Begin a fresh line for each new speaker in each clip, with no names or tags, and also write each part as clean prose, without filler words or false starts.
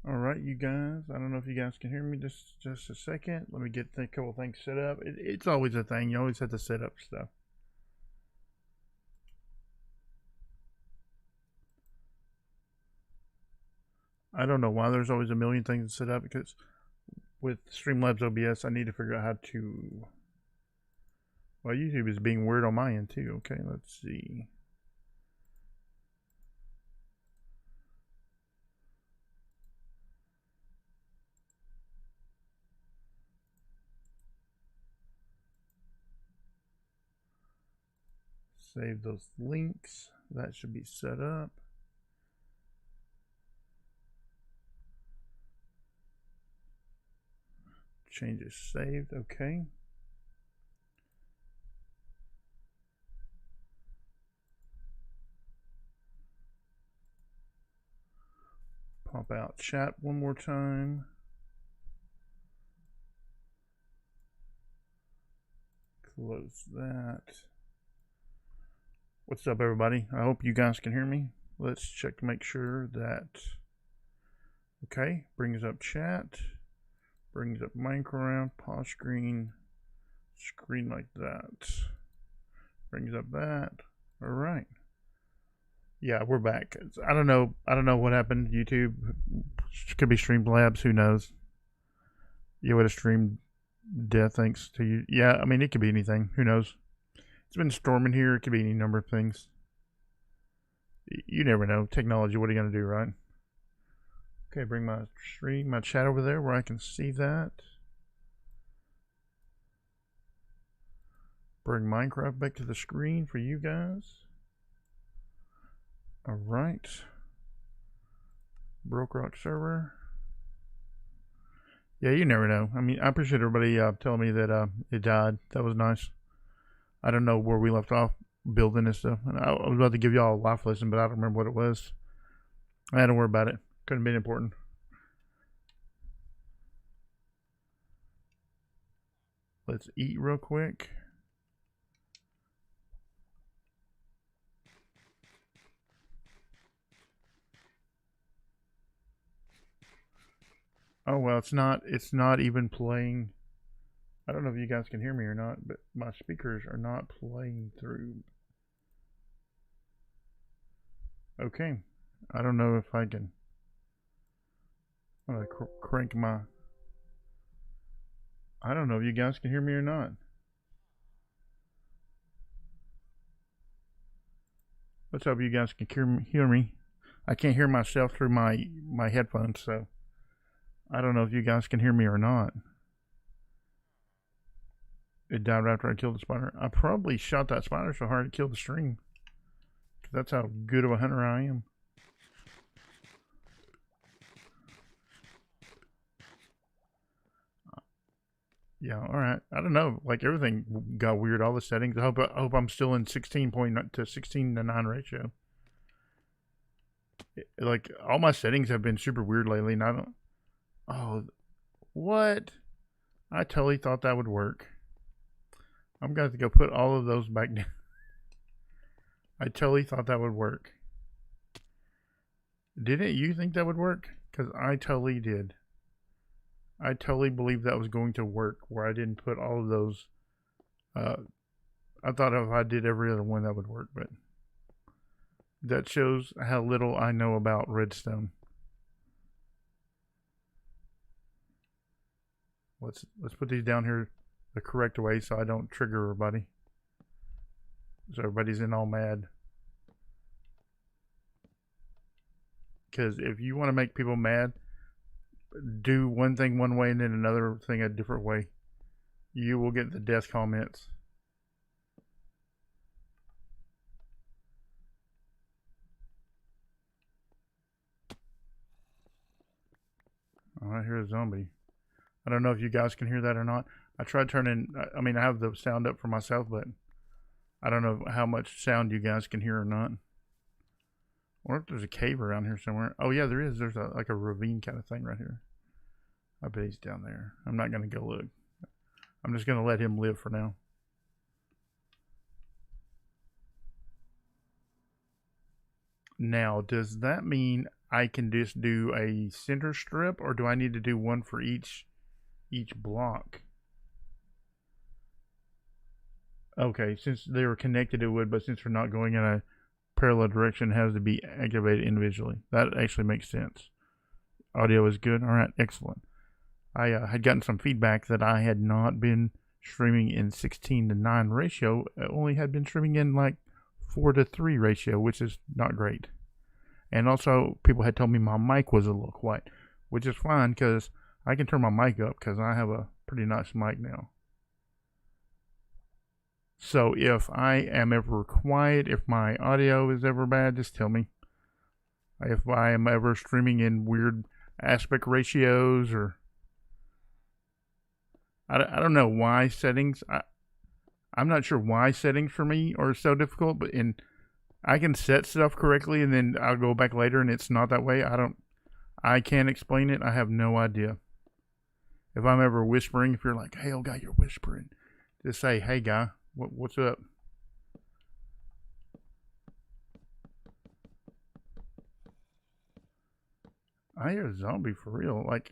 All right, you guys. I don't know if you guys can hear me. Just a second. Let me get a couple things set up. It's always a thing. You always have to set up stuff. I don't know why there's always a million things to set up, because with Streamlabs OBS, I need to figure out how to. Well, YouTube is being weird on my end too. Okay, let's see. Save those links. That should be set up. Changes saved. Okay. Pop out chat one more time. Close that. What's up, everybody? I hope you guys can hear me. Let's check to make sure that. Okay, brings up chat, brings up Minecraft, pause screen, screen like that. Brings up that. All right. Yeah, we're back. I don't know what happened. YouTube could be Streamlabs. Who knows? You would have streamed death thanks to you. Yeah, I mean, it could be anything. Who knows? It's been storming here. It could be any number of things. You never know. Technology, what are you going to do, right? Okay, bring my stream, my chat over there where I can see that. Bring Minecraft back to the screen for you guys. All right. BrokeRock server. Yeah, you never know. I mean, I appreciate everybody telling me that it died. That was nice. I don't know where we left off building this stuff. And I was about to give y'all a life lesson, but I don't remember what it was. I had to worry about it. Couldn't be important. Let's eat real quick. Oh well, it's not even playing. I don't know if you guys can hear me or not, but my speakers are not playing through. Okay. I don't know if I can. I'm gonna crank my. I don't know if you guys can hear me or not. Let's hope you guys can hear me. I can't hear myself through my headphones, so I don't know if you guys can hear me or not. It died after I killed the spider. I probably shot that spider so hard it killed the stream. That's how good of a hunter I am. Yeah, all right. I don't know. Like everything got weird. All the settings. I hope I'm still in 16 to 9 ratio. Like all my settings have been super weird lately, and I don't. Oh, what? I totally thought that would work. I'm gonna have to go put all of those back down. I totally thought that would work. Didn't you think that would work? Because I totally did. I totally believed that was going to work, where I didn't put all of those. I thought if I did every other one that would work, but that shows how little I know about redstone. Let's put these down here the correct way so I don't trigger everybody. So everybody's in all mad. Because if you want to make people mad, do one thing one way and then another thing a different way. You will get the death comments. Oh, I hear a zombie. I don't know if you guys can hear that or not. I tried turning, I mean, I have the sound up for myself, but I don't know how much sound you guys can hear or not. Or if there's a cave around here somewhere. Oh yeah, there is. There's like a ravine kind of thing right here. I bet he's down there. I'm not going to go look. I'm just going to let him live for now. Now, does that mean I can just do a center strip, or do I need to do one for each block? Okay, since they were connected it would, but since we're not going in a parallel direction, it has to be activated individually. That actually makes sense. Audio is good. All right, excellent. I had gotten some feedback that I had not been streaming in 16:9 ratio. I only had been streaming in like 4:3 ratio, which is not great. And also, people had told me my mic was a little quiet, which is fine because I can turn my mic up because I have a pretty nice mic now. So if I am ever quiet, if my audio is ever bad, just tell me. If I am ever streaming in weird aspect ratios, or I don't know why settings. I'm not sure why settings for me are so difficult, but I can set stuff correctly and then I'll go back later and it's not that way. I can't explain it. I have no idea. If I'm ever whispering, if you're like, hey, oh, guy, you're whispering, just say, hey, guy, what's up? I hear a zombie for real. Like,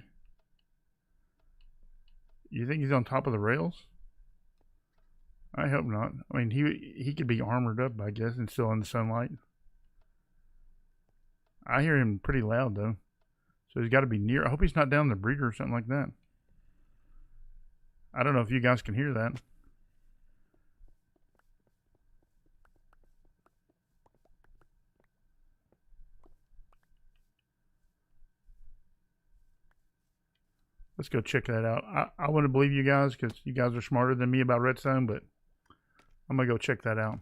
you think he's on top of the rails? I hope not. I mean, he could be armored up, I guess, and still in the sunlight. I hear him pretty loud, though. So he's got to be near. I hope he's not down the breeder or something like that. I don't know if you guys can hear that. Let's go check that out. I want to believe you guys because you guys are smarter than me about redstone, but I'm going to go check that out.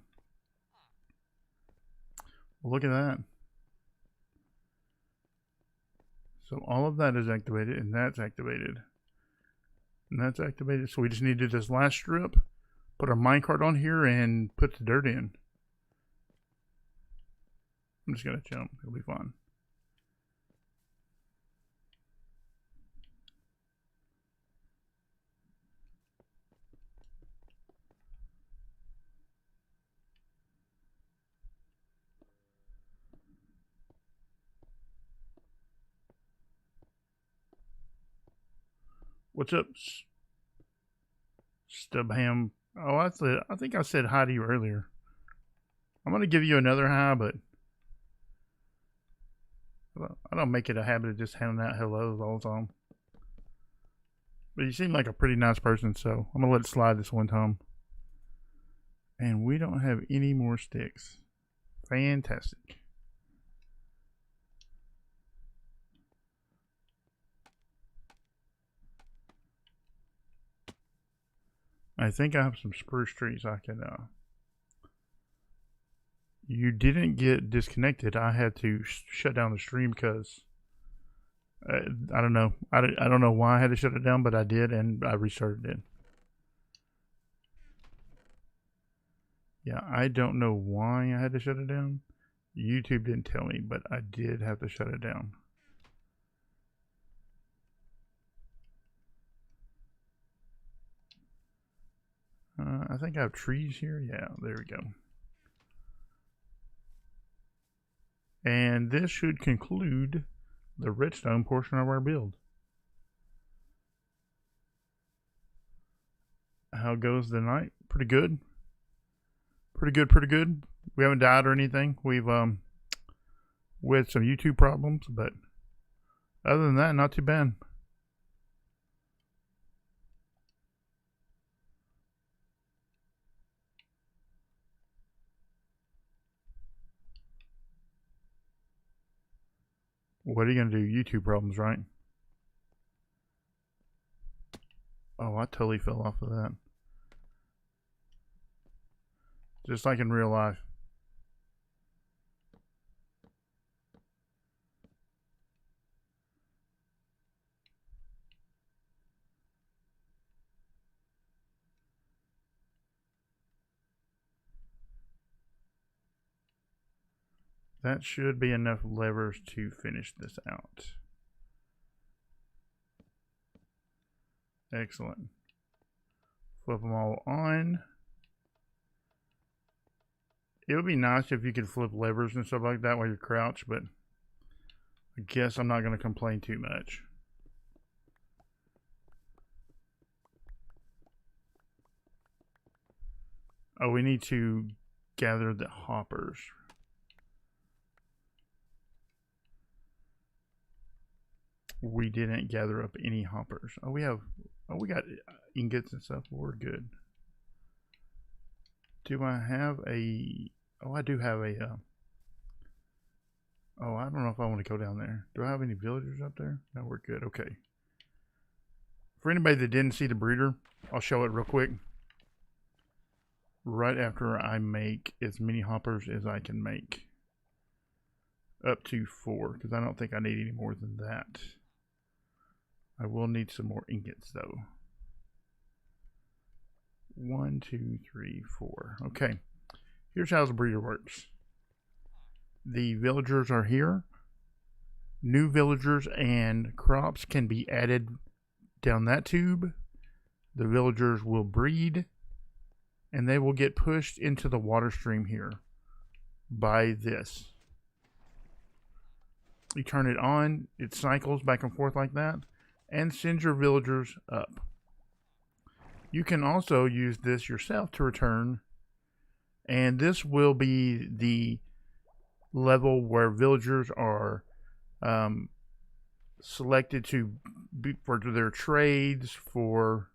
Well, look at that. So all of that is activated, and that's activated. And that's activated. So we just need to do this last strip, put our minecart on here, and put the dirt in. I'm just going to jump. It'll be fun. What's up, Stubham? Oh, I think I said hi to you earlier. I'm going to give you another hi, but I don't make it a habit of just handing out hellos all the time. But you seem like a pretty nice person, so I'm going to let it slide this one time. And we don't have any more sticks. Fantastic. I think I have some spruce trees I can, You didn't get disconnected. I had to shut down the stream because, I don't know. I don't know why I had to shut it down, but I did, and I restarted it. Yeah, I don't know why I had to shut it down. YouTube didn't tell me, but I did have to shut it down. I think I have trees here. Yeah, there we go. And this should conclude the redstone portion of our build. How goes the night? Pretty good. Pretty good, pretty good. We haven't died or anything. We've we had some YouTube problems, but other than that, not too bad. What are you going to do? YouTube problems, right? Oh, I totally fell off of that. Just like in real life. That should be enough levers to finish this out. Excellent. Flip them all on. It would be nice if you could flip levers and stuff like that while you're crouched, but I guess I'm not going to complain too much. Oh, we need to gather the hoppers. We didn't gather up any hoppers. Oh, we got ingots and stuff. We're good. Do I have a... Oh, I do have a... Oh, I don't know if I want to go down there. Do I have any villagers up there? No, we're good. Okay. For anybody that didn't see the breeder, I'll show it real quick. Right after I make as many hoppers as I can make. Up to 4, because I don't think I need any more than that. I will need some more ingots, though. 1, 2, 3, 4. Okay. Here's how the breeder works. The villagers are here. New villagers and crops can be added down that tube. The villagers will breed, and they will get pushed into the water stream here by this. You turn it on, it cycles back and forth like that, and sends your villagers up. You can also use this yourself to return, and this will be the level where villagers are selected to be for their trades, for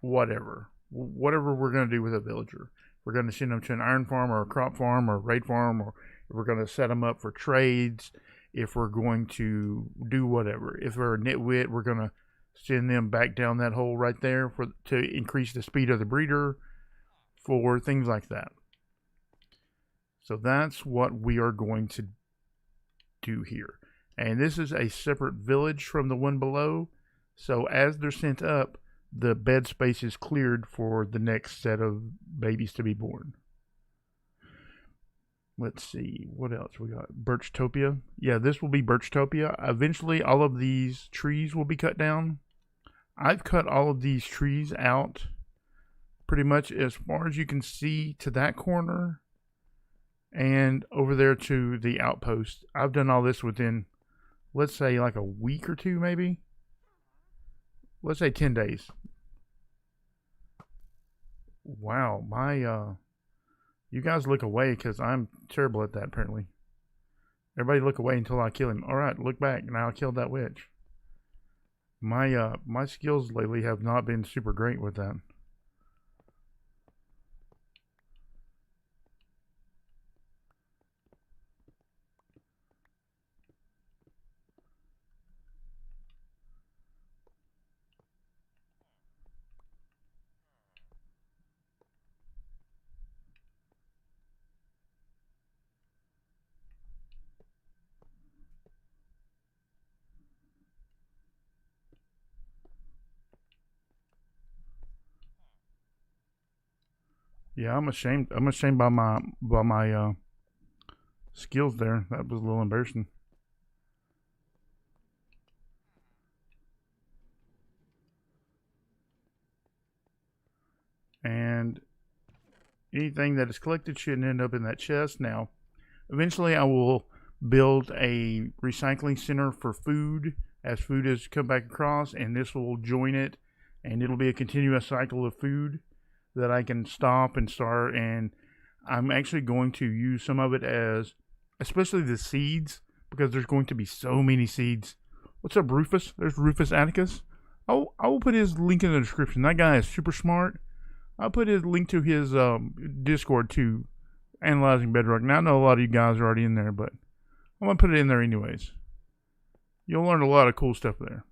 whatever we're going to do with a villager. We're going to send them to an iron farm or a crop farm or a raid farm, or if we're going to set them up for trades, if we're going to do whatever. If they're a nitwit, we're going to send them back down that hole right there to increase the speed of the breeder, for things like that. So that's what we are going to do here. And this is a separate village from the one below. So as they're sent up, the bed space is cleared for the next set of babies to be born. Let's see, what else we got? Birchtopia. Yeah, this will be Birchtopia. Eventually, all of these trees will be cut down. I've cut all of these trees out pretty much as far as you can see to that corner and over there to the outpost. I've done all this within, let's say, like a week or two, maybe. Let's say 10 days. Wow, my, you guys look away because I'm terrible at that, apparently. Everybody look away until I kill him. Alright, look back. Now I killed that witch. My skills lately have not been super great with that. Yeah, I'm ashamed. I'm ashamed by my skills there. That was a little embarrassing. And anything that is collected shouldn't end up in that chest. Now, eventually I will build a recycling center for food as food has come back across, and this will join it, and it'll be a continuous cycle of food that I can stop and start. And I'm actually going to use some of it as, especially the seeds, because there's going to be so many seeds. What's up, Rufus? There's Rufus Atticus. Oh, I will put his link in the description. That guy is super smart. I'll put his link to his Discord to Analyzing Bedrock. Now I know a lot of you guys are already in there, but I'm gonna put it in there anyways. You'll learn a lot of cool stuff there.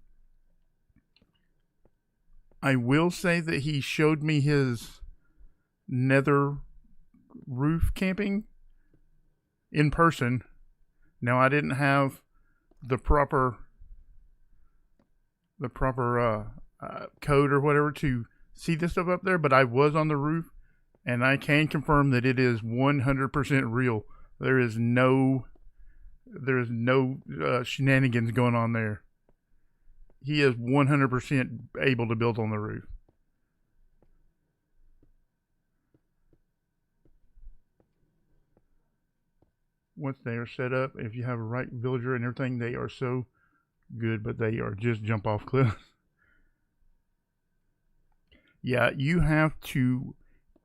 I will say that he showed me his nether roof camping in person. Now I didn't have the proper code or whatever to see this stuff up there, but I was on the roof, and I can confirm that it is 100% real. There is no shenanigans going on there. He is 100% able to build on the roof. once they are set up, if you have a right villager and everything, they are so good, but they are just jump off cliffs. Yeah, you have to,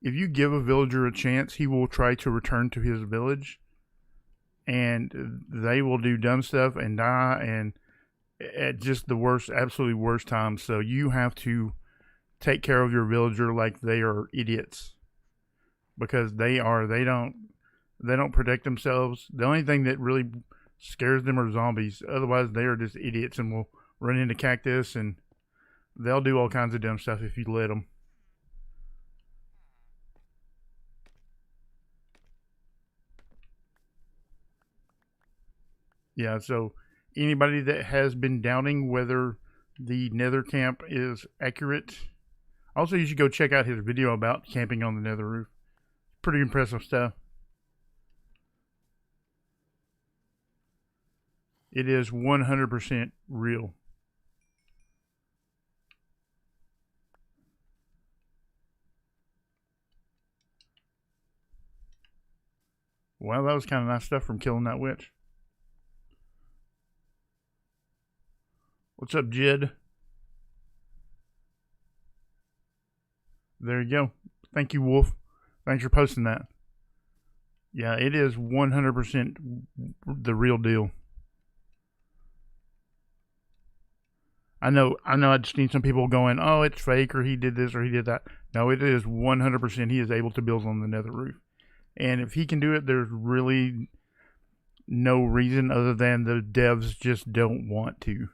if you give a villager a chance, he will try to return to his village, and they will do dumb stuff and die, and at just the worst, absolutely worst times. So you have to take care of your villager like they are idiots, because they don't protect themselves. The only thing that really scares them are zombies. Otherwise, they are just idiots and will run into cactus, and they'll do all kinds of dumb stuff if you let them. Yeah, so anybody that has been doubting whether the nether camp is accurate, also you should go check out his video about camping on the nether roof. Pretty impressive stuff. It is 100% real. Well, that was kind of nice stuff from killing that witch. What's up, Jid? There you go. Thank you, Wolf. Thanks for posting that. Yeah, it is 100% the real deal. I know I just need some people going, oh, it's fake, or he did this, or he did that. No, it is 100% he is able to build on the nether roof. And if he can do it, there's really no reason other than the devs just don't want to.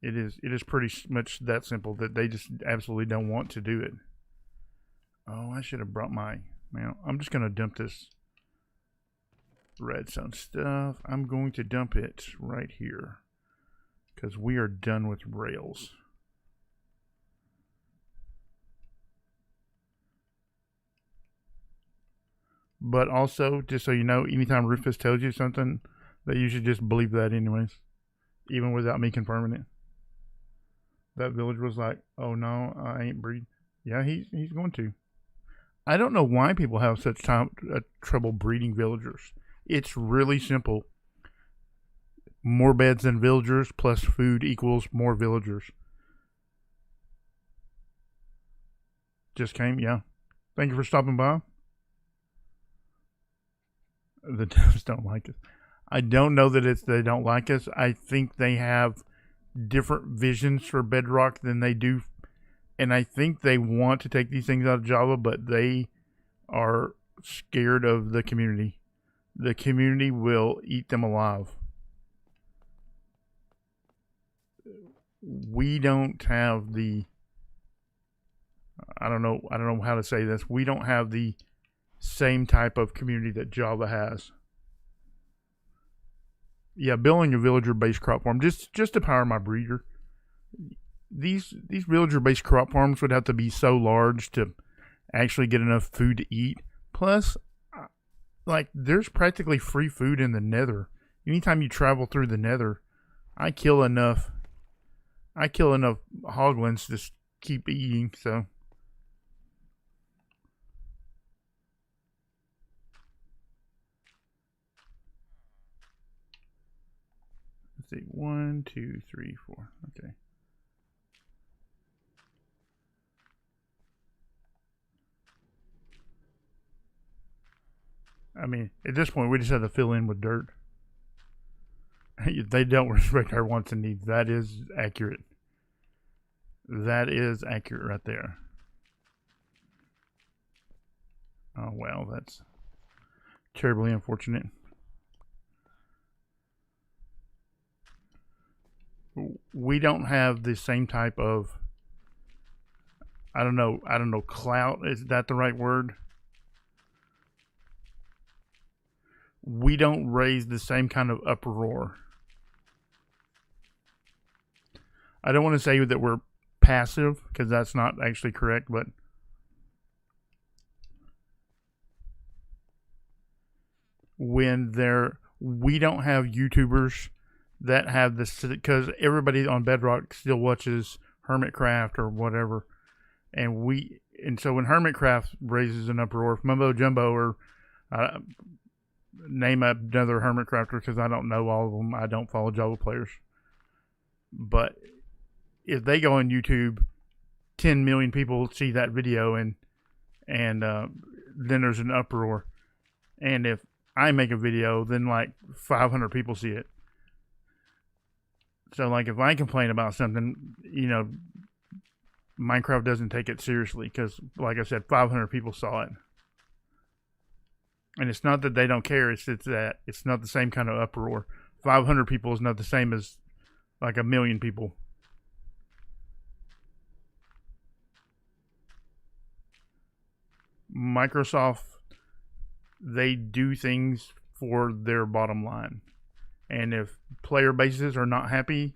It is pretty much that simple, that they just absolutely don't want to do it. Oh, I should have brought my... Man, I'm just going to dump this redstone stuff. I'm going to dump it right here, because we are done with rails. But also, just so you know, anytime Rufus tells you something, that you should just believe that anyways, even without me confirming it. That villager was like, oh no, I ain't breeding. Yeah, he's going to. I don't know why people have such trouble breeding villagers. It's really simple. More beds than villagers plus food equals more villagers. Just came, yeah. Thank you for stopping by. The devs don't like us. I don't know that it's they don't like us. I think they have different visions for Bedrock than they do, and I think they want to take these things out of Java, but they are scared of the community. The community will eat them alive. We don't have the I don't know how to say this. We don't have the same type of community that Java has. Yeah, building a villager-based crop farm just to power my breeder. These villager-based crop farms would have to be so large to actually get enough food to eat. Plus, like, there's practically free food in the nether. Anytime you travel through the nether, I kill enough hoglins to keep eating, so... See, 1, 2, 3, 4. Okay. I mean, at this point, we just have to fill in with dirt. They don't respect our wants and needs. That is accurate. That is accurate right there. Oh, well, that's terribly unfortunate. We don't have the same type of, I don't know, clout. Is that the right word? We don't raise the same kind of uproar. I don't want to say that we're passive, because that's not actually correct, but when we don't have YouTubers that have this, because everybody on Bedrock still watches Hermitcraft or whatever, and And so when Hermitcraft raises an uproar, if Mumbo Jumbo or name another Hermitcrafter, because I don't know all of them, I don't follow Java players. But if they go on YouTube, 10 million people see that video, and then there's an uproar. And if I make a video, then like 500 people see it. So like if I complain about something, you know, Minecraft doesn't take it seriously because, like I said, 500 people saw it. And it's not that they don't care, it's that it's not the same kind of uproar. 500 people is not the same as like 1 million people. Microsoft, they do things for their bottom line. And if player bases are not happy,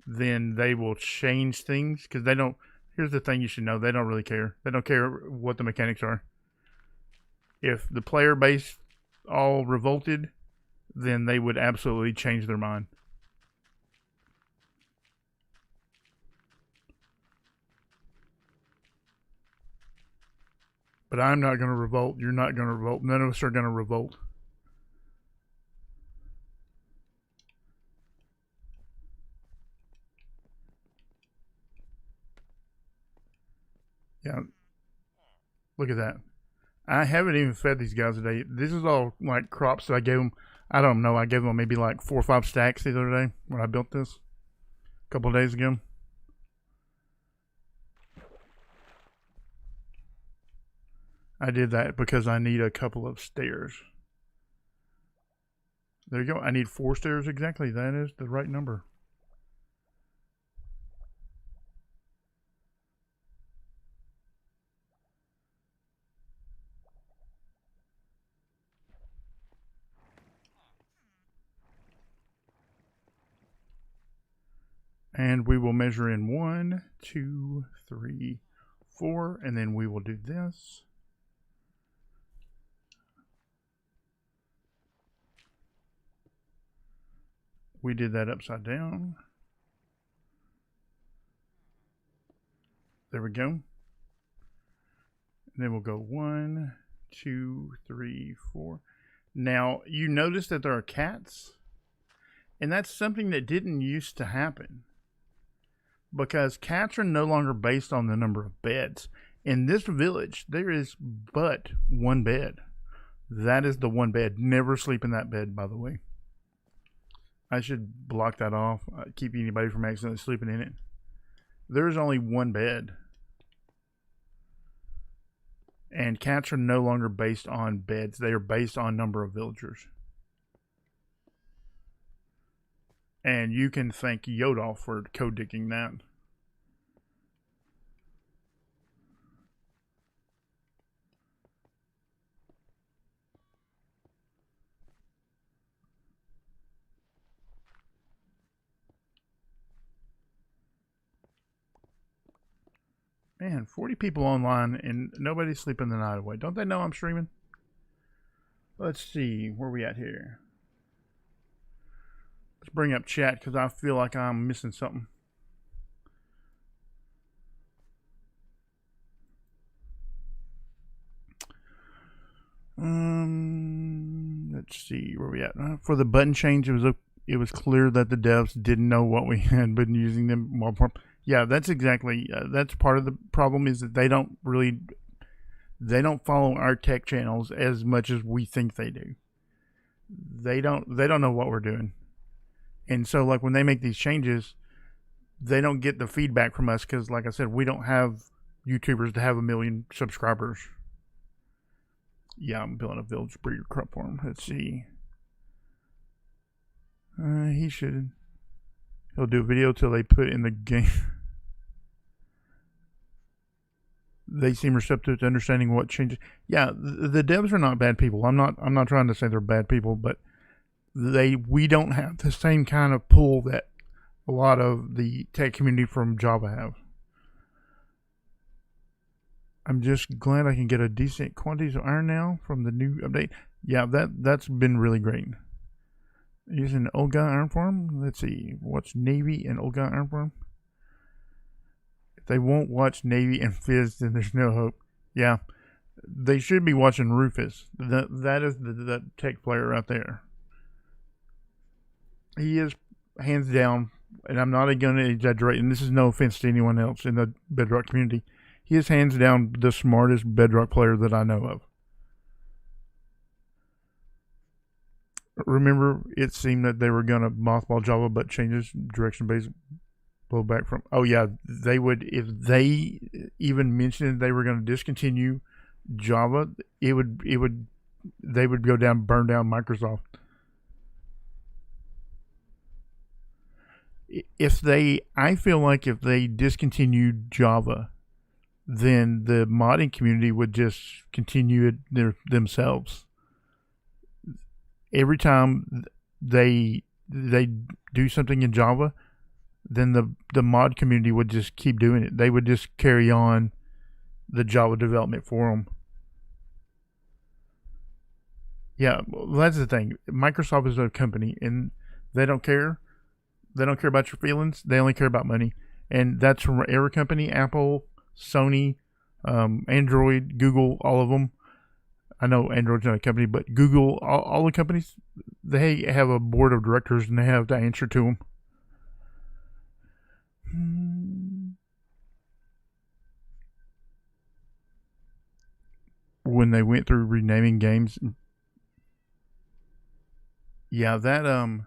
then they will change things because they don't. Here's the thing you should know. They don't really care. They don't care what the mechanics are. If the player base all revolted, then they would absolutely change their mind. But I'm not going to revolt. You're not going to revolt. None of us are going to revolt. Yeah. Look at that. I haven't even fed these guys today. This is all like crops that I gave them. I don't know. I gave them maybe like 4 or 5 stacks the other day when I built this a couple of days ago. I did that because I need a couple of stairs. There you go. I need 4 stairs exactly. That is the right number. And we will measure in 1, 2, 3, 4, and then we will do this. We did that upside down. There we go. And then we'll go 1, 2, 3, 4. Now, you notice that there are cats, and that's something that didn't used to happen. Because cats are no longer based on the number of beds. In this village, there is but 1 bed. That is the 1 bed. Never sleep in that bed, by the way. I should block that off. Keep anybody from accidentally sleeping in it. There is only 1 bed. And cats are no longer based on beds. They are based on number of villagers. And you can thank Yodolf for code digging that. Man, 40 people online and nobody's sleeping the night away. Don't they know I'm streaming? Let's see, where are we at here? Let's bring up chat because I feel like I'm missing something. Let's see where we at. For the button change, it was clear that the devs didn't know what we had been using them more. Yeah, that's exactly that's part of the problem is that they don't follow our tech channels as much as we think they do. They don't know what we're doing. And so, like, when they make these changes, they don't get the feedback from us because, like I said, we don't have YouTubers to have 1 million subscribers. Yeah, I'm building a village breeder crop farm. Let's see. He'll do a video till they put in the game. They seem receptive to understanding what changes. Yeah, the devs are not bad people. I'm not trying to say they're bad people, but we don't have the same kind of pull that a lot of the tech community from Java have. I'm just glad I can get a decent quantities of iron now from the new update. Yeah, that's been really great. Using Olga iron farm. Let's see, what's Navy and Olga iron farm? they won't watch Navy and Fizz, then there's no hope. Yeah, they should be watching Rufus. That is the tech player right there. He is hands down, and I'm not going to exaggerate, and this is no offense to anyone else in the Bedrock community. He is hands down the smartest Bedrock player that I know of. Remember, it seemed that they were going to mothball Java, but changes direction based blow back from. Oh yeah, they would, if they even mentioned they were going to discontinue Java, they would go down, burn down Microsoft. I feel like if they discontinued Java, then the modding community would just continue it themselves. Every time they do something in Java, then the mod community would just keep doing it. They would just carry on the Java development for them. Yeah, well, that's the thing. Microsoft is a company, and they don't care. They don't care about your feelings. They only care about money. And that's from every company: Apple, Sony, Android, Google, all of them. I know Android's not a company, but Google, all the companies, they have a board of directors and they have to answer to them. When they went through renaming games. Yeah, that, oh,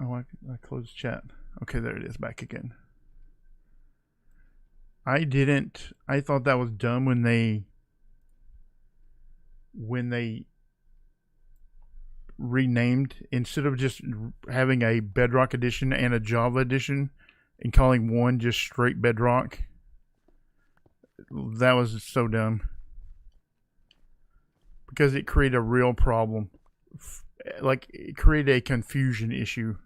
I closed chat. Okay, there it is, back again. I thought that was dumb when they renamed, instead of just having a Bedrock edition and a Java edition and calling one just straight Bedrock. That was so dumb, because it created a real problem. Like, it created a confusion issue.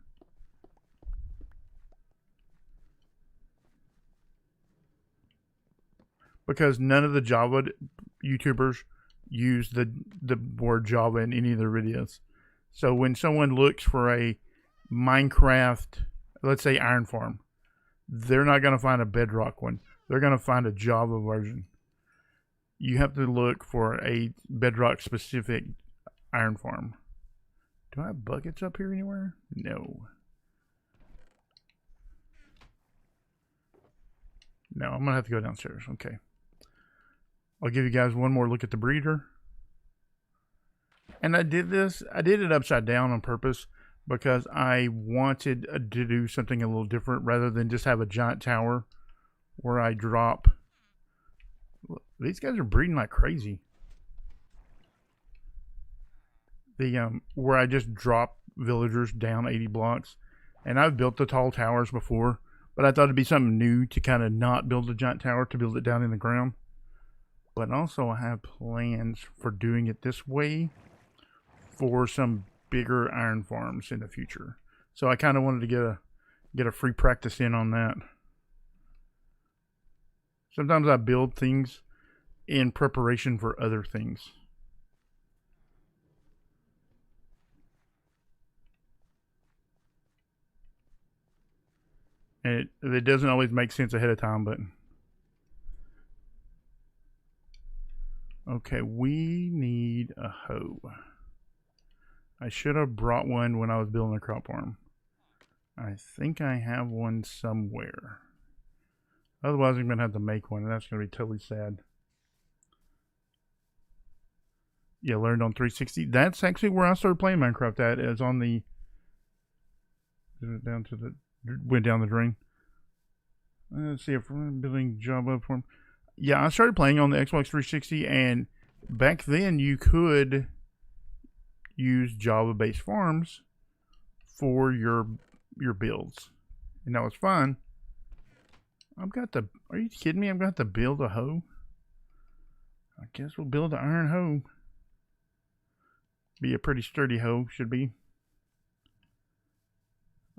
Because none of the Java YouTubers use the word Java in any of their videos. So when someone looks for a Minecraft, let's say Iron Farm, they're not going to find a Bedrock one. They're going to find a Java version. You have to look for a Bedrock specific Iron Farm. Do I have buckets up here anywhere? No. No, I'm going to have to go downstairs. Okay. I'll give you guys one more look at the breeder. And I did it upside down on purpose because I wanted to do something a little different rather than just have a giant tower where I drop. These guys are breeding like crazy. Where I just drop villagers down 80 blocks. And I've built the tall towers before, but I thought it'd be something new to kind of not build a giant tower, to build it down in the ground. But also I have plans for doing it this way for some bigger iron farms in the future. So I kind of wanted to get a free practice in on that. Sometimes I build things in preparation for other things. And it doesn't always make sense ahead of time, but... Okay, we need a hoe. I should have brought one when I was building a crop farm. I think I have one somewhere. Otherwise, I'm going to have to make one, and that's going to be totally sad. Yeah, learned on 360. That's actually where I started playing Minecraft at, is on the... Went down the drain. Let's see if we're building Java farm. Yeah, I started playing on the Xbox 360, and back then you could use Java-based farms for your builds, and that was fun. Are you kidding me? I've got to build a hoe. I guess we'll build an iron hoe. Be a pretty sturdy hoe, should be.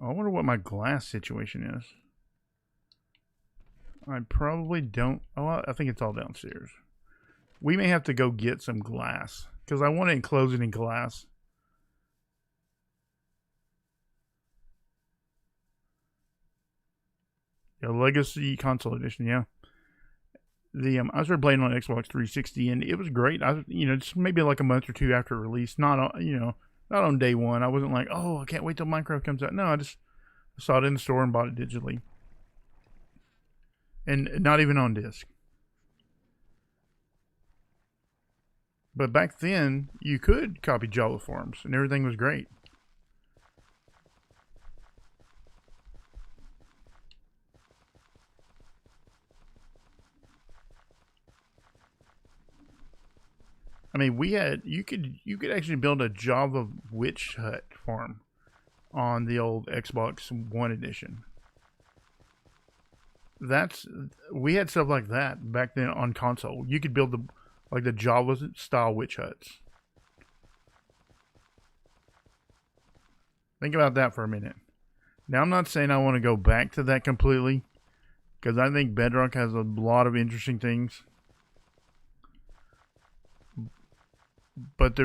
I wonder what my glass situation is. I probably don't. Oh, I think it's all downstairs. We may have to go get some glass, because I want to enclose it in glass. A Legacy Console Edition, yeah. I started playing on Xbox 360, and it was great. Just maybe like a month or two after release, not on day one. I wasn't like, oh, I can't wait till Minecraft comes out. No, I just saw it in the store and bought it digitally, and not even on disc. But back then, you could copy Java forms, and everything was great. I mean, you could actually build a Java witch hut farm on the old Xbox One edition. We had stuff like that back then on console. You could build the Java style witch huts. Think about that for a minute. Now, I'm not saying I want to go back to that completely, because I think Bedrock has a lot of interesting things. But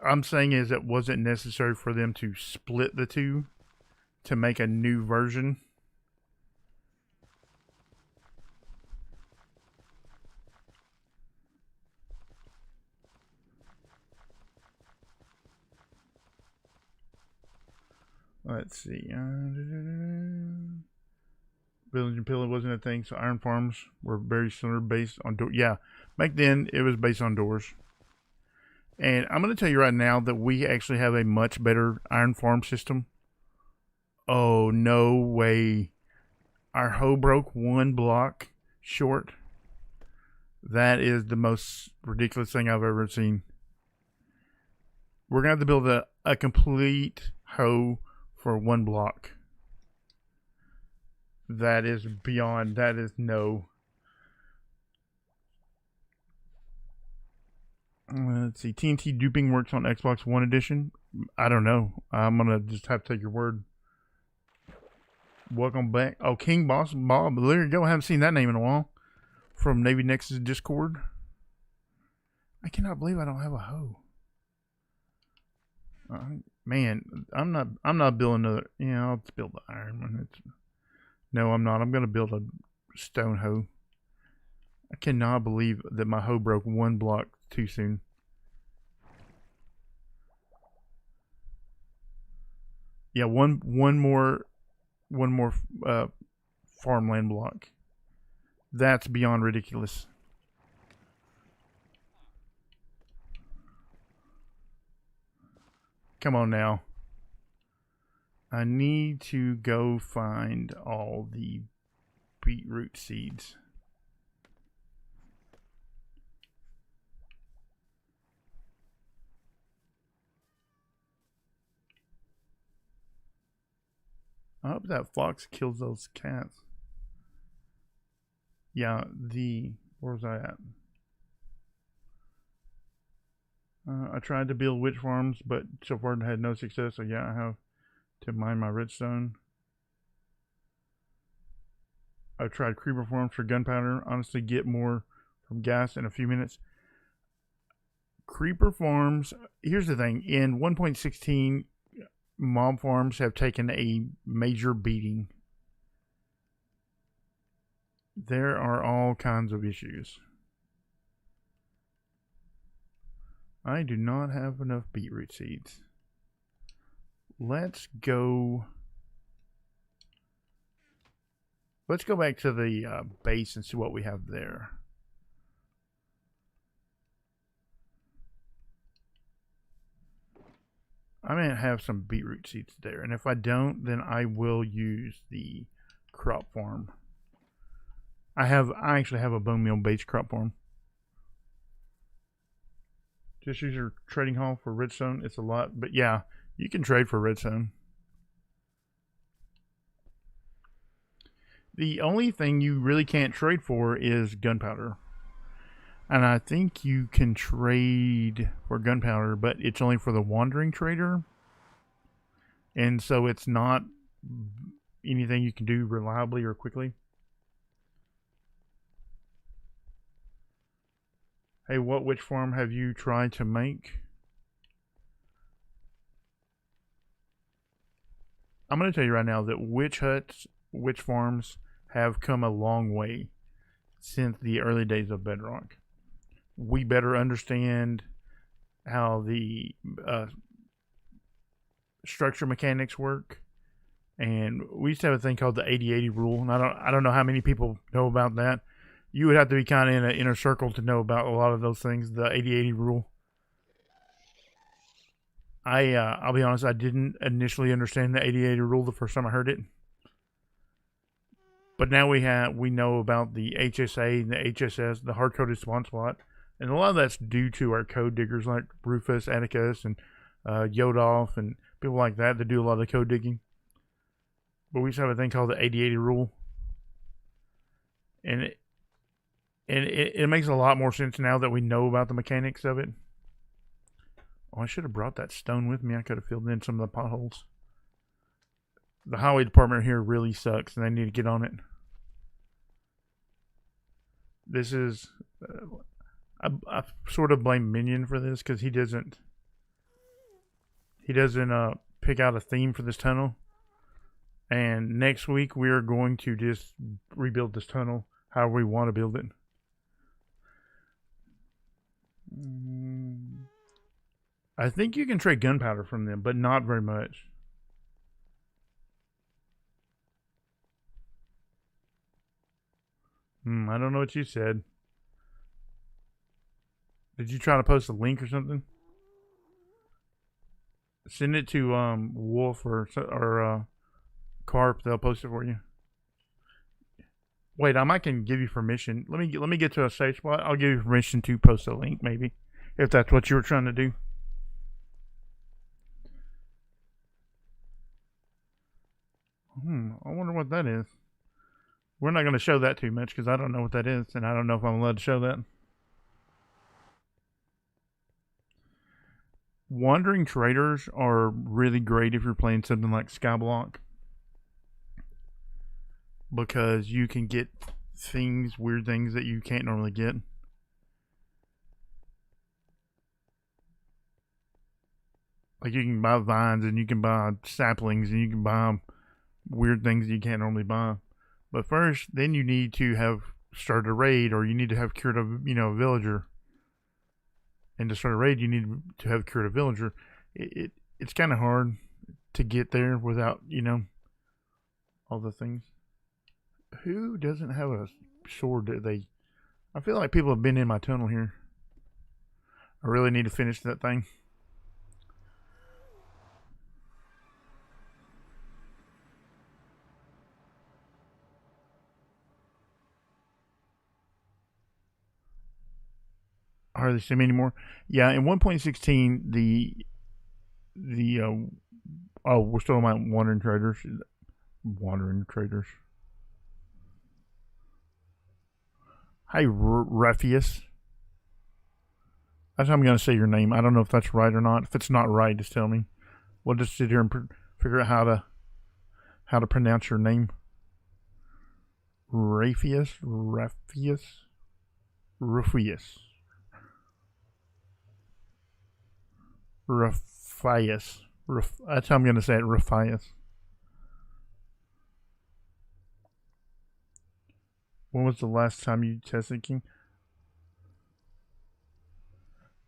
I'm saying is it wasn't necessary for them to split the two to make a new version. Let's see. Village and Pillar wasn't a thing, so iron farms were very similar, based on doors. Yeah, back then it was based on doors. And I'm going to tell you right now that we actually have a much better iron farm system. Oh, no way. Our hoe broke 1 block short. That is the most ridiculous thing I've ever seen. We're going to have to build a complete hoe for 1 block. That is beyond. That is no. Let's see. TNT duping works on Xbox One edition. I don't know. I'm gonna just have to take your word. Welcome back. Oh, King Boss Bob. There you go. I haven't seen that name in a while. From Navy Nexus Discord. I cannot believe I don't have a hoe. Man, I'm not building another. Yeah, I'll just build the iron one. No, I'm not. I'm gonna build a stone hoe. I cannot believe that my hoe broke 1 block too soon. Yeah, one more farmland block. That's beyond ridiculous. Come on now. I need to go find all the beetroot seeds. I hope that fox kills those cats. Yeah, where's I at? I tried to build witch farms, but so far had no success. So yeah, I have to mine my redstone. I've tried creeper farms for gunpowder. Honestly, get more from gas in a few minutes. Creeper farms. Here's the thing: in 1.16. mob farms have taken a major beating. There are all kinds of issues. I do not have enough beetroot seeds. Let's go back to the base and see what we have there. I may have some beetroot seeds there, and if I don't, then I will use the crop farm. I actually have a bone meal based crop farm. Just use your trading hall for redstone. It's a lot, but yeah, you can trade for redstone. The only thing you really can't trade for is gunpowder. And I think you can trade for gunpowder, but it's only for the wandering trader. And so it's not anything you can do reliably or quickly. Hey, what witch farm have you tried to make? I'm going to tell you right now that witch huts, witch farms have come a long way since the early days of Bedrock. We better understand how the structure mechanics work, and we used to have a thing called the 80-80 rule, and I don't know how many people know about that. You would have to be kind of in an inner circle to know about a lot of those things. The 80-80 rule. I'll be honest, I didn't initially understand the 80-80 rule the first time I heard it. But now we know about the HSA and the HSS, the hard-coded spawn spot. And a lot of that's due to our code diggers like Rufus, Atticus, and Yodolf, and people like that do a lot of the code digging. But we used to have a thing called the 80-80 rule. And it makes a lot more sense now that we know about the mechanics of it. Oh, I should have brought that stone with me. I could have filled in some of the potholes. The highway department here really sucks, and they need to get on it. This is... I sort of blame Minion for this, because he doesn't pick out a theme for this tunnel. And next week, we are going to just rebuild this tunnel however we want to build it. I think you can trade gunpowder from them, but not very much. I don't know what you said. Did you try to post a link or something? Send it to Wolf or Carp. They'll post it for you. Wait, I might can give you permission. Let me get to a safe spot. I'll give you permission to post a link, maybe, if that's what you were trying to do. I wonder what that is. We're not going to show that too much because I don't know what that is, and I don't know if I'm allowed to show that. Wandering traders are really great if you're playing something like Skyblock, because you can get weird things that you can't normally get. Like you can buy vines, and you can buy saplings, and you can buy weird things you can't normally buy. But first, then you need to have started a raid, or you need to have cured a villager. And to start a raid, you need to have cured a villager. It's kind of hard to get there without, all the things. Who doesn't have a sword that they... I feel like people have been in my tunnel here. I really need to finish that thing. Hardly see me anymore. Yeah, in 1.16, we're still on my wandering traders. Wandering traders. Hi, Refius. That's how I'm going to say your name. I don't know if that's right or not. If it's not right, just tell me. We'll just sit here and figure out how to pronounce your name. Refius. Raphias. That's how I'm going to say it, Raphias. When was the last time you tested King?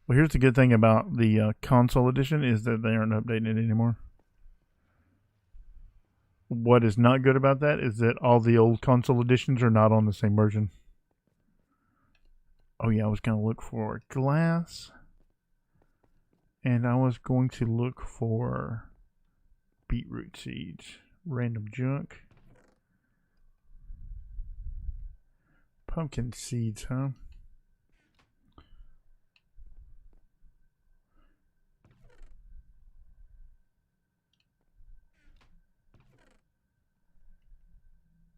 Well, here's the good thing about the console edition is that they aren't updating it anymore. What is not good about that is that all the old console editions are not on the same version. Oh yeah, I was going to look for glass. And I was going to look for beetroot seeds. Random junk. Pumpkin seeds, huh?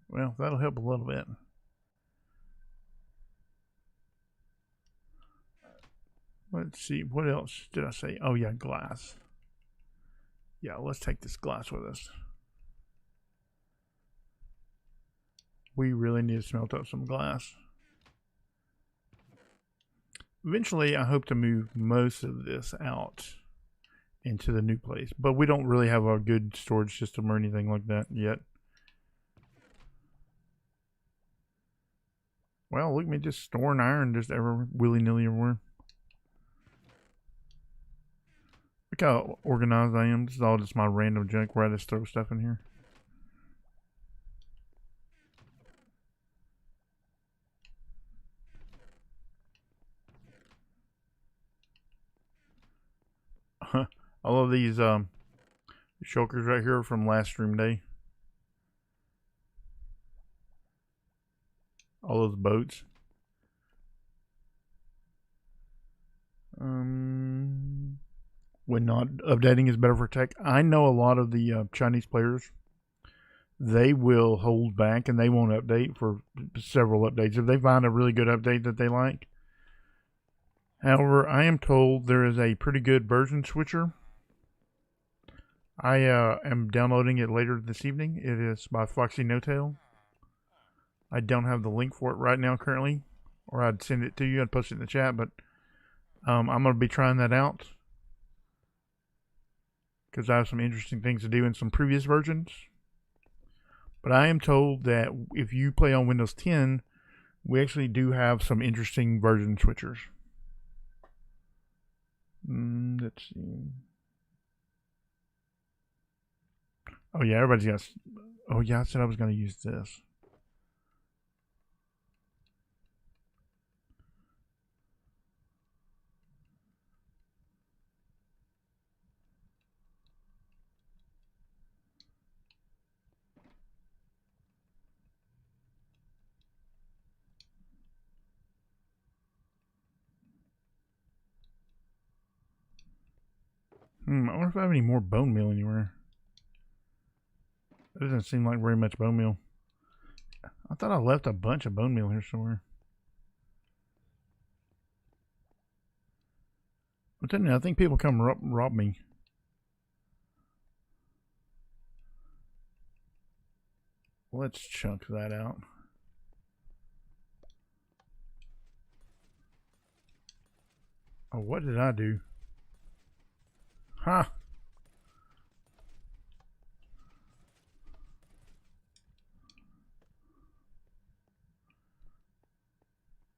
Well, that'll help a little bit. Let's see, what else did I say? Oh yeah, glass. Yeah, let's take this glass with us. We really need to smelt up some glass. Eventually, I hope to move most of this out into the new place. But we don't really have a good storage system or anything like that yet. Well, look at me just storing iron just ever willy-nilly everywhere. Look how organized I am. This is all just my random junk where I just throw stuff in here. I love these shulkers right here from last stream day. All those boats. When not updating is better for tech. I know a lot of the Chinese players, they will hold back and they won't update for several updates if they find a really good update that they like. However, I am told there is a pretty good version switcher. I am downloading it later this evening. It is by Foxy No Tail. I don't have the link for it right now currently, or I'd send it to you. I'd post it in the chat, but I'm going to be trying that out because I have some interesting things to do in some previous versions. But I am told that if you play on Windows 10, we actually do have some interesting version switchers. Let's see. Oh yeah, everybody's got. Oh yeah, I said I was going to use this. I wonder if I have any more bone meal anywhere. It doesn't seem like very much bone meal. I thought I left a bunch of bone meal here somewhere. I'm telling you, I think people come rob me. Let's chunk that out. Oh, what did I do? Huh.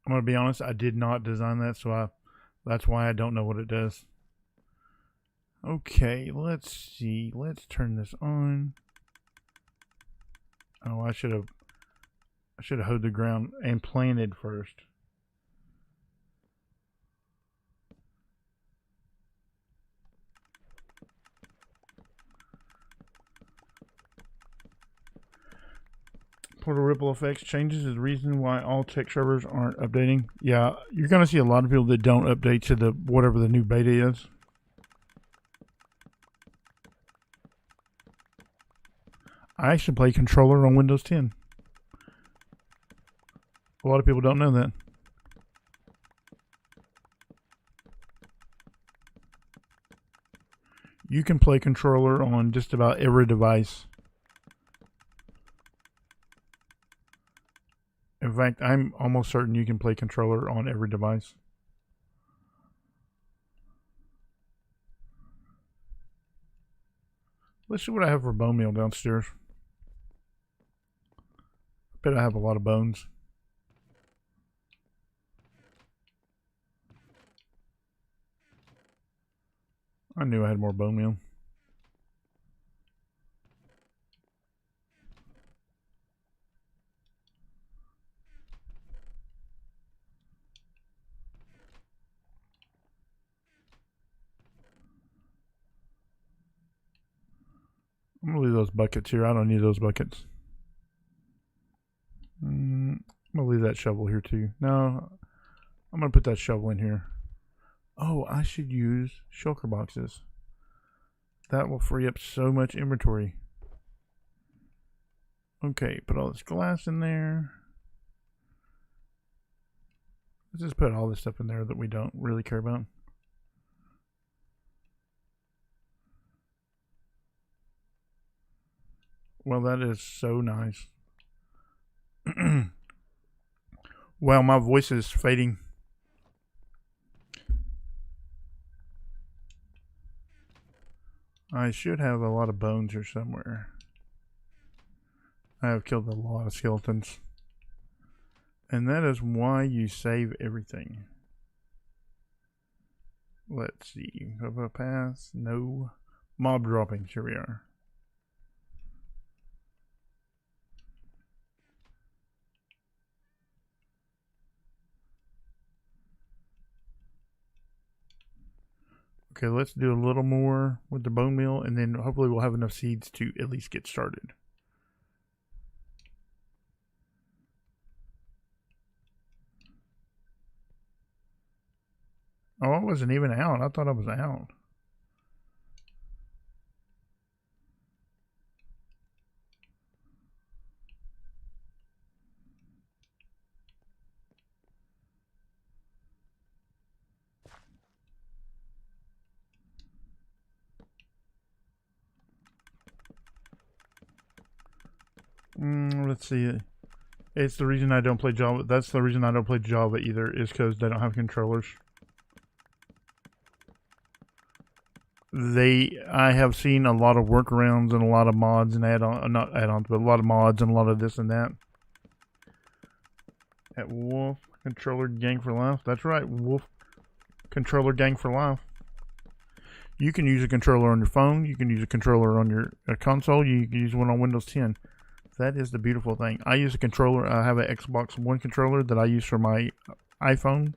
I'm going to be honest, I did not design that, so that's why I don't know what it does. Okay, let's see. Let's turn this on. Oh, I should have hoed the ground and planted first. Portal ripple effects changes is the reason why all tech servers aren't updating. Yeah, you're going to see a lot of people that don't update to the whatever the new beta is. I actually play controller on Windows 10. A lot of people don't know that. You can play controller on just about every device. In fact, I'm almost certain you can play controller on every device. Let's see what I have for bone meal downstairs. I bet I have a lot of bones. I knew I had more bone meal. I'm going to leave those buckets here. I don't need those buckets. I'm going to leave that shovel here too. No, I'm going to put that shovel in here. Oh, I should use shulker boxes. That will free up so much inventory. Okay, put all this glass in there. Let's just put all this stuff in there that we don't really care about. Well, that is so nice. Wow, my voice is fading. I should have a lot of bones here somewhere. I have killed a lot of skeletons. And that is why you save everything. Let's see. Have a pass? No. Mob droppings. Here we are. Okay, let's do a little more with the bone meal, and then hopefully we'll have enough seeds to at least get started. Oh, I wasn't even out. I thought I was out. Let's see. It's the reason I don't play Java. That's the reason I don't play Java either, is because they don't have controllers. I have seen a lot of workarounds and a lot of mods and not add-ons, but a lot of mods and a lot of this and that. At Wolf Controller Gang for Life. That's right, Wolf Controller Gang for Life. You can use a controller on your phone. You can use a controller on your console. You can use one on Windows 10. That is the beautiful thing. I use a controller. I have an Xbox One controller that I use for my iPhone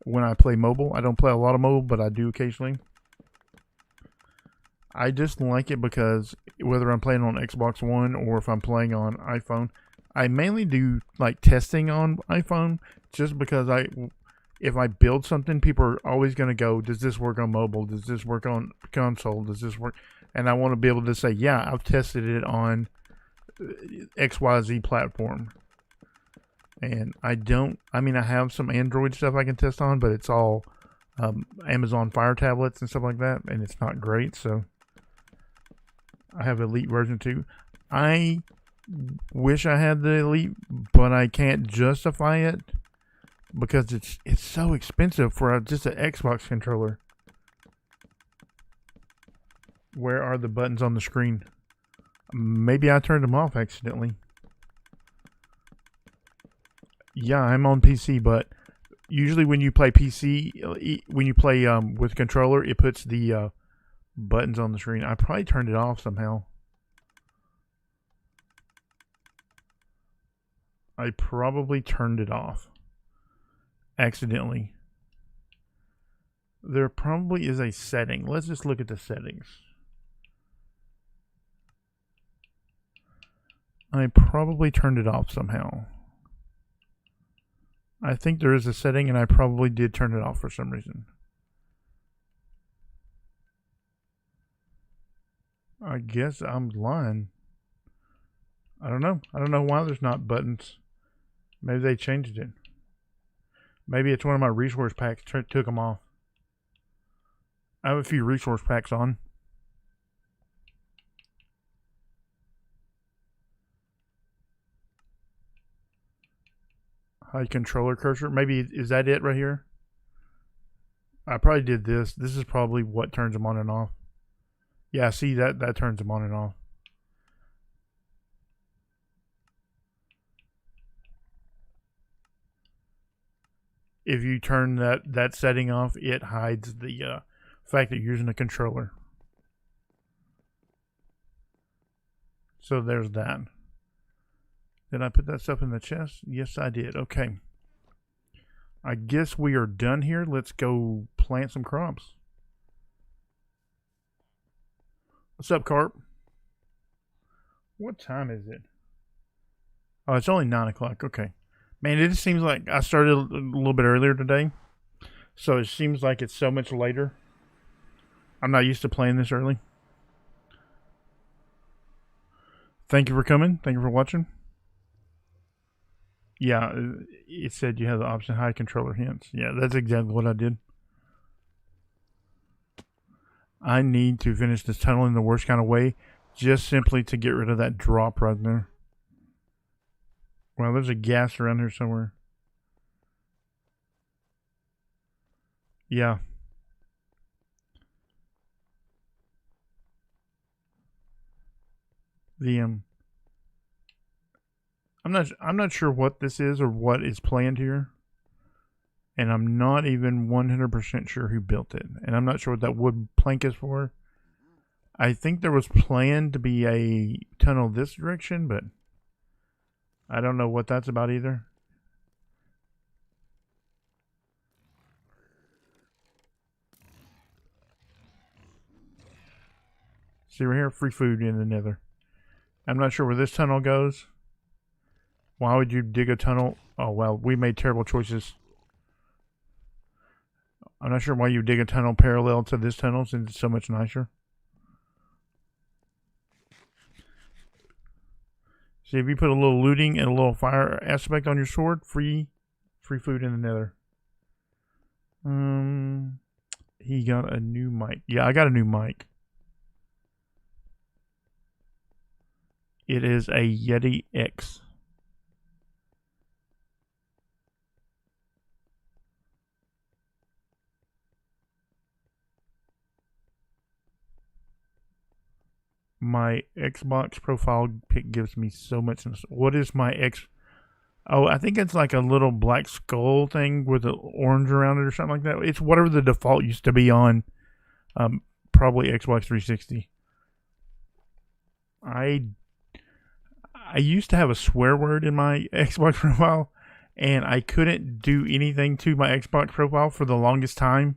when I play mobile. I don't play a lot of mobile, but I do occasionally. I just like it because whether I'm playing on Xbox One or if I'm playing on iPhone, I mainly do like testing on iPhone just because if I build something, people are always going to go, does this work on mobile? Does this work on console? Does this work? And I want to be able to say, yeah, I've tested it on XYZ platform. And I have some Android stuff I can test on, but it's all Amazon Fire tablets and stuff like that, and it's not great, so I have Elite version 2. I wish I had the Elite, but I can't justify it because it's so expensive for just an Xbox controller. Where are the buttons on the screen? Maybe I turned them off accidentally. Yeah, I'm on PC, but usually when you play PC, when you play with controller, it puts the buttons on the screen. I probably turned it off somehow. I probably turned it off accidentally. There probably is a setting. Let's just look at the settings. I probably turned it off somehow. I think there is a setting and I probably did turn it off for some reason. I guess I'm lying. I don't know. I don't know why there's not buttons. Maybe they changed it. Maybe it's one of my resource packs took them off. I have a few resource packs on. Hide controller cursor. Maybe, is that it right here? I probably did this. This is probably what turns them on and off. Yeah, see, that turns them on and off. If you turn that setting off, it hides the fact that you're using a controller. So there's that. Did I put that stuff in the chest? Yes, I did. Okay. I guess we are done here. Let's go plant some crops. What's up, Carp? What time is it? Oh, it's only 9 o'clock. Okay. Man, it just seems like I started a little bit earlier today. So it seems like it's so much later. I'm not used to playing this early. Thank you for coming. Thank you for watching. Yeah, it said you have the option hide controller hints. Yeah, that's exactly what I did. I need to finish this tunnel in the worst kind of way, just simply to get rid of that drop right there. Well, there's a gas around here somewhere. Yeah. I'm I'm not sure what this is or what is planned here. And I'm not even 100% sure who built it. And I'm not sure what that wood plank is for. I think there was planned to be a tunnel this direction, but I don't know what that's about either. See right here, free food in the nether. I'm not sure where this tunnel goes. Why would you dig a tunnel? Oh, well, we made terrible choices. I'm not sure why you dig a tunnel parallel to this tunnel since it's so much nicer. See, if you put a little looting and a little fire aspect on your sword, free food in the nether. He got a new mic. Yeah, I got a new mic. It is a Yeti X. My Xbox profile pic gives me so much. What is my X? Oh, I think it's like a little black skull thing with an orange around it or something like that. It's whatever the default used to be on, probably Xbox 360. I used to have a swear word in my Xbox profile, and I couldn't do anything to my Xbox profile for the longest time.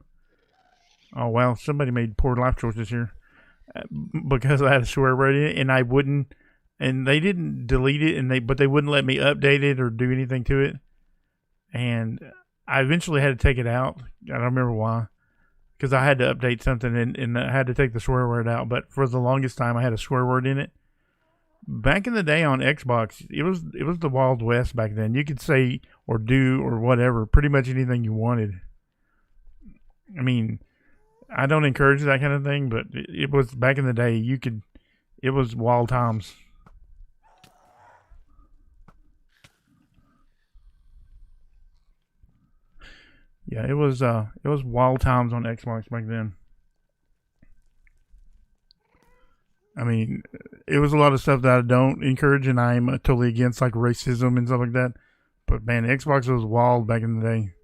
Oh, wow. Somebody made poor life choices here. Because I had a swear word in it, and I wouldn't, and they didn't delete it, but they wouldn't let me update it or do anything to it. And I eventually had to take it out. I don't remember why. Because I had to update something, and I had to take the swear word out. But for the longest time, I had a swear word in it. Back in the day on Xbox, it was the Wild West back then. You could say or do or whatever, pretty much anything you wanted. I mean, I don't encourage that kind of thing, but it was back in the day. It was wild times. Yeah, it was wild times on Xbox back then. I mean, it was a lot of stuff that I don't encourage, and I'm totally against, like racism and stuff like that. But man, Xbox was wild back in the day.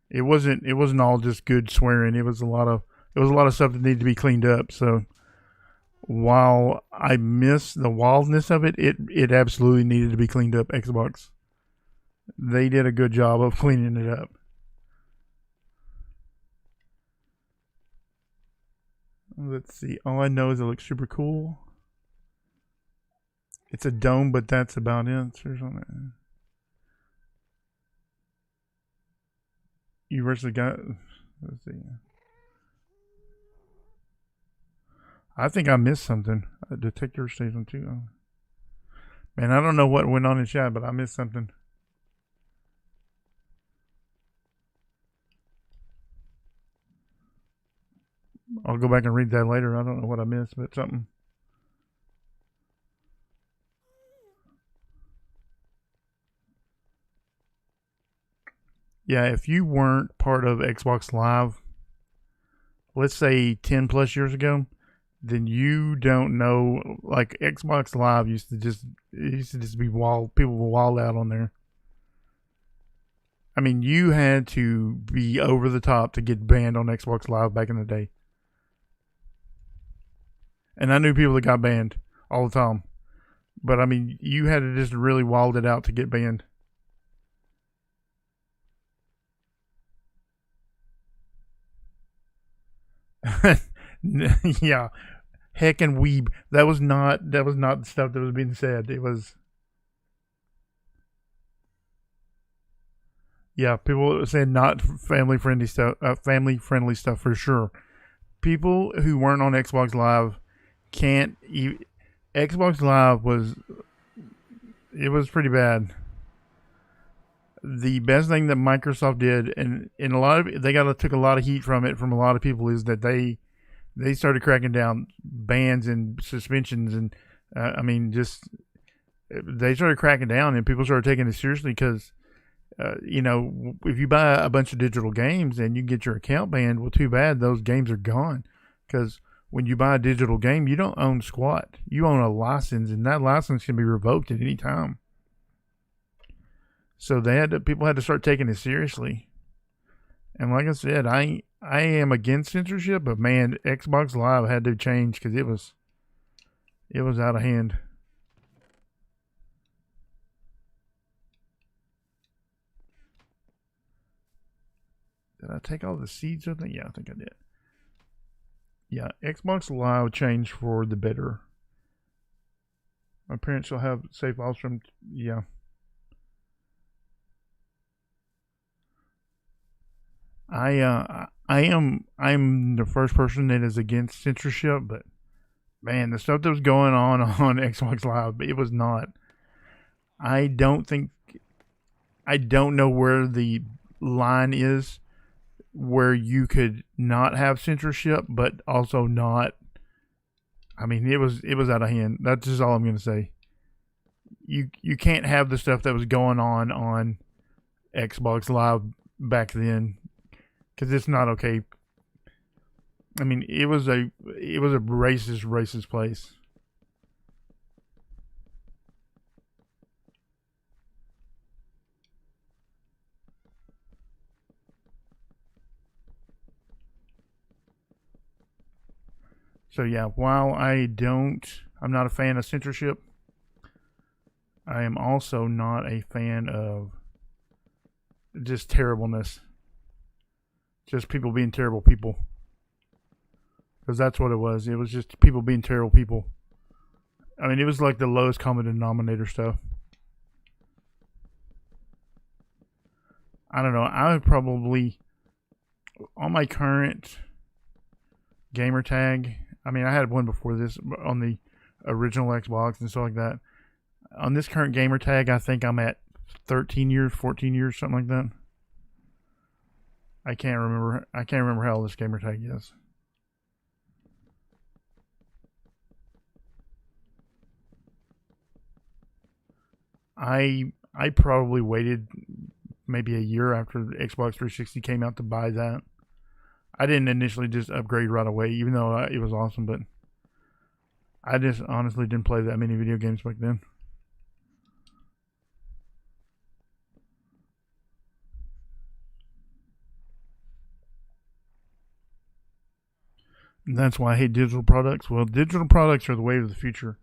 It wasn't all just good swearing. It was a lot of stuff that needed to be cleaned up. So while I miss the wildness of it, it absolutely needed to be cleaned up. Xbox, they did a good job of cleaning it up. Let's see. All I know is it looks super cool. It's a dome, but that's about it. There's on it. You versus got. Let's see. I think I missed something. A detector station too. Man, I don't know what went on in chat, but I missed something. I'll go back and read that later. I don't know what I missed, but something. Yeah, if you weren't part of Xbox Live, let's say 10 plus years ago, then you don't know. Like Xbox Live used to just be wild. People were wild out on there. I mean, you had to be over the top to get banned on Xbox Live back in the day. And I knew people that got banned all the time. But I mean, you had to just really wild it out to get banned. Yeah, heck and weeb. That was not the stuff that was being said. It was. Yeah, people saying not family friendly stuff. Family friendly stuff for sure. People who weren't on Xbox Live can't. Xbox Live was. It was pretty bad. The best thing that Microsoft did, and a lot of they took a lot of heat from it from a lot of people, is that they started cracking down bans and suspensions, and I mean, just they started cracking down, and people started taking it seriously because, you know, if you buy a bunch of digital games and you get your account banned, well, too bad, those games are gone. Because when you buy a digital game, you don't own squat. You own a license, and that license can be revoked at any time. So people had to start taking it seriously. And like I said, I am against censorship, but man, Xbox Live had to change because it was out of hand. Did I take all the seeds with me? Yeah, I think I did. Yeah, Xbox Live changed for the better. My parents will have safe files from, yeah. I'm the first person that is against censorship, but man, the stuff that was going on Xbox Live, it was not. I don't know where the line is where you could not have censorship, but also not. I mean, it was out of hand. That's just all I'm going to say. You can't have the stuff that was going on Xbox Live back then, because it's not okay. I mean, it was a racist place. So yeah, while I'm not a fan of censorship, I am also not a fan of just terribleness. Just people being terrible people. Because that's what it was. It was just people being terrible people. I mean, it was like the lowest common denominator stuff. I don't know. I would probably, on my current gamer tag, I mean, I had one before this on the original Xbox and stuff like that. On this current gamer tag, I think I'm at 13 years, 14 years, something like that. I can't remember how old this gamer tag is. I probably waited maybe a year after the Xbox 360 came out to buy that. I didn't initially just upgrade right away, even though it was awesome, but I just honestly didn't play that many video games back then. And that's why I hate digital products. Well, digital products are the wave of the future.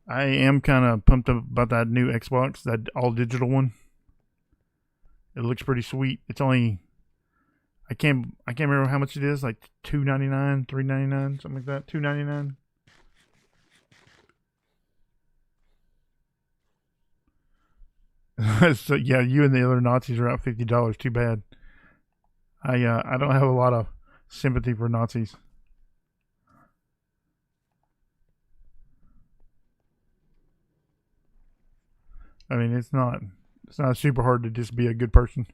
I am kind of pumped up about that new Xbox, that all digital one. It looks pretty sweet. It's only I can't remember how much it is, like $2.99, $3.99, something like that. $2.99. So yeah, you and the other Nazis are out $50. Too bad. I don't have a lot of sympathy for Nazis. I mean, it's not super hard to just be a good person.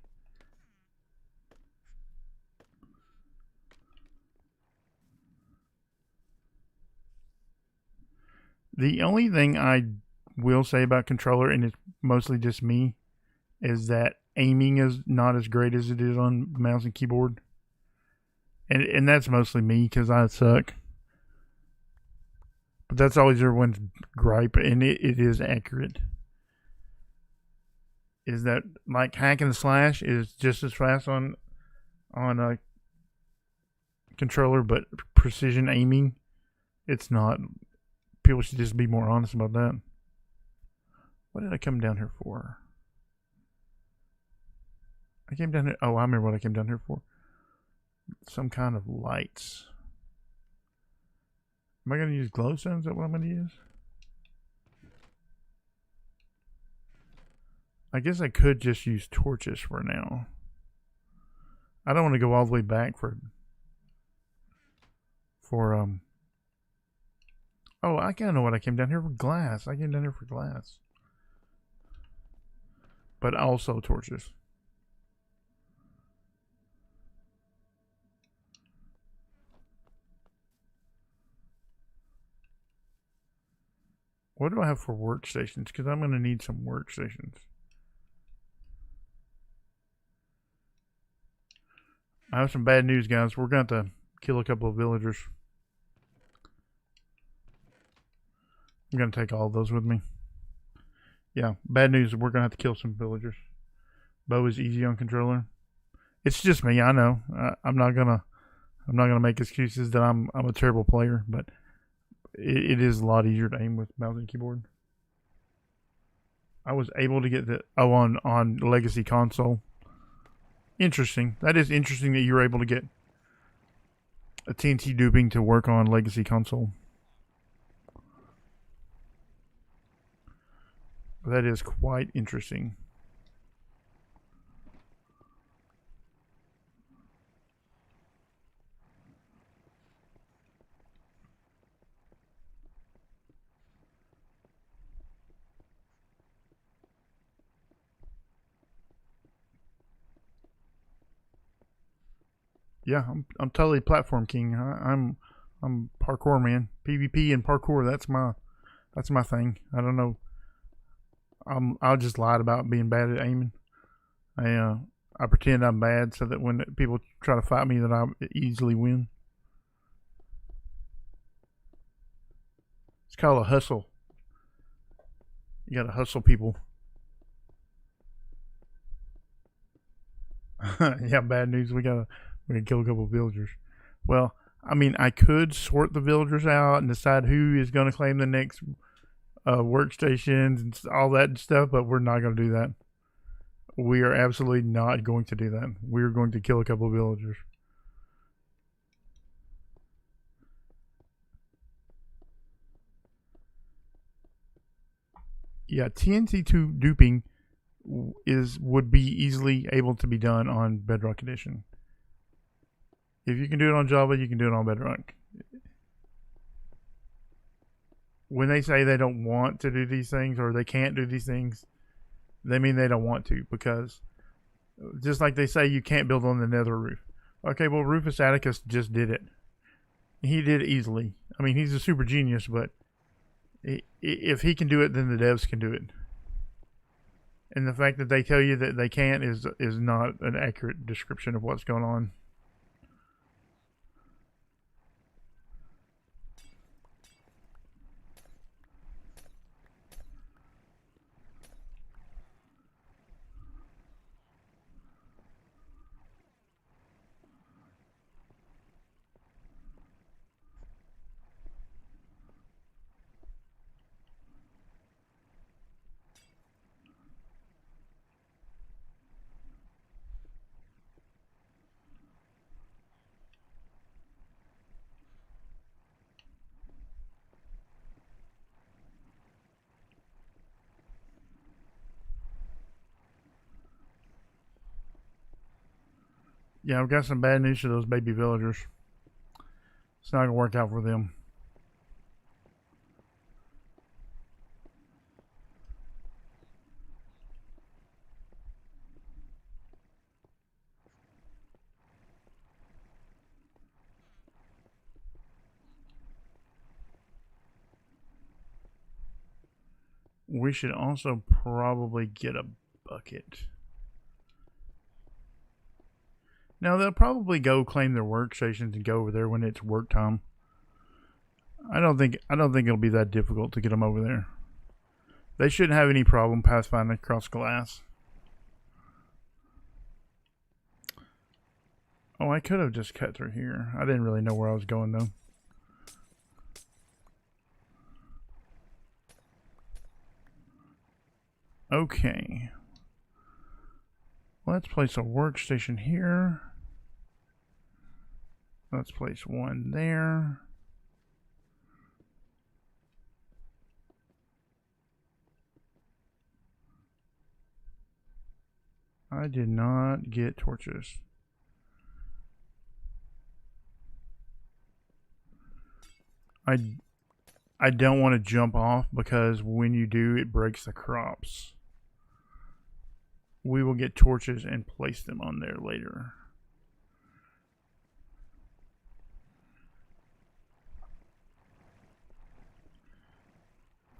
The only thing I will say about controller, and it's mostly just me, is that aiming is not as great as it is on mouse and keyboard. And that's mostly me because I suck. But that's always everyone's gripe, and it is accurate. Is that like hack and slash is just as fast on a controller, but precision aiming, it's not. People should just be more honest about that. What did I come down here for? I came down here. Oh, I remember what I came down here for. Some kind of lights. Am I going to use glowstones? Is that what I'm going to use? I guess I could just use torches for now. I don't want to go all the way back for oh, I kind of know what I came down here for. Glass. I came down here for glass. But also torches. What do I have for workstations? Because I'm going to need some workstations. I have some bad news, guys. We're going to have to kill a couple of villagers. I'm going to take all of those with me. Yeah, bad news. We're going to have to kill some villagers. Bow is easy on controller. It's just me. I know. I'm not gonna make excuses that I'm a terrible player, but it is a lot easier to aim with mouse and keyboard. I was able to get the on Legacy console. Interesting. That is interesting that you were able to get a TNT duping to work on Legacy console. That is quite interesting. Yeah, I'm totally platform king. I'm parkour man. PvP and parkour. That's my thing. I don't know. I'll just lie about being bad at aiming. I pretend I'm bad so that when people try to fight me, that I easily win. It's called a hustle. You gotta hustle people. Yeah, bad news. We gotta kill a couple of villagers. Well, I mean, I could sort the villagers out and decide who is going to claim the next workstations and all that stuff, but we're not going to do that. We are absolutely not going to do that. We're going to kill a couple of villagers. Yeah, TNT2 duping would be easily able to be done on Bedrock Edition. If you can do it on Java, you can do it on Bedrock. When they say they don't want to do these things or they can't do these things, they mean they don't want to, because just like they say you can't build on the nether roof. Okay, well, Rufus Atticus just did it. He did it easily. I mean, he's a super genius, but if he can do it, then the devs can do it. And the fact that they tell you that they can't is not an accurate description of what's going on. Yeah, I've got some bad news for those baby villagers. It's not going to work out for them. We should also probably get a bucket. Now they'll probably go claim their workstations and go over there when it's work time. I don't think it'll be that difficult to get them over there. They shouldn't have any problem pathfinding across glass. Oh, I could have just cut through here. I didn't really know where I was going though. Okay. Let's place a workstation here. Let's place one there. I did not get torches. I don't want to jump off because when you do, it breaks the crops. We will get torches and place them on there later.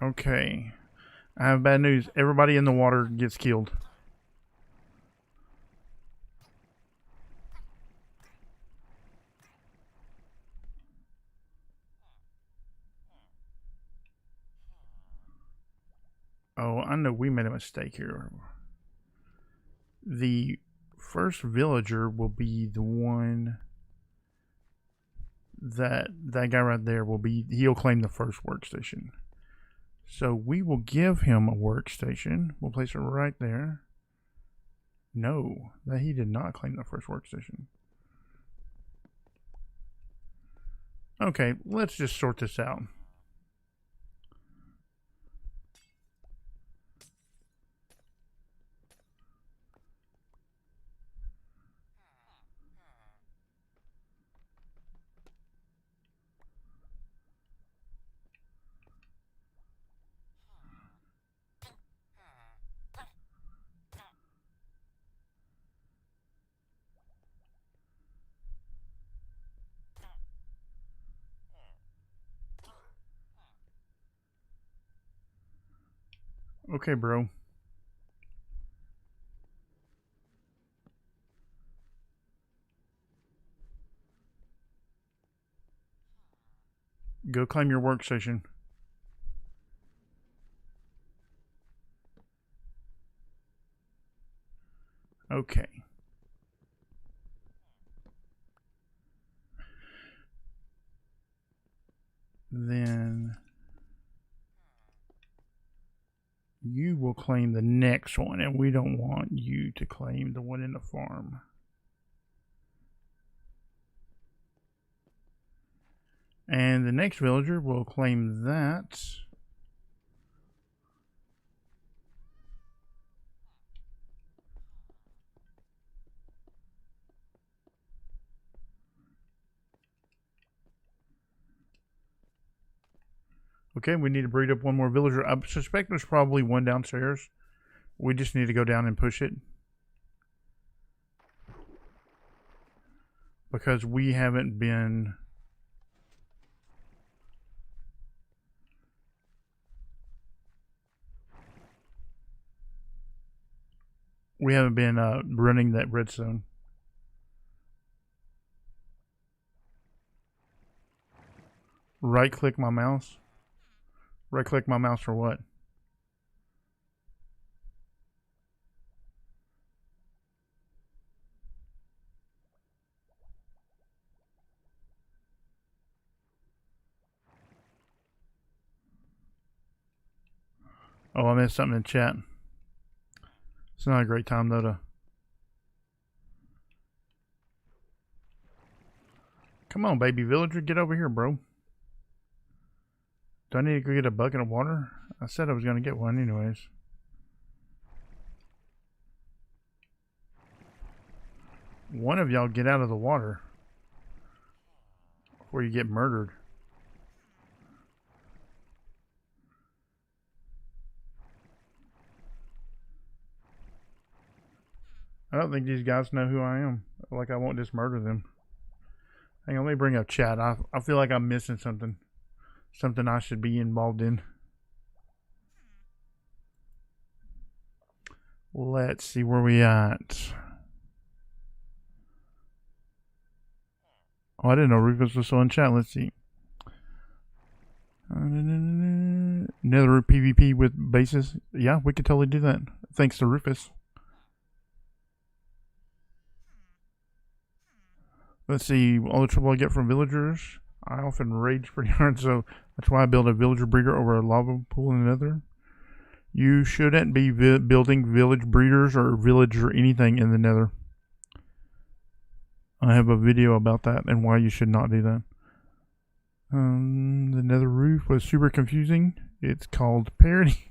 Okay. I have bad news. Everybody in the water gets killed. Oh, I know we made a mistake here. the first villager will be the one that guy right there will be. He'll claim the first workstation. So we will give him a workstation. We'll place it right there. No, that he did not claim the first workstation. Okay, let's just sort this out. Okay, bro. Go claim your workstation. Okay. Then you will claim the next one, and we don't want you to claim the one in the farm. And the next villager will claim that. Okay, we need to breed up one more villager. I suspect there's probably one downstairs. We just need to go down and push it. Because we haven't been... running that redstone. Right click my mouse. Right click my mouse for what? Oh, I missed something in chat. It's not a great time though to... Come on, baby villager, get over here, bro. Do I need to go get a bucket of water? I said I was going to get one anyways. One of y'all get out of the water before you get murdered. I don't think these guys know who I am. Like I won't just murder them. Hang on, let me bring up chat. I feel like I'm missing something. Something I should be involved in. Let's see where we at. Oh, I didn't know Rufus was still in chat. Let's see. Nether PvP with bases. Yeah, we could totally do that. Thanks to Rufus. Let's see. All the trouble I get from villagers. I often rage pretty hard, so that's why I build a villager breeder over a lava pool in the Nether. You shouldn't be building village breeders or village or anything in the Nether. I have a video about that and why you should not do that. The Nether roof was super confusing. It's called parity.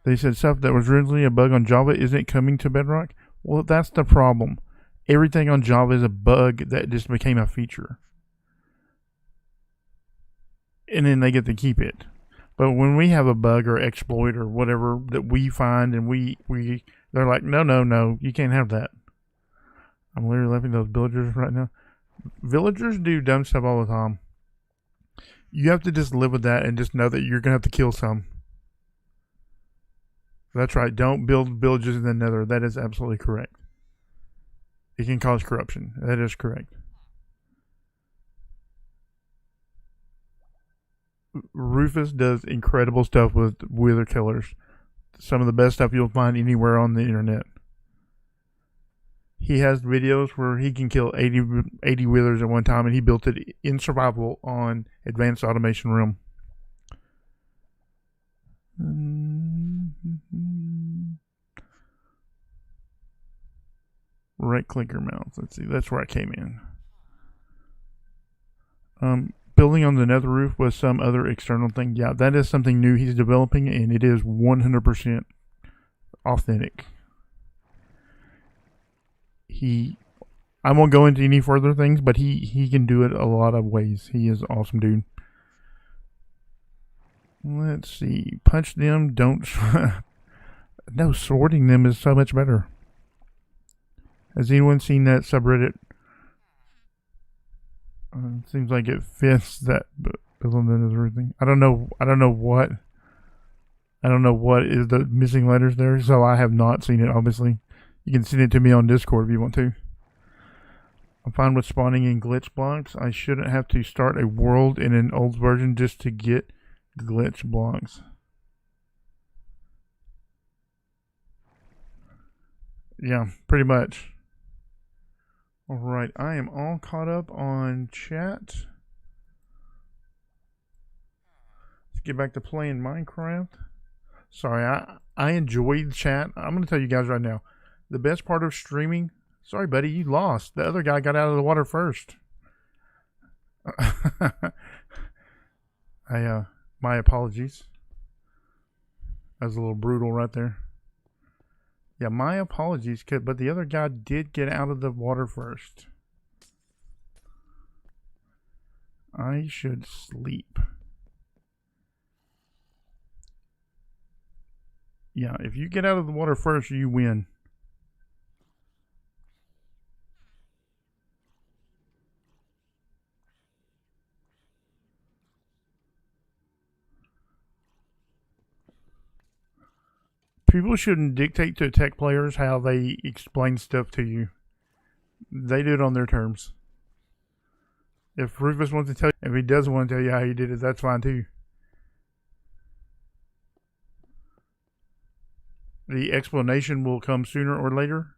They said stuff that was originally a bug on Java isn't coming to Bedrock. Well, that's the problem. Everything on Java is a bug that just became a feature. And then they get to keep it. But when we have a bug or exploit or whatever that we find and they're like, no, you can't have that. I'm literally laughing at those villagers right now. Villagers do dumb stuff all the time. You have to just live with that and just know that you're going to have to kill some. That's right. Don't build villages in the Nether. That is absolutely correct. It can cause corruption. That is correct. Rufus does incredible stuff with wither killers. some of the best stuff you'll find anywhere on the internet. He has videos where he can kill 80 wheelers at one time, and he built it in survival on Advanced Automation Realm. Right clicker mouse. Let's see. That's where I came in. Building on the nether roof was some other external thing. Yeah, that is something new he's developing, and it is 100% authentic. I won't go into any further things, but he can do it a lot of ways. He is an awesome dude. Let's see. Punch them. Don't. No, sorting them is so much better. Has anyone seen that subreddit? It seems like it fits that building that is everything. I don't know what is the missing letters there, so I have not seen it, obviously. You can send it to me on Discord if you want to. I'm fine with spawning in glitch blocks. I shouldn't have to start a world in an old version just to get glitch blocks. Yeah, pretty much. Alright, I am all caught up on chat. Let's get back to playing Minecraft. Sorry, I enjoyed chat. I'm going to tell you guys right now. The best part of streaming... Sorry, buddy, you lost. The other guy got out of the water first. My apologies. That was a little brutal right there. Yeah, my apologies, kid, but the other guy did get out of the water first. I should sleep. Yeah, if you get out of the water first, you win. People shouldn't dictate to tech players how they explain stuff to you. They do it on their terms. If Rufus wants to tell you, if he doesn't want to tell you how he did it, that's fine too. The explanation will come sooner or later.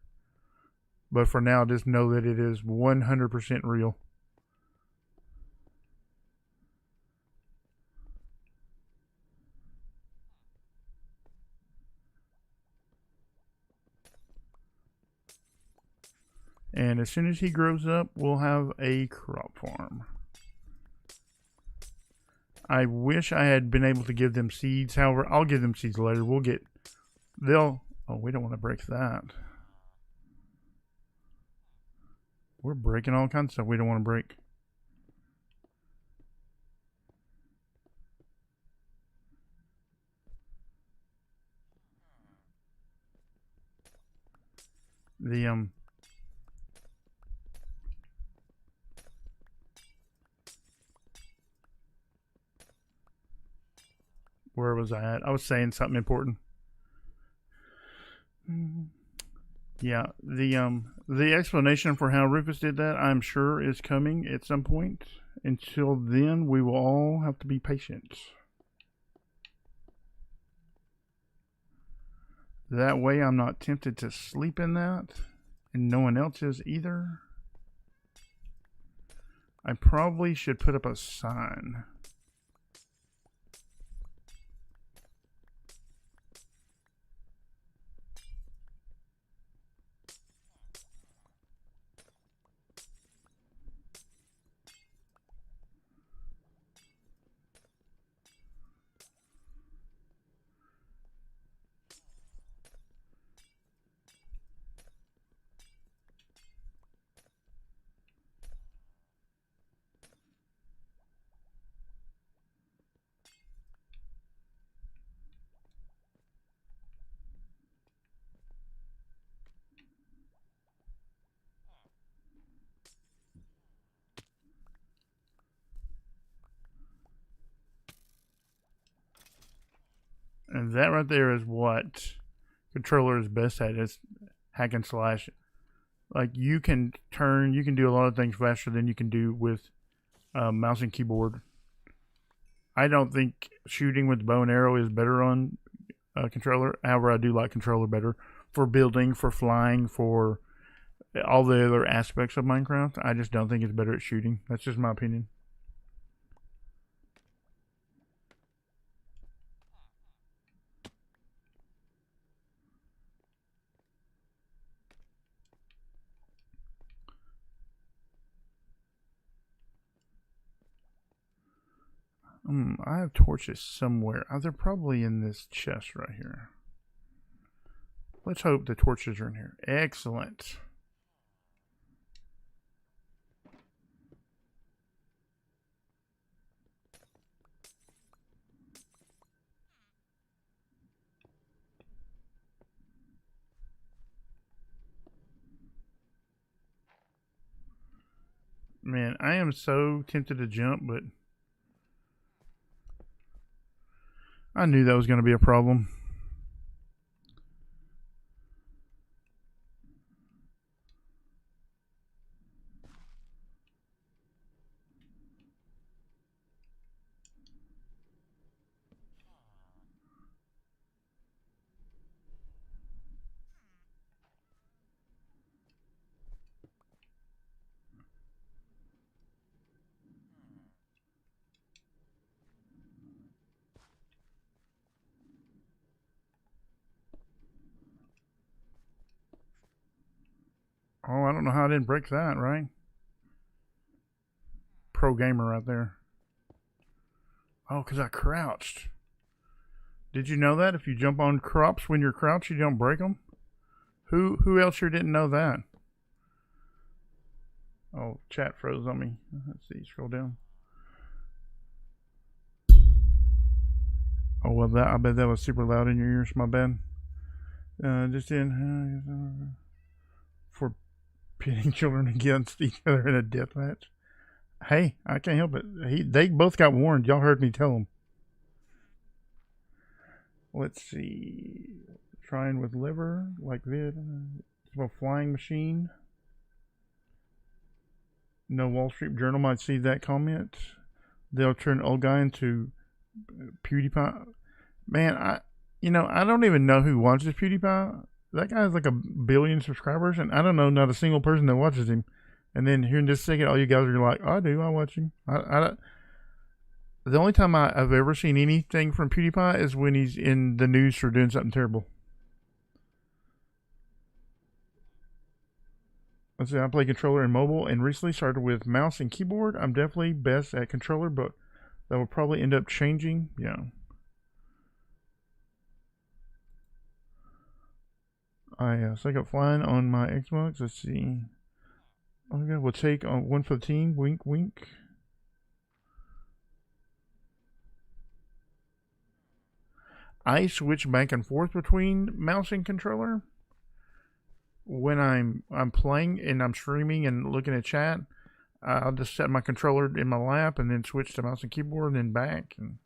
But for now, just know that it is 100% real. And as soon as he grows up, we'll have a crop farm. I wish I had been able to give them seeds. However, I'll give them seeds later. Oh, we don't want to break that. We're breaking all kinds of stuff we don't want to break. Where was I at? I was saying something important. Yeah, the explanation for how Rufus did that, I'm sure, is coming at some point. Until then, we will all have to be patient. That way I'm not tempted to sleep in that, and no one else is either. I probably should put up a sign. And that right there is what controller is best at, is hack and slash. Like, you can do a lot of things faster than you can do with mouse and keyboard. I don't think shooting with bow and arrow is better on controller. However, I do like controller better for building, for flying, for all the other aspects of Minecraft. I just don't think it's better at shooting. That's just my opinion. I have torches somewhere. They're probably in this chest right here. Let's hope the torches are in here. Excellent. Man, I am so tempted to jump, but I knew that was going to be a problem. Oh, I don't know how I didn't break that, right? Pro gamer right there. Oh, because I crouched. Did you know that? If you jump on crops when you're crouched, you don't break them? Who else here didn't know that? Oh, chat froze on me. Let's see, scroll down. Oh, well, I bet that was super loud in your ears. My bad. Just in for pitting children against each other in a death match. Hey, I can't help it. They both got warned. Y'all heard me tell them. Let's see. Trying with liver, like this. A flying machine. No Wall Street Journal might see that comment. They'll turn old guy into PewDiePie. Man, I don't even know who watches PewDiePie. That guy has like 1 billion subscribers, and I don't know not a single person that watches him. And then here in just a second, all you guys are like, I do, I watch him. The only time I've ever seen anything from PewDiePie is when he's in the news for doing something terrible. Let's see, I play controller and mobile, and recently started with mouse and keyboard. I'm definitely best at controller, but that will probably end up changing. Yeah. I suck at flying on my Xbox. Let's see. Okay, we'll take one for the team. Wink, wink. I switch back and forth between mouse and controller when I'm playing and I'm streaming and looking at chat. I'll just set my controller in my lap and then switch to mouse and keyboard and then back. And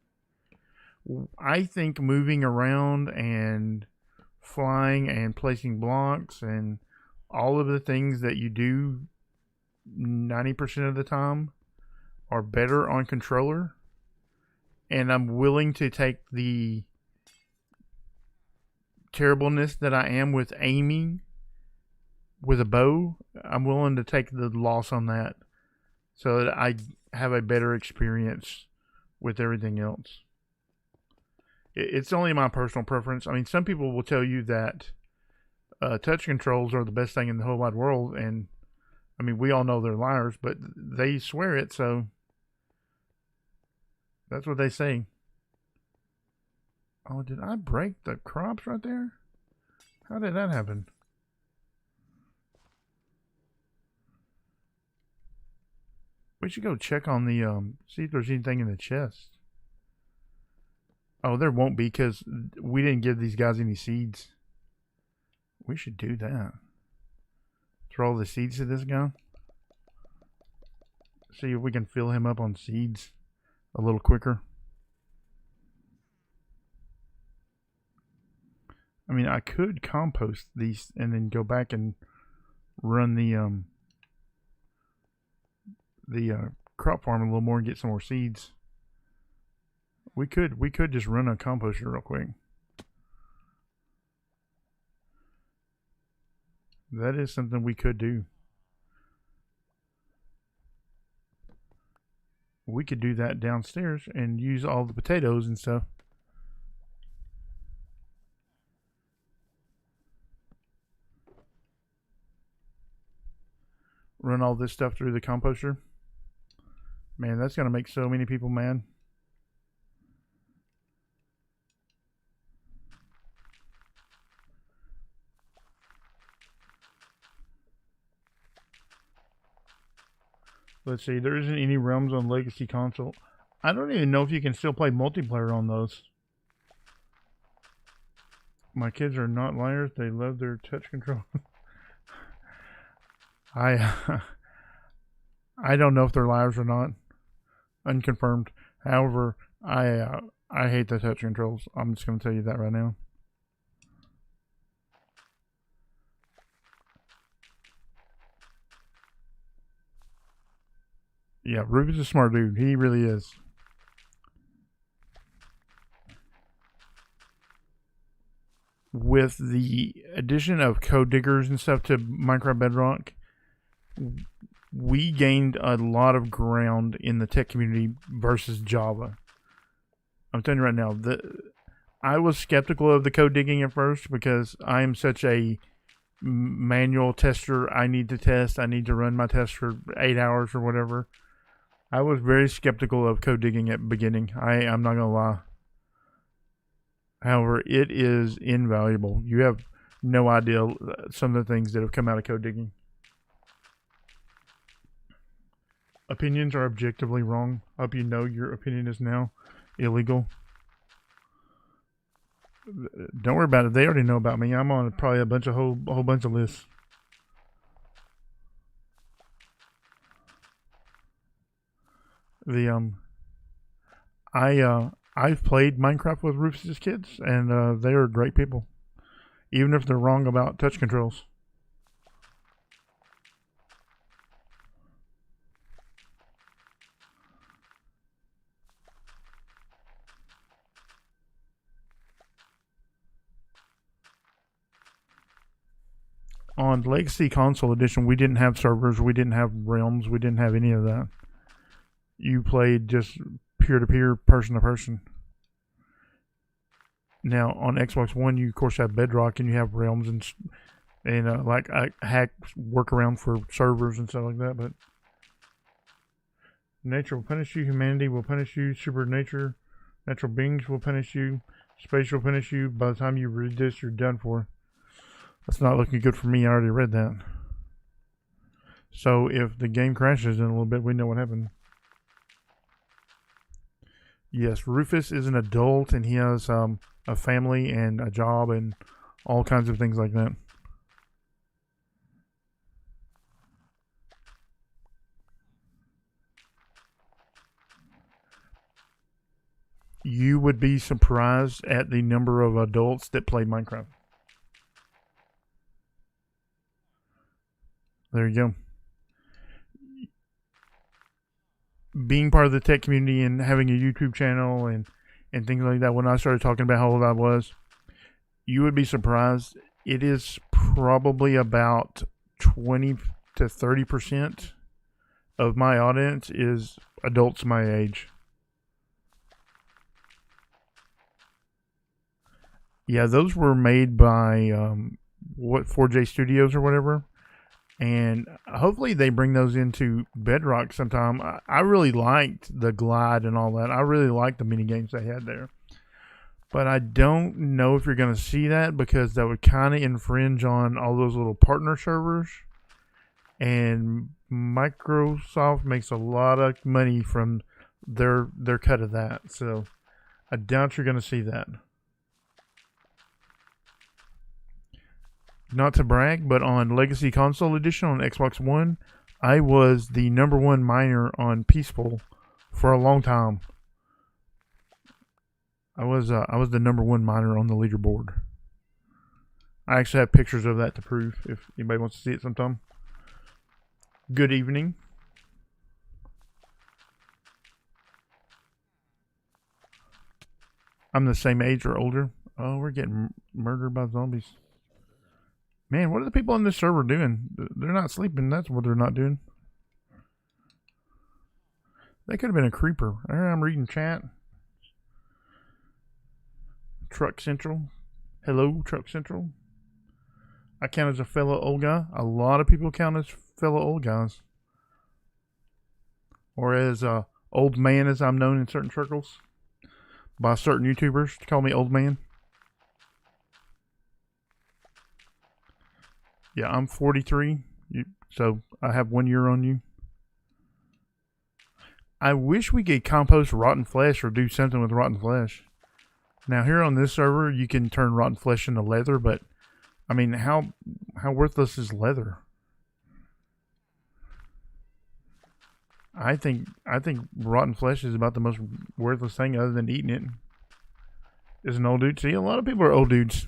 I think moving around and flying and placing blocks and all of the things that you do 90% of the time are better on controller. And I'm willing to take the terribleness that I am with aiming with a bow. I'm willing to take the loss on that so that I have a better experience with everything else. It's only my personal preference. I mean, some people will tell you that touch controls are the best thing in the whole wide world, and I mean, we all know they're liars, but they swear it, so that's what they say. Oh, did I break the crops right there? How did that happen? We should go check on the, see if there's anything in the chest. Oh, there won't be because we didn't give these guys any seeds. We should do that. Throw all the seeds to this guy. See if we can fill him up on seeds a little quicker. I mean, I could compost these and then go back and run the crop farm a little more and get some more seeds. We could just run a composter real quick. That is something we could do. We could do that downstairs and use all the potatoes and stuff. Run all this stuff through the composter. Man, that's going to make so many people mad. Let's see, there isn't any realms on Legacy console. I don't even know if you can still play multiplayer on those. My kids are not liars. They love their touch control. I don't know if they're liars or not. Unconfirmed. However, I hate the touch controls. I'm just going to tell you that right now. Yeah, Rufus is a smart dude. He really is. With the addition of code diggers and stuff to Minecraft Bedrock, we gained a lot of ground in the tech community versus Java. I'm telling you right now, I was skeptical of the code digging at first because I am such a manual tester. I need to test. I need to run my test for 8 hours or whatever. I was very skeptical of code digging at the beginning. I'm not going to lie. However, it is invaluable. You have no idea some of the things that have come out of code digging. Opinions are objectively wrong. I hope you know your opinion is now illegal. Don't worry about it. They already know about me. I'm on probably a whole bunch of lists. I've played Minecraft with Rufus's kids, and they are great people, even if they're wrong about touch controls. On Legacy Console Edition, we didn't have servers, we didn't have realms, we didn't have any of that. You played just peer-to-peer, person-to-person. Now, on Xbox One, you, of course, have Bedrock, and you have realms and like hack workaround for servers and stuff like that, but nature will punish you, humanity will punish you, natural beings will punish you, space will punish you. By the time you read this, you're done for. That's not looking good for me. I already read that. So if the game crashes in a little bit, we know what happened. Yes, Rufus is an adult and he has a family and a job and all kinds of things like that. You would be surprised at the number of adults that play Minecraft. There you go. Being part of the tech community and having a YouTube channel and things like that, when I started talking about how old I was, you would be surprised. It is probably about 20 to 30% of my audience is adults my age. Yeah, those were made by 4J Studios or whatever. And hopefully they bring those into Bedrock sometime. I really liked the glide and all that. I really liked the mini games they had there. But I don't know if you're going to see that because that would kind of infringe on all those little partner servers. And Microsoft makes a lot of money from their cut of that. So I doubt you're going to see that. Not to brag, but on Legacy Console Edition on Xbox One, I was the #1 miner on Peaceful for a long time. I was the #1 miner on the leaderboard. I actually have pictures of that to prove if anybody wants to see it sometime. Good evening. I'm the same age or older. Oh, we're getting murdered by zombies. Man, what are the people on this server doing? They're not sleeping. That's what they're not doing. They could have been a creeper. I'm reading chat. Truck Central. Hello, Truck Central. I count as a fellow old guy. A lot of people count as fellow old guys. Or as old man, as I'm known in certain circles. By certain YouTubers to call me old man. Yeah, I'm 43. So I have 1 year on you. I wish we could compost rotten flesh or do something with rotten flesh. Now here on this server, you can turn rotten flesh into leather, but I mean, how worthless is leather? I think rotten flesh is about the most worthless thing other than eating it. Is an old dude. See, a lot of people are old dudes.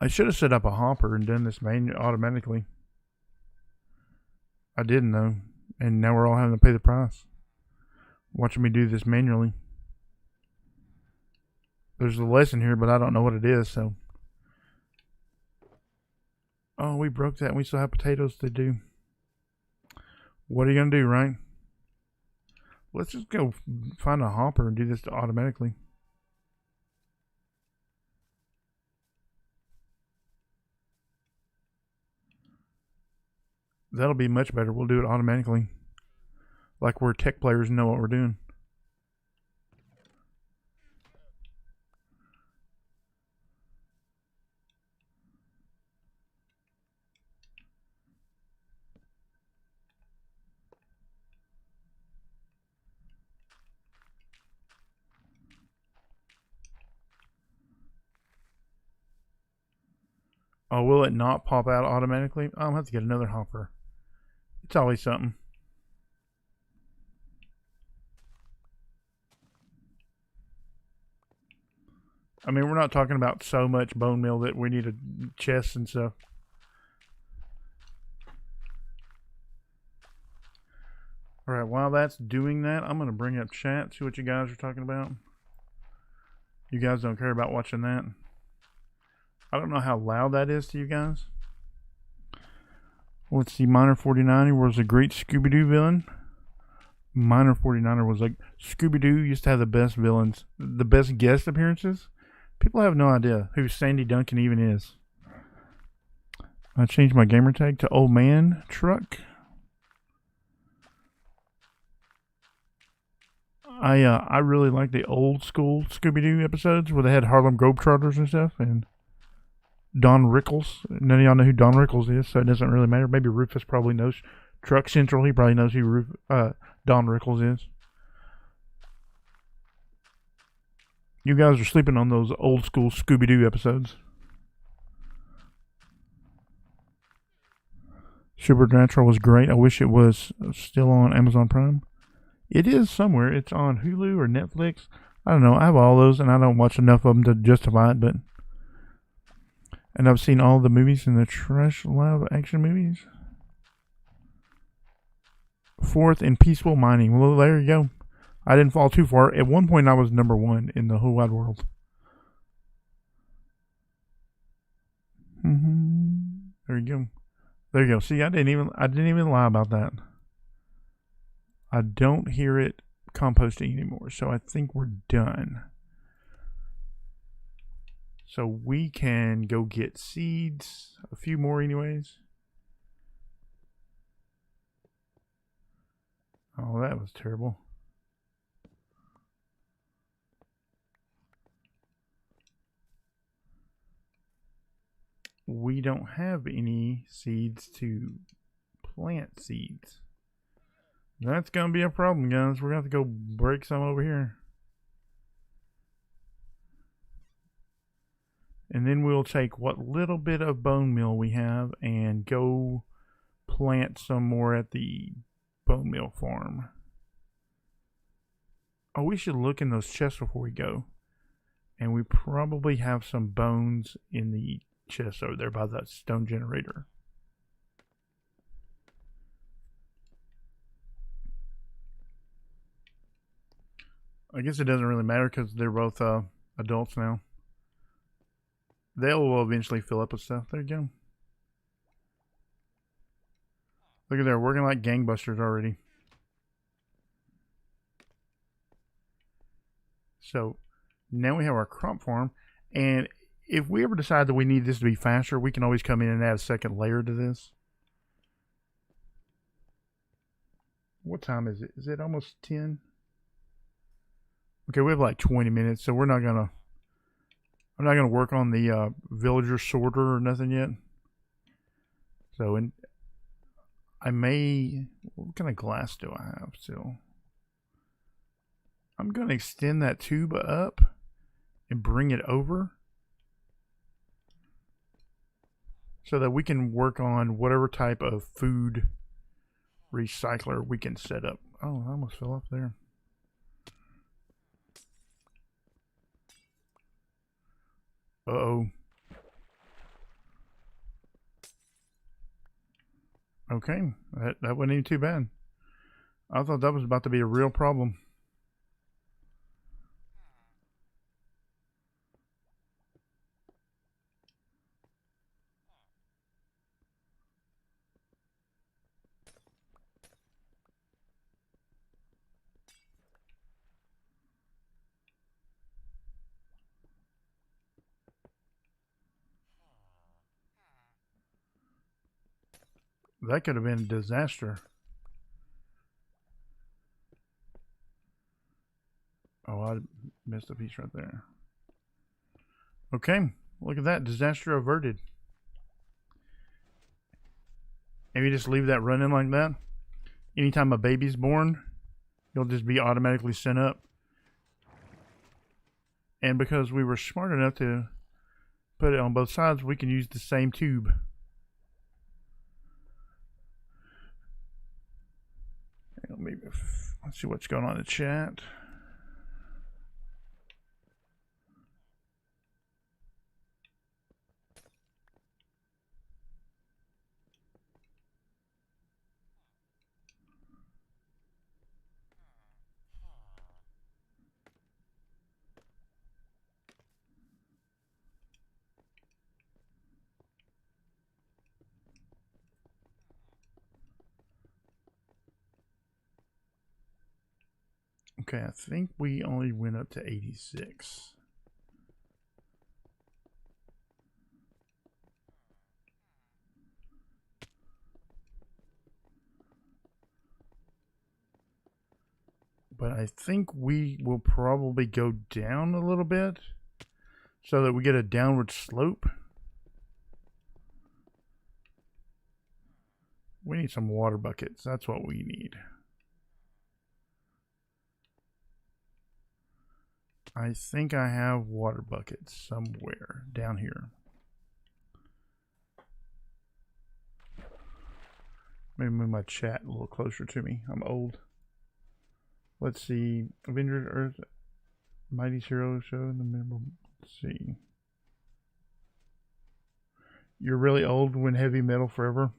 I should have set up a hopper and done this automatically. I didn't though, and now we're all having to pay the price. Watching me do this manually. There's a lesson here, but I don't know what it is, so. Oh, we broke that and we still have potatoes to do. What are you going to do, right? Let's just go find a hopper and do this automatically. That'll be much better. We'll do it automatically. Like we're tech players and know what we're doing. Oh, will it not pop out automatically? I'll have to get another hopper. It's always something. I mean, we're not talking about so much bone meal that we need a chest and stuff. Alright, while that's doing that, I'm going to bring up chat, see what you guys are talking about. You guys don't care about watching that. I don't know how loud that is to you guys. Let's see, Miner 49er was a great Scooby-Doo villain. Miner 49er was like, Scooby-Doo used to have the best villains, the best guest appearances. People have no idea who Sandy Duncan even is. I changed my gamer tag to Old Man Truck. I really like the old school Scooby-Doo episodes where they had Harlem Globetrotters and stuff, and Don Rickles. None of y'all know who Don Rickles is, so it doesn't really matter. Maybe Rufus probably knows. Truck Central, he probably knows who Don Rickles is. You guys are sleeping on those old school Scooby-Doo episodes. Supernatural was great. I wish it was still on Amazon Prime. It is somewhere. It's on Hulu or Netflix. I don't know. I have all those, and I don't watch enough of them to justify it, but... And I've seen all the movies in the trash live action movies. 4th in peaceful mining. Well, there you go. I didn't fall too far. At one point, I was #1 in the whole wide world. There you go. There you go. See, I didn't even lie about that. I don't hear it composting anymore, so I think we're done. So we can go get seeds, a few more anyways. Oh, that was terrible. We don't have any seeds to plant seeds. That's going to be a problem, guys. We're going to have to go break some over here. And then we'll take what little bit of bone meal we have and go plant some more at the bone meal farm. Oh, we should look in those chests before we go. And we probably have some bones in the chest over there by that stone generator. I guess it doesn't really matter because they're both adults now. They'll eventually fill up with stuff. There you go. Look at that, working like gangbusters already. So now we have our crop farm, and if we ever decide that we need this to be faster, we can always come in and add a second layer to this. What time is it? Is it almost 10? Okay, we have like 20 minutes, so I'm not gonna work on the villager sorter or nothing yet. So, I may. What kind of glass do I have still? I'm gonna extend that tube up and bring it over so that we can work on whatever type of food recycler we can set up. Oh, I almost fell off there. Uh-oh. Okay, that wasn't even too bad. I thought that was about to be a real problem. That could have been a disaster. Oh, I missed a piece right there. Okay, look at that. Disaster averted. If you just leave that running like that, anytime a baby's born, you'll just be automatically sent up. And because we were smart enough to put it on both sides, we can use the same tube. Let's see what's going on in the chat. Okay, I think we only went up to 86. But I think we will probably go down a little bit so that we get a downward slope. We need some water buckets. That's what we need. I think I have water buckets somewhere down here. Maybe move my chat a little closer to me. I'm old. Let's see. Avengers Earth Mighty Hero Show in the middle. Let's see. You're really old when Heavy Metal Forever.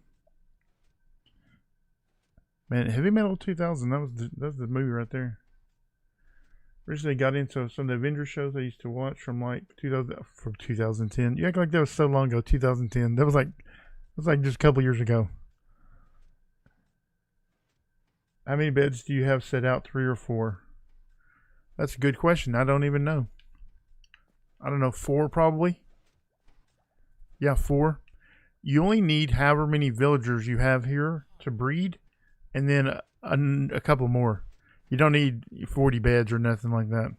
Man, Heavy Metal 2000, that was the movie right there. Recently got into some of the Avengers shows I used to watch from like 2010. You act like that was so long ago, 2010. That was like just a couple years ago. How many beds do you have set out? 3 or 4? That's a good question. I don't even know. I don't know, 4 probably. Yeah, 4. You only need however many villagers you have here to breed, and then a couple more. You don't need 40 beds or nothing like that.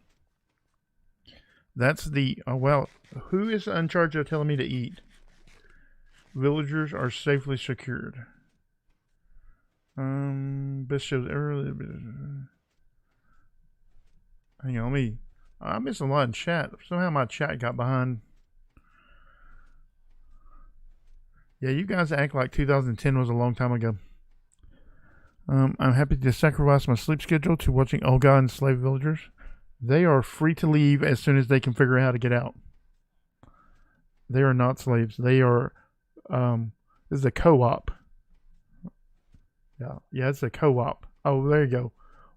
That's the... Oh, well, who is in charge of telling me to eat? Villagers are safely secured. Best shows early. Hang on, I missed a lot in chat. Somehow my chat got behind. Yeah, you guys act like 2010 was a long time ago. I'm happy to sacrifice my sleep schedule to watching Olga and slave villagers. They are free to leave as soon as they can figure out how to get out. They are not slaves. They are, this is a co-op. Yeah, it's a co-op. Oh, there you go.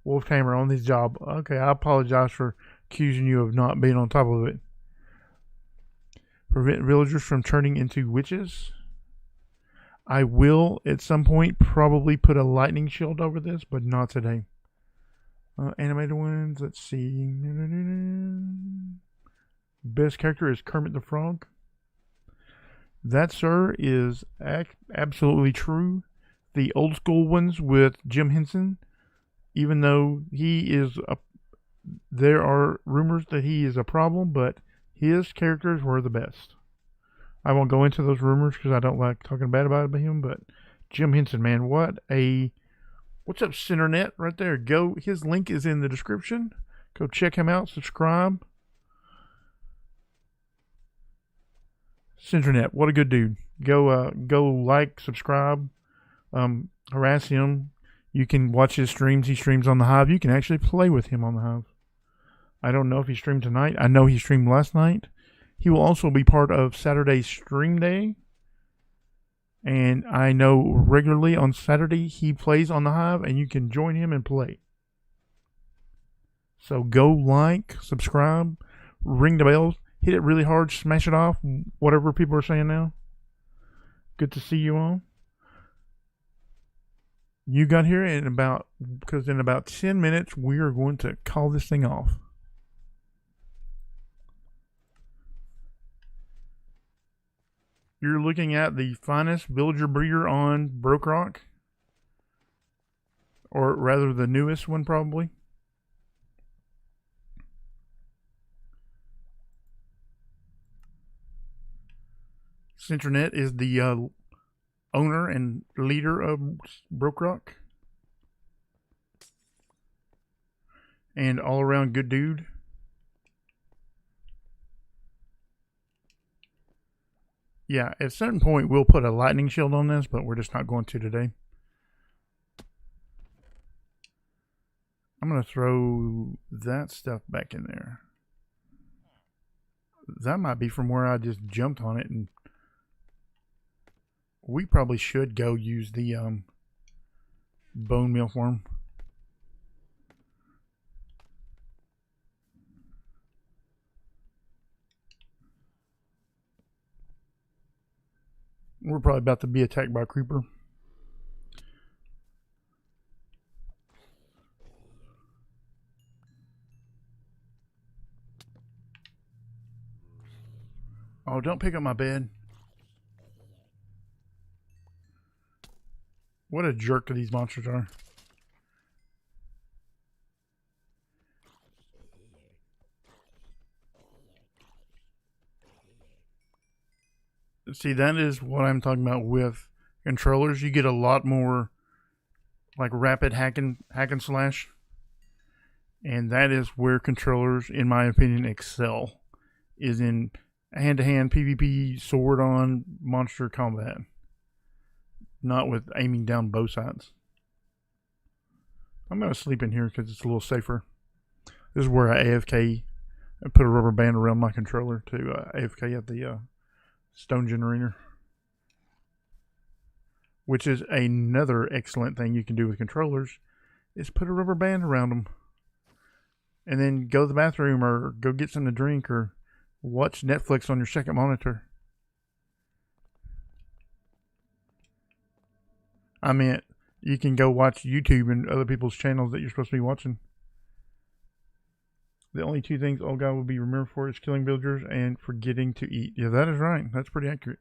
Wolfhammer on this job. Okay, I apologize for accusing you of not being on top of it. Prevent villagers from turning into witches. I will, at some point, probably put a lightning shield over this, but not today. Animated ones, let's see. Best character is Kermit the Frog. That, sir, is absolutely true. The old school ones with Jim Henson, even though he is there are rumors that he is a problem, but his characters were the best. I won't go into those rumors because I don't like talking bad about him, but Jim Henson, man, what's up, Centernet, right there. Go, his link is in the description. Go check him out, subscribe. Centernet, what a good dude. Go like, subscribe, harass him. You can watch his streams. He streams on the Hive. You can actually play with him on the Hive. I don't know if he streamed tonight. I know he streamed last night. He will also be part of Saturday's stream day. And I know regularly on Saturday he plays on the Hive, and you can join him and play. So go like, subscribe, ring the bell, hit it really hard, smash it off, whatever people are saying now. Good to see you all. You got here because in about 10 minutes we are going to call this thing off. You're looking at the finest villager breeder on BrokeRock. Or rather the newest one probably. Centernet is the owner and leader of BrokeRock. And all around good dude. Yeah, at a certain point we'll put a lightning shield on this, but we're just not going to today. I'm going to throw that stuff back in there. That might be from where I just jumped on it, and we probably should go use the bone meal form. We're probably about to be attacked by a creeper. Oh, don't pick up my bed. What a jerk these monsters are. See, that is what I'm talking about with controllers. You get a lot more like rapid hack and slash. And that is where controllers, in my opinion, excel. Is in hand-to-hand PvP sword-on monster combat. Not with aiming down both sides. I'm going to sleep in here because it's a little safer. This is where I AFK. I put a rubber band around my controller to AFK at the stone generator. Which is another excellent thing you can do with controllers. Is put a rubber band around them. And then go to the bathroom or go get something to drink or watch Netflix on your second monitor. I meant you can go watch YouTube and other people's channels that you're supposed to be watching. The only two things old guy will be remembered for is killing villagers and forgetting to eat. Yeah, that is right. That's pretty accurate.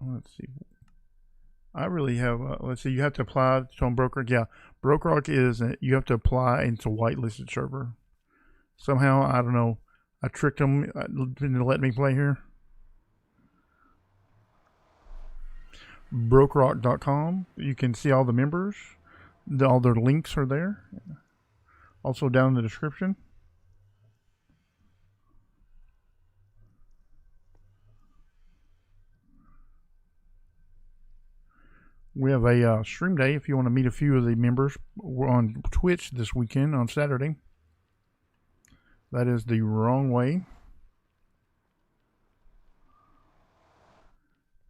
Let's see. I really have, let's see, you have to apply to on BrokeRock. Yeah, BrokeRock is, you have to apply into whitelisted server. Somehow, I don't know, I tricked them into letting me play here. BrokeRock.com. You can see all the members. All their links are there. Also down in the description. We have a stream day if you want to meet a few of the members. We're on Twitch this weekend on Saturday. That is the wrong way.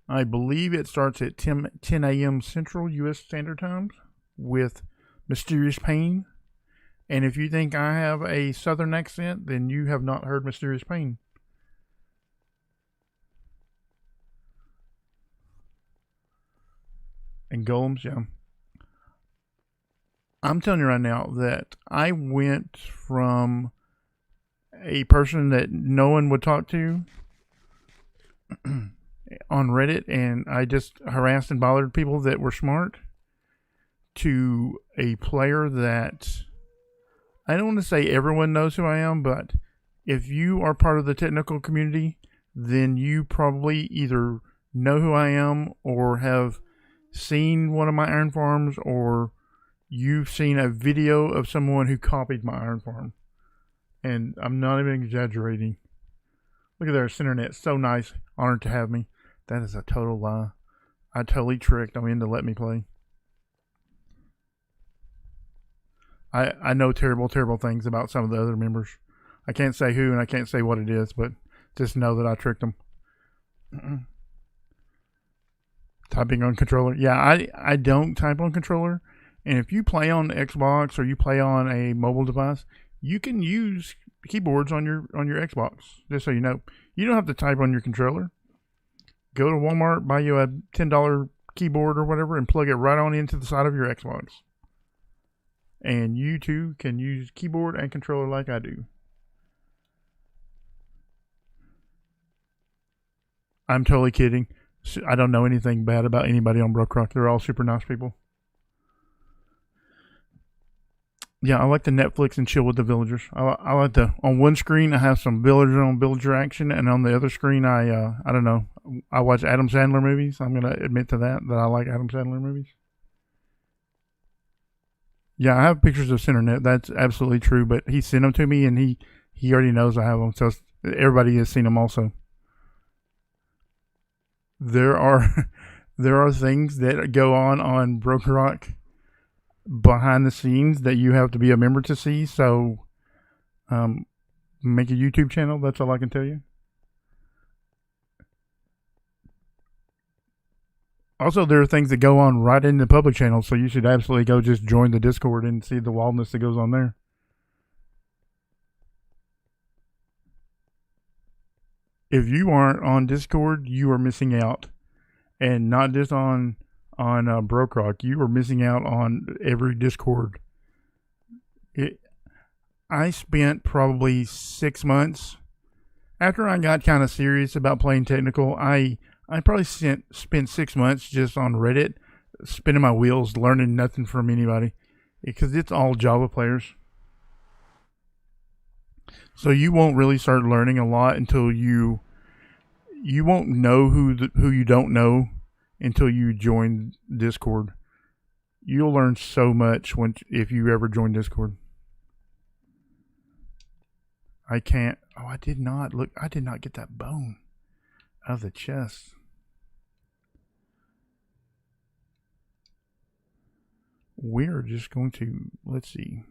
I believe it starts at 10 a.m. Central U.S. Standard Time with Mysterious Pain. And if you think I have a southern accent, then you have not heard Mysterious Pain. And golems, yeah. I'm telling you right now that I went from a person that no one would talk to on Reddit, and I just harassed and bothered people that were smart, to a player that I don't want to say everyone knows who I am, but if you are part of the technical community, then you probably either know who I am or have seen one of my iron farms, or you've seen a video of someone who copied my iron farm. And I'm not even exaggerating. Look at their internet. So nice. Honored to have me. That is a total lie. I totally tricked them into let me play. I know terrible, terrible things about some of the other members. I can't say who and I can't say what it is, but just know that I tricked them. Typing on controller. Yeah, I don't type on controller. And if you play on Xbox or you play on a mobile device, you can use keyboards on your Xbox. Just so you know. You don't have to type on your controller. Go to Walmart, buy you a $10 keyboard or whatever, and plug it right on into the side of your Xbox. And you too can use keyboard and controller like I do. I'm totally kidding. I don't know anything bad about anybody on BrokeRock. They're all super nice people. Yeah, I like the Netflix and chill with the villagers. I like the, on one screen I have some villager on villager action, and on the other screen I don't know, I watch Adam Sandler movies. I'm gonna admit to that I like Adam Sandler movies. Yeah, I have pictures of Centernet. That's absolutely true. But he sent them to me, and he already knows I have them. So everybody has seen them also. There are things that go on BrokeRock behind the scenes that you have to be a member to see. So make a YouTube channel. That's all I can tell you. Also, there are things that go on right in the public channel, so you should absolutely go just join the Discord and see the wildness that goes on there. If you aren't on Discord, you are missing out. And not just on BrokeRock. You are missing out on every Discord. I spent probably 6 months after I got kind of serious about playing technical. I probably spent 6 months just on Reddit, spinning my wheels, learning nothing from anybody, because it's all Java players. So you won't really start learning a lot until you won't know who you don't know until you join Discord. You'll learn so much if you ever join Discord. I can't. Oh, I did not look. I did not get that bone out of the chest. We're just going to, let's see.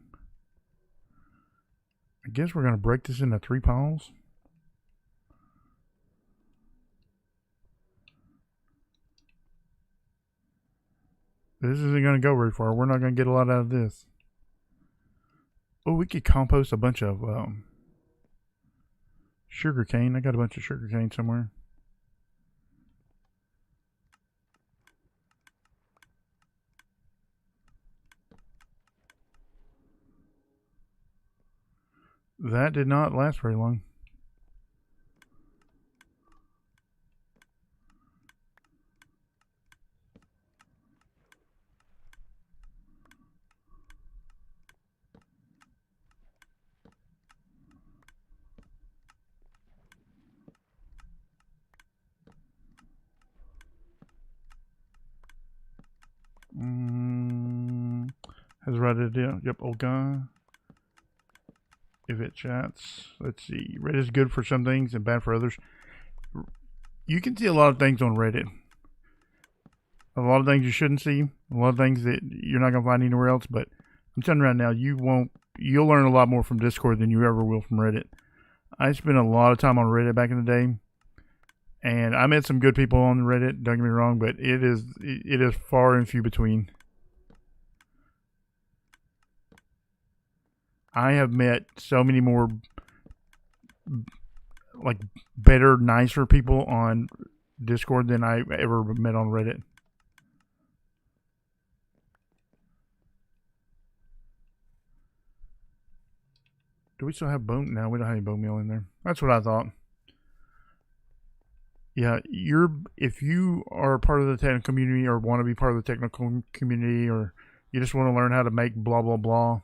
I guess we're going to break this into 3 piles. This isn't going to go very far. We're not going to get a lot out of this. Oh, we could compost a bunch of sugar cane. I got a bunch of sugar cane somewhere. That did not last very long. Has Reddit, yeah, yep, old guy. If it chats, let's see. Reddit is good for some things and bad for others. You can see a lot of things on Reddit. A lot of things you shouldn't see. A lot of things that you're not gonna find anywhere else. But I'm telling you right now, you'll learn a lot more from Discord than you ever will from Reddit. I spent a lot of time on Reddit back in the day, And I met some good people on Reddit, don't get me wrong, but it is far and few between. I have met so many more like better, nicer people on Discord than I ever met on Reddit. Do we still have bone? No, we don't have any bone meal in there. That's what I thought. Yeah, if you are part of the technical community or want to be part of the technical community or you just want to learn how to make blah blah blah,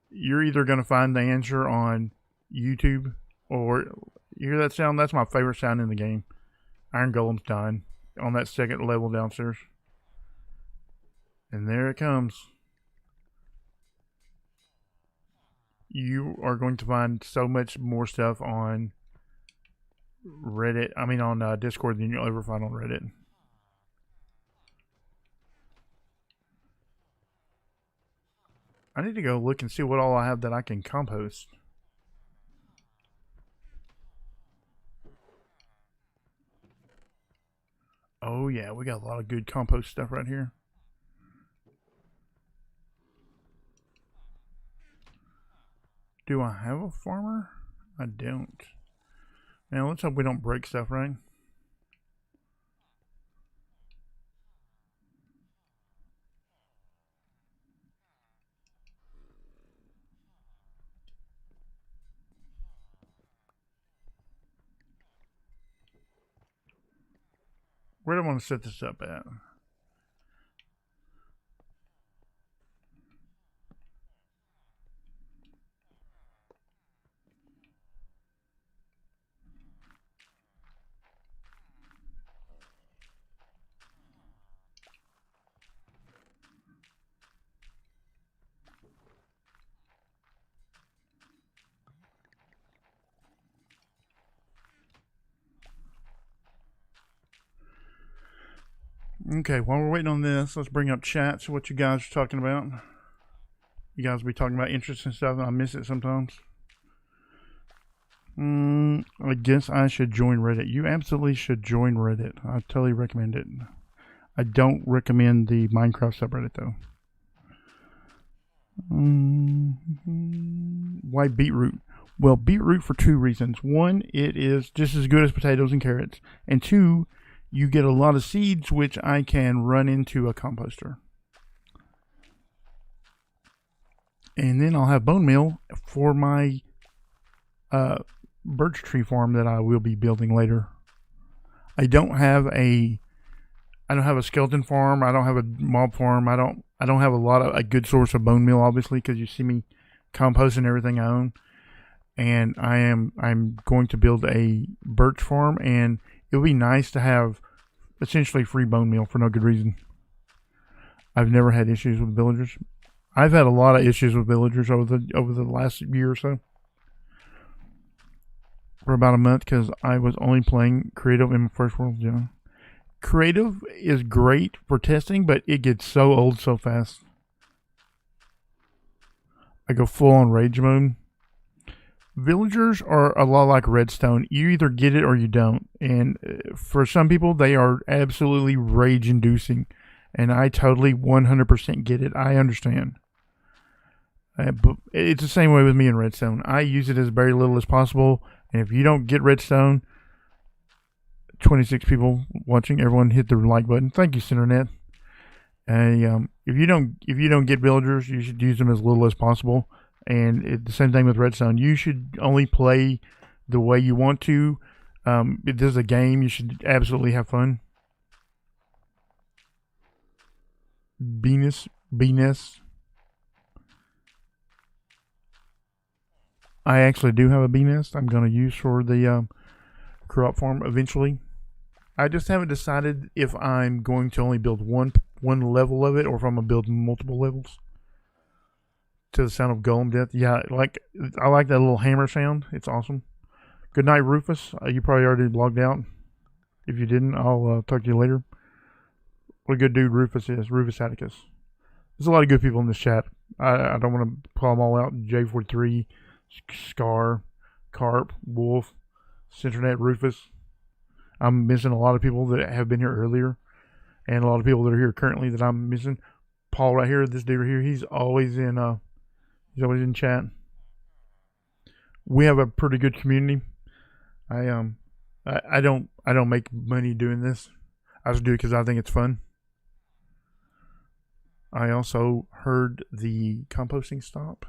you're either going to find the answer on YouTube or you hear that sound? That's my favorite sound in the game. Iron Golem's dying on that second level downstairs. And there it comes. You are going to find so much more stuff on Reddit. I mean on Discord than you'll ever find on Reddit. I need to go look and see what all I have that I can compost. Oh yeah, we got a lot of good compost stuff right here. Do I have a farmer? I don't. Now let's hope we don't break stuff, right? Where do I want to set this up at? Okay, while we're waiting on this, let's bring up chat. So what you guys are talking about? You guys will be talking about interesting stuff. I miss it sometimes. I guess I should join Reddit. You absolutely should join Reddit. I totally recommend it. I don't recommend the Minecraft subreddit though. Why beetroot? Well, beetroot for two reasons. One, it is just as good as potatoes and carrots. And two, you get a lot of seeds, which I can run into a composter. And then I'll have bone meal for my birch tree farm that I will be building later. I don't have a skeleton farm. I don't have a mob farm. I don't have a good source of bone meal, obviously, because you see me composting everything I own. And I'm going to build a birch farm, and it would be nice to have essentially free bone meal for no good reason. I've never had issues with villagers. I've had a lot of issues with villagers over the last year or so. For about a month, because I was only playing creative in my first world. Yeah, creative is great for testing, but it gets so old so fast. I go full on rage mode. Villagers are a lot like redstone. You either get it or you don't. And for some people, they are absolutely rage-inducing. And I totally 100% get it. I understand. But it's the same way with me in redstone. I use it as very little as possible. And if you don't get redstone, 26 people watching, everyone hit the like button. Thank you, Cindernet. If you don't get villagers, you should use them as little as possible. And the same thing with redstone. You should only play the way you want to. If this is a game, you should absolutely have fun. Venus. I actually do have a bee nest I'm going to use for the crop farm eventually. I just haven't decided if I'm going to only build one level of it or if I'm going to build multiple levels. To the sound of golem death. Yeah, I like that little hammer sound. It's awesome. Good night, Rufus. You probably already logged out. If you didn't, I'll talk to you later. What a good dude Rufus is. Rufus Atticus. There's a lot of good people in this chat. I don't want to call them all out. J43, Scar, Carp, Wolf, Cinternet, Rufus. I'm missing a lot of people that have been here earlier, and a lot of people that are here currently that I'm missing. Paul right here, this dude right here, he's always in chat. We have a pretty good community. I don't make money doing this. I just do it because I think it's fun. I also heard the composting stop.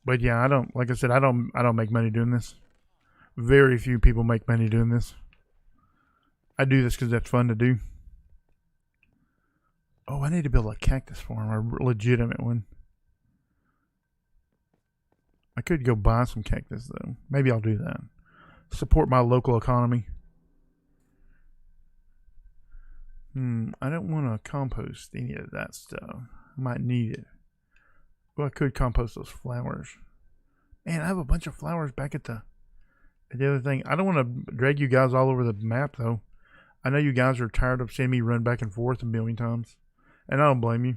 But yeah, like I said, I don't make money doing this. Very few people make money doing this. I do this because that's fun to do. Oh, I need to build a cactus farm, a legitimate one. I could go buy some cactus though. Maybe I'll do that. Support my local economy. I don't want to compost any of that stuff. I might need it. Well, I could compost those flowers. Man, I have a bunch of flowers back at the other thing. I don't want to drag you guys all over the map though. I know you guys are tired of seeing me run back and forth a million times. And I don't blame you.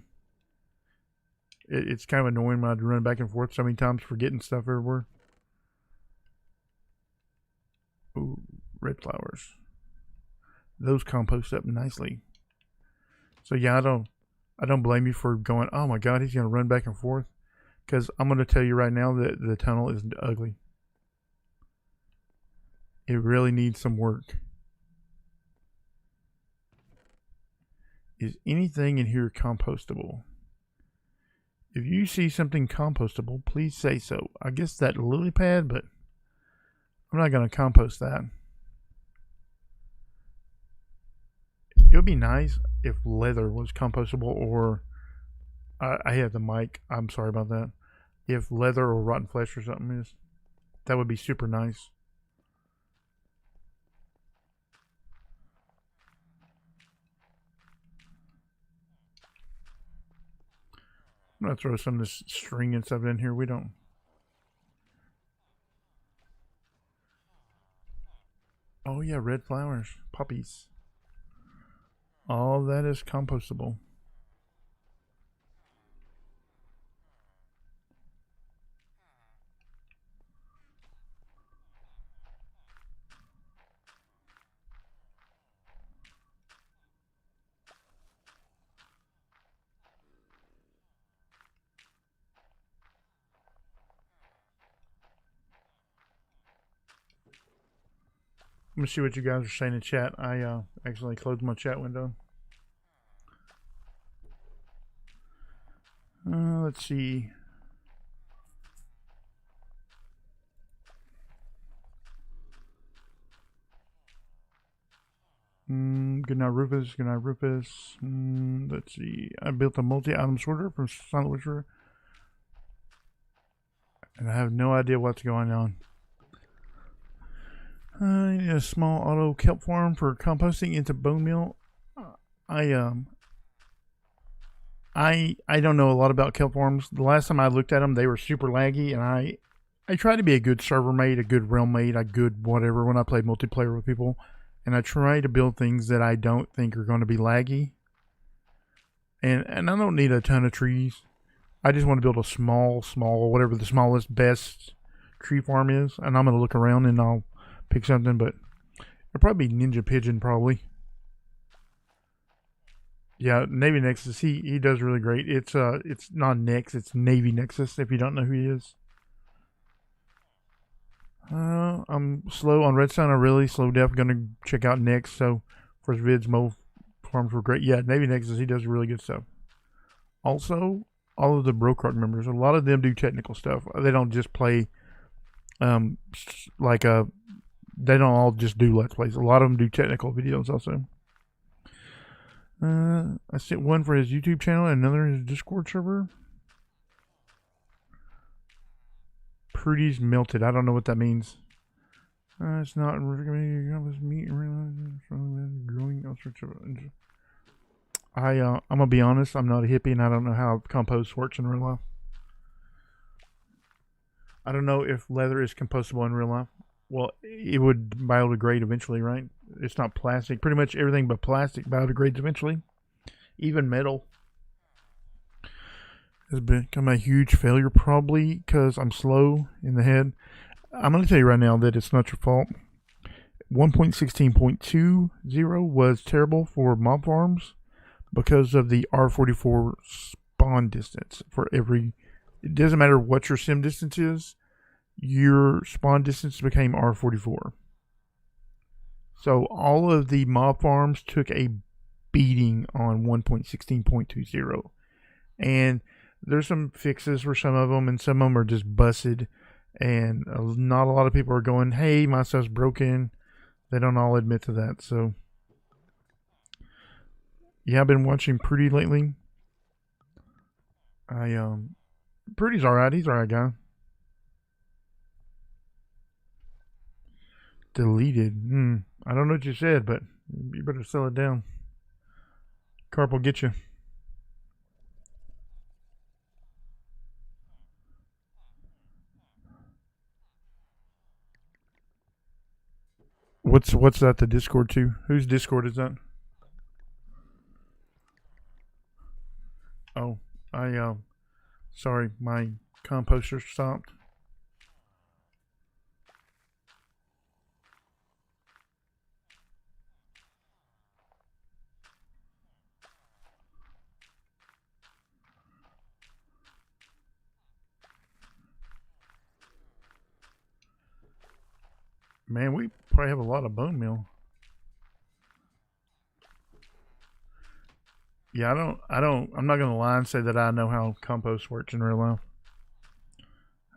It's kind of annoying when I run back and forth so many times, forgetting stuff everywhere. Ooh, red flowers. Those compost up nicely. So yeah, I don't blame you for going, oh my god, he's going to run back and forth. Because I'm going to tell you right now that the tunnel is ugly. It really needs some work. Is anything in here compostable? If you see something compostable, please say so. I guess that lily pad, but I'm not going to compost that. It would be nice if leather was compostable, or I have the mic. I'm sorry about that. If leather or rotten flesh or something is, that would be super nice. I'm going to throw some of this string and stuff in here. We don't. Oh yeah, red flowers. Poppies. All that is compostable. Let me see what you guys are saying in chat. I accidentally closed my chat window. Let's see. Good night, Rufus. Good night, Rufus. Let's see. I built a multi-item sorter from Silent Witcher, and I have no idea what's going on. I need a small auto kelp farm for composting into bone meal. I don't know a lot about kelp farms. The last time I looked at them, they were super laggy, and I try to be a good server mate, a good realm mate, a good whatever when I play multiplayer with people, and I try to build things that I don't think are going to be laggy. And I don't need a ton of trees. I just want to build a small, whatever the smallest, best tree farm is, and I'm going to look around and I'll pick something, but it'll probably be Ninja Pigeon, probably. Yeah, Navy Nexus, he does really great. It's not Nex, it's Navy Nexus, if you don't know who he is. I'm slow on Redstone. I'm really slow down. I'm gonna check out Nex, so for his vids, Mo farms were great. Yeah, Navy Nexus, he does really good stuff. Also, all of the BrokeRock members, a lot of them do technical stuff. They don't just play they don't all just do Let's Plays. A lot of them do technical videos also. I sent one for his YouTube channel and another in his Discord server. Pretty's melted. I don't know what that means. It's not recommended meat growing all sorts of. I'm gonna be honest. I'm not a hippie, and I don't know how compost works in real life. I don't know if leather is compostable in real life. Well, it would biodegrade eventually, right? It's not plastic. Pretty much everything but plastic biodegrades eventually. Even metal. has become a huge failure, probably because I'm slow in the head. I'm going to tell you right now that it's not your fault. 1.16.20 was terrible for mob farms because of the R44 spawn distance for every. It doesn't matter what your sim distance is, your spawn distance became R44. So all of the mob farms took a beating on 1.16.20. And there's some fixes for some of them, and some of them are just busted. And not a lot of people are going, hey, my stuff's broken. They don't all admit to that. So, yeah, I've been watching Pretty lately. Pretty's alright. He's alright guy. Deleted. I don't know what you said, but you better sell it down. Carp will get you. What's that? The Discord to? Whose Discord is that? Oh, sorry, my composter stopped. Man, we probably have a lot of bone meal. Yeah, I'm not gonna lie and say that I know how compost works in real life.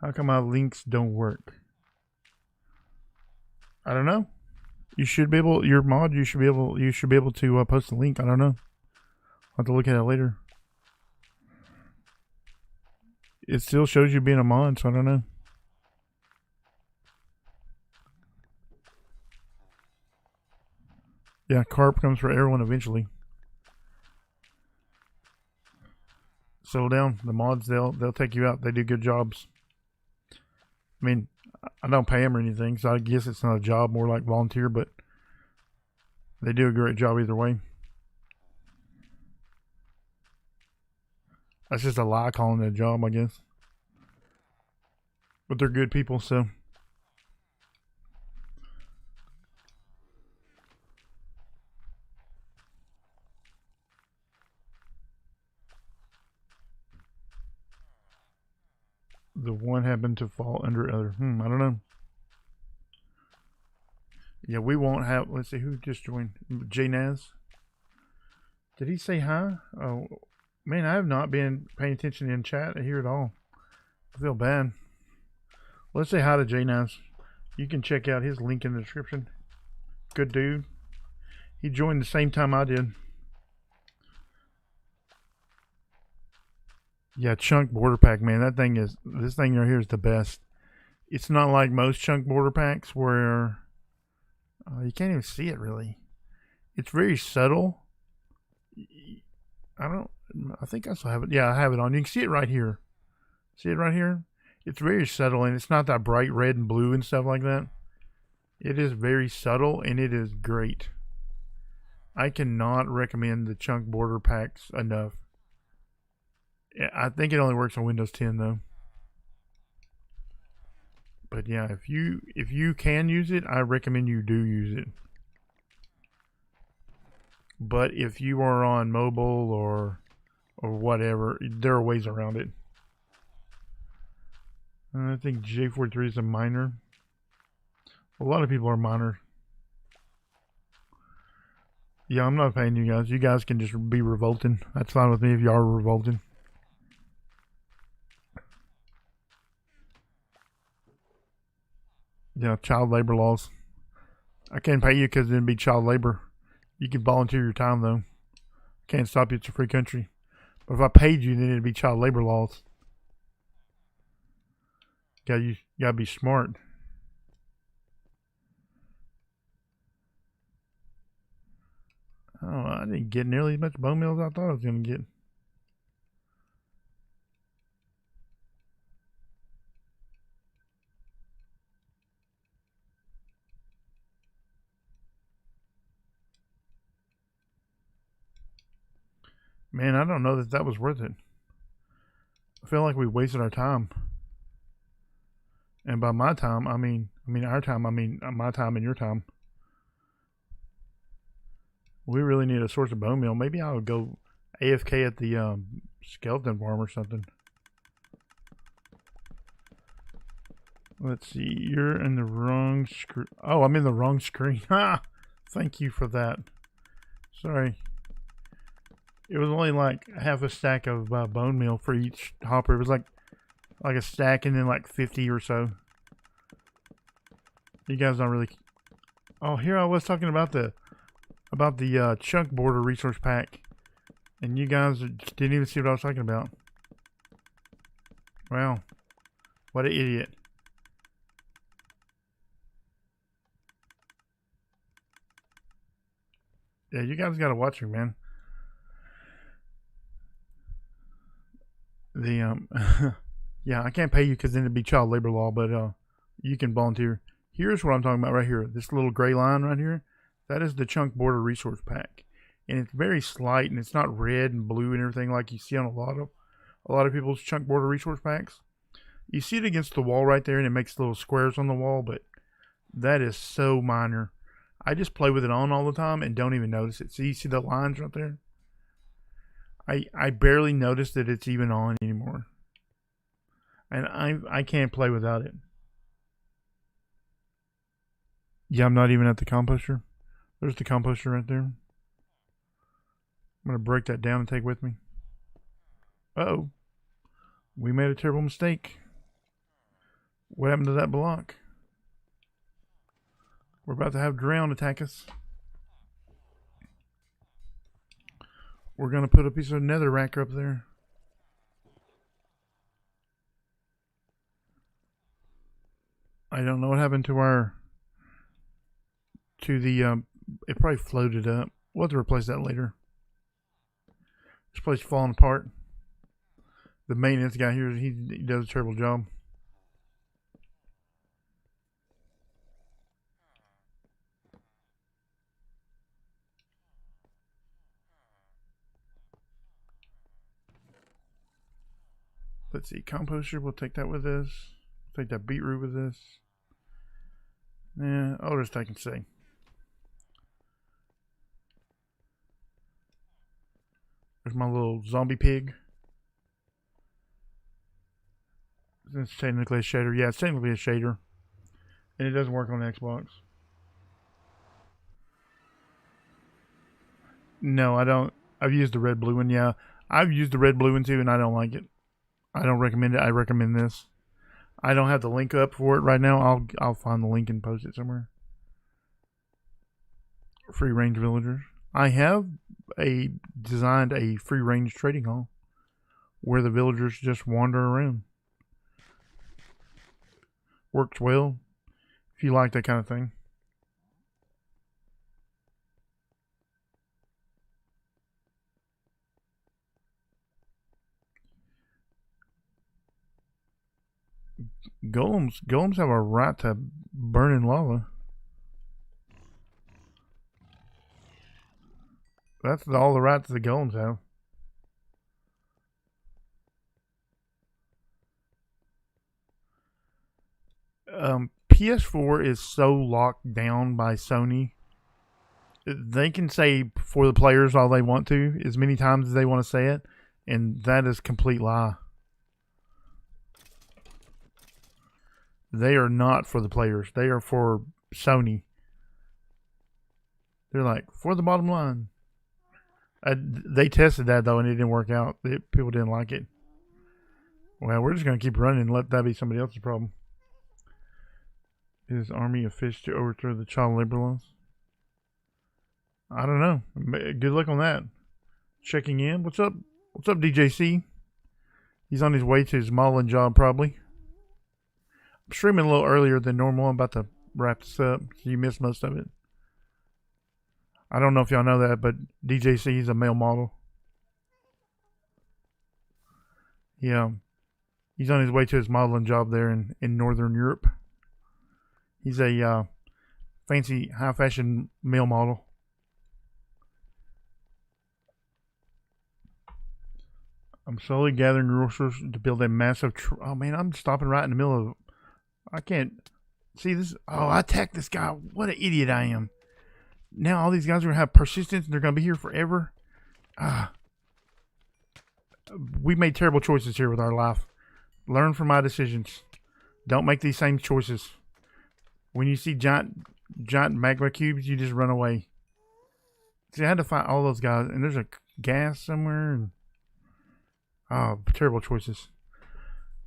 How come my links don't work? I don't know. You should be able. Your mod. You should be able to post a link. I don't know. I'll have to look at it later. It still shows you being a mod, so I don't know. Yeah, carp comes for everyone eventually. Settle down. The mods, they'll take you out. They do good jobs. I mean, I don't pay them or anything, so I guess it's not a job, more like volunteer, but they do a great job either way. That's just a lie calling it a job, I guess. But they're good people, so. The one happened to fall under other. I don't know. Yeah, we won't have. Let's see who just joined. JNaz. Did he say hi? Oh, man, I have not been paying attention in chat here at all. I feel bad. Let's say hi to JNaz. You can check out his link in the description. Good dude. He joined the same time I did. Yeah, chunk border pack, man. This thing right here is the best. It's not like most chunk border packs where you can't even see it really. It's very subtle. I think I still have it. Yeah, I have it on. You can see it right here. See it right here? It's very subtle, and it's not that bright red and blue and stuff like that. It is very subtle, and it is great. I cannot recommend the chunk border packs enough. I think it only works on Windows 10 though. But yeah, if you can use it, I recommend you do use it. But if you are on mobile or whatever, there are ways around it. I think J43 is a miner. A lot of people are miners. Yeah, I'm not paying you guys. You guys can just be revolting. That's fine with me if you are revolting. Yeah, child labor laws. I can't pay you because it'd be child labor. You can volunteer your time though. Can't stop you. It's a free country. But if I paid you, then it'd be child labor laws. You gotta be smart. Oh, I didn't get nearly as much bone meal as I thought I was gonna get. Man, I don't know that was worth it. I feel like we wasted our time. And by my time, I mean our time, I mean my time and your time. We really need a source of bone meal. Maybe I'll go AFK at the skeleton farm or something. Let's see. You're in the wrong screen. Oh, I'm in the wrong screen. Ha! Thank you for that. Sorry. It was only like half a stack of bone meal for each hopper. It was like a stack and then like 50 or so. You guys don't really... Oh, here I was talking about the chunk border resource pack. And you guys didn't even see what I was talking about. Wow. What an idiot. Yeah, you guys gotta watch me, man. The yeah, I can't pay you because then it'd be child labor law, but you can volunteer. Here's what I'm talking about right here. This little gray line right here, that is the chunk border resource pack, and it's very slight, and it's not red and blue and everything like you see on a lot of people's chunk border resource packs. You see it against the wall right there, and it makes little squares on the wall, but that is so minor. I just play with it on all the time and don't even notice it. See, you see the lines right there? I barely notice that it's even on anymore. And I can't play without it. Yeah, I'm not even at the composter. There's the composter right there. I'm going to break that down and take with me. Uh-oh. We made a terrible mistake. What happened to that block? We're about to have drown attack us. We're going to put a piece of netherrack up there. I don't know what happened to our... it probably floated up. We'll have to replace that later. This place is falling apart. The maintenance guy here, he does a terrible job. Let's see, composter, we'll take that with us. Take that beetroot with us. Yeah, I'll just take and say. There's my little zombie pig. It's technically a shader. Yeah, it's technically a shader. And it doesn't work on Xbox. No, I don't. I've used the red blue one, yeah. I've used the red blue one too, and I don't like it. I don't recommend it. I recommend this. I don't have the link up for it right now. I'll find the link and post it somewhere. Free range villagers. I have designed a free range trading hall where the villagers just wander around. Works well if you like that kind of thing. Golems have a right to burn in lava. That's all the rights the golems have. PS4 is so locked down by Sony. They can say for the players all they want to, as many times as they want to say it, and that is complete lie. They are not for the players. They are for Sony. They're like, for the bottom line. They tested that, though, and it didn't work out. People didn't like it. Well, we're just going to keep running and let that be somebody else's problem. Is army of fish to overthrow the child labor laws? I don't know. Good luck on that. Checking in. What's up? What's up, DJC? He's on his way to his modeling job, probably. I'm streaming a little earlier than normal. I'm about to wrap this up, so you missed most of it. I don't know if y'all know that, but DJC is a male model. Yeah. He's on his way to his modeling job there in Northern Europe. He's a fancy, high-fashion male model. I'm slowly gathering resources to build a massive. Oh man, I'm stopping right in the middle of. I can't see this. Oh, I attacked this guy. What an idiot I am. Now all these guys are gonna have persistence and they're gonna be here forever. We made terrible choices here with our life. Learn from my decisions. Don't make these same choices. When you see giant magma cubes, you just run away. See, I had to fight all those guys, and there's a gas somewhere. And, oh, terrible choices.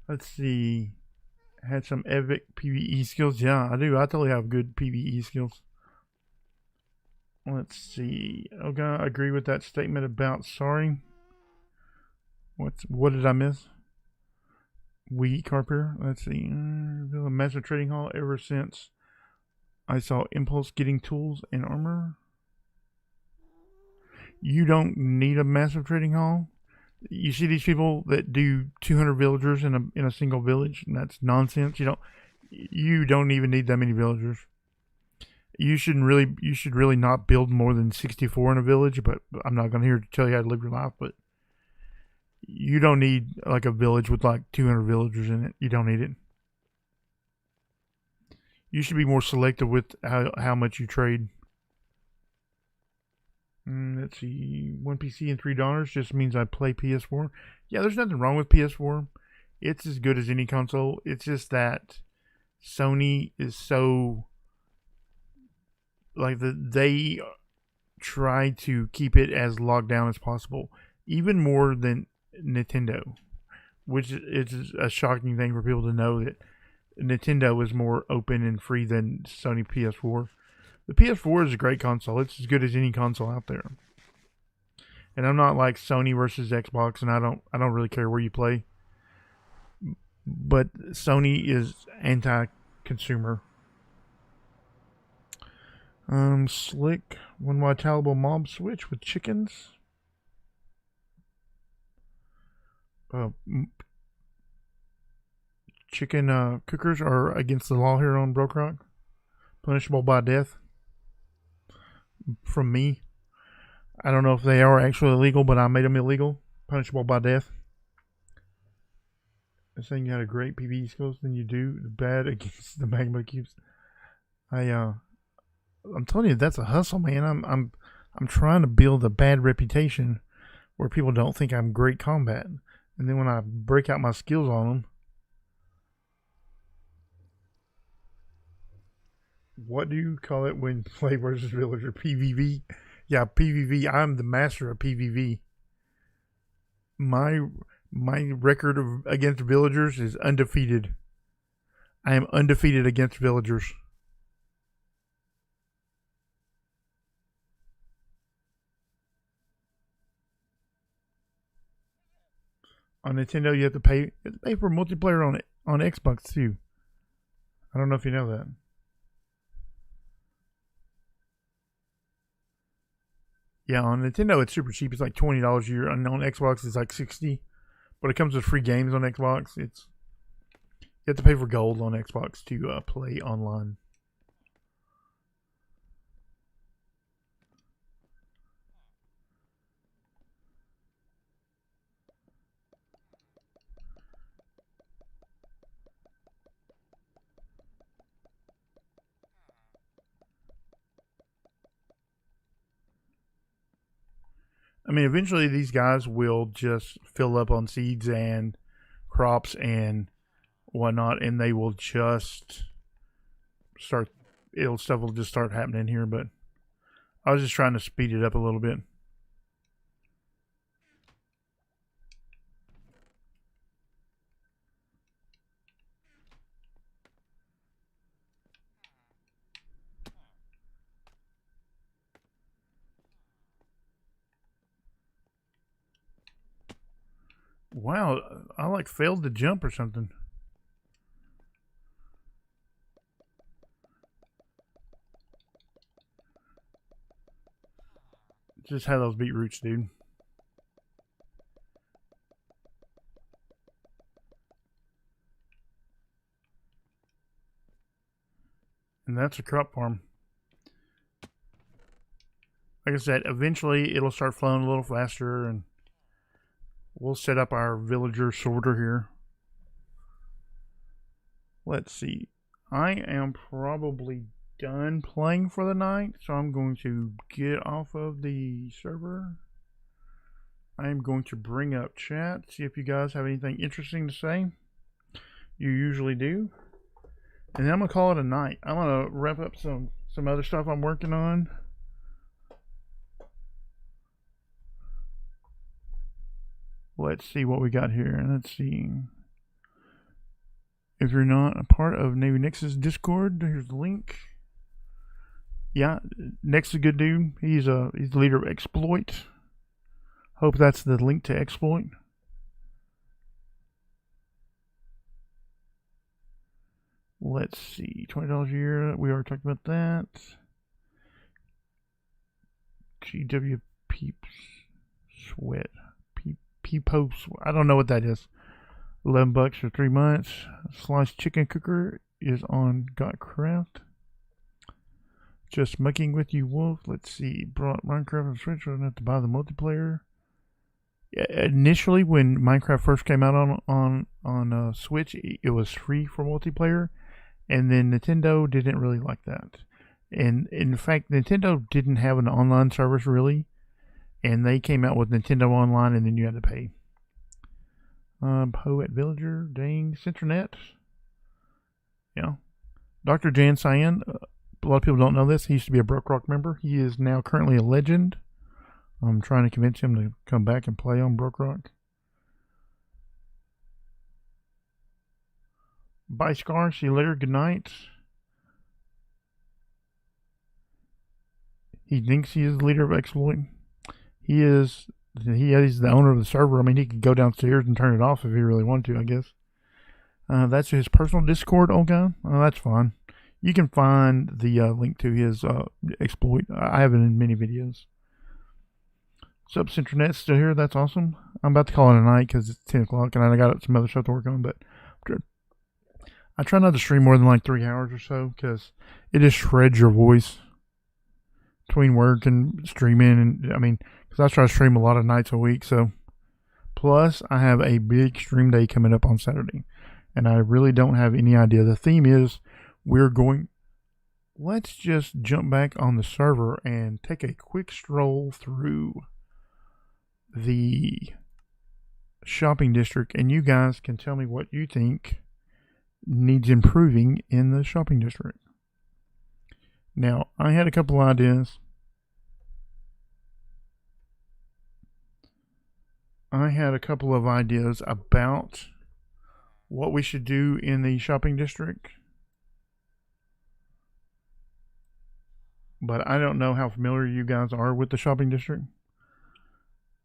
Let's see. Had some epic PvE skills. Yeah, I do. I totally have good PvE skills. Let's see. Okay, I agree with that statement about sorry. What did I miss? Wheat carpenter. Let's see. A massive trading hall ever since I saw Impulse getting tools and armor. You don't need a massive trading hall. You see these people that do 200 villagers in a single village, and that's nonsense. You don't even need that many villagers. You should really not build more than 64 in a village, but I'm not going to here to tell you how to live your life, but you don't need like a village with like 200 villagers in it. You don't need it. You should be more selective with how much you trade. Let's see. $1 PC and $3 just means I play PS4. Yeah, there's nothing wrong with PS4. It's as good as any console. It's just that Sony is so like they try to keep it as locked down as possible, even more than Nintendo, which is a shocking thing for people to know that Nintendo is more open and free than Sony PS4. The PS4 is a great console. It's as good as any console out there. And I'm not like Sony versus Xbox, and I don't really care where you play. But Sony is anti-consumer. Slick. One wide tallable mob switch with chickens. Chicken cookers are against the law here on BrokeRock. Punishable by death. From me. I don't know if they are actually illegal, but I made them illegal. Punishable by death. They're saying you had a great PvE skills, then you do bad against the magma cubes. I'm telling you, that's a hustle, man. I'm trying to build a bad reputation where people don't think I'm great combat, and then when I break out my skills on them, what do you call it when play versus villager? PvV? Yeah, PvV. I'm the master of PvV. My record against villagers is undefeated. I am undefeated against villagers. On Nintendo, you have to pay for multiplayer on Xbox too. I don't know if you know that. Yeah, on Nintendo it's super cheap. It's like $20 a year, and on Xbox it's like $60. But it comes with free games on Xbox. You have to pay for gold on Xbox to play online. I mean, eventually these guys will just fill up on seeds and crops and whatnot, and they will just start. Stuff will just start happening here. But I was just trying to speed it up a little bit. Wow, I like failed to jump or something. Just had those beetroots, dude. And that's a crop farm. Like I said, eventually it'll start flowing a little faster and we'll set up our villager sorter here. Let's see. I am probably done playing for the night, so I'm going to get off of the server. I'm going to bring up chat, see if you guys have anything interesting to say. You usually do. And then I'm going to call it a night. I'm going to wrap up some other stuff I'm working on. Let's see what we got here. Let's see. If you're not a part of Navy Nix's Discord, here's the link. Yeah, Nix is a good dude. He's the leader of Exploit. Hope that's the link to Exploit. Let's see, $20 a year. We already talked about that. GW Peeps Sweat. Peepo. I don't know what that is. $11 for 3 months. Sliced chicken cooker is on GotCraft. Just mucking with you, Wolf. Let's see. Brought Minecraft and Switch. I don't have to buy the multiplayer. Initially, when Minecraft first came out on Switch, it was free for multiplayer, and then Nintendo didn't really like that. And in fact, Nintendo didn't have an online service really, and they came out with Nintendo Online, and then you had to pay. Poet Villager, dang, Centranet. Yeah. Dr. Jan Cyan, a lot of people don't know this. He used to be a BrokeRock member. He is now currently a legend. I'm trying to convince him to come back and play on BrokeRock. Bye, Scar. See you later. Good night. He thinks he is the leader of Exploit. He is the owner of the server. I mean, he could go downstairs and turn it off if he really wanted to, I guess. That's his personal Discord, old guy. Oh, that's fine. You can find the link to his Exploit. I have it in many videos. What's up, Centranet? Still here? That's awesome. I'm about to call it a night because it's 10 o'clock and I got some other stuff to work on, but I try not to stream more than like 3 hours or so because it just shreds your voice between work and streaming. And I mean, because I try to stream a lot of nights a week. So, plus I have a big stream day coming up on Saturday, and I really don't have any idea. The theme is let's just jump back on the server and take a quick stroll through the shopping district, and you guys can tell me what you think needs improving in the shopping district. Now, I had a couple ideas. I had a couple of ideas about what we should do in the shopping district, but I don't know how familiar you guys are with the shopping district.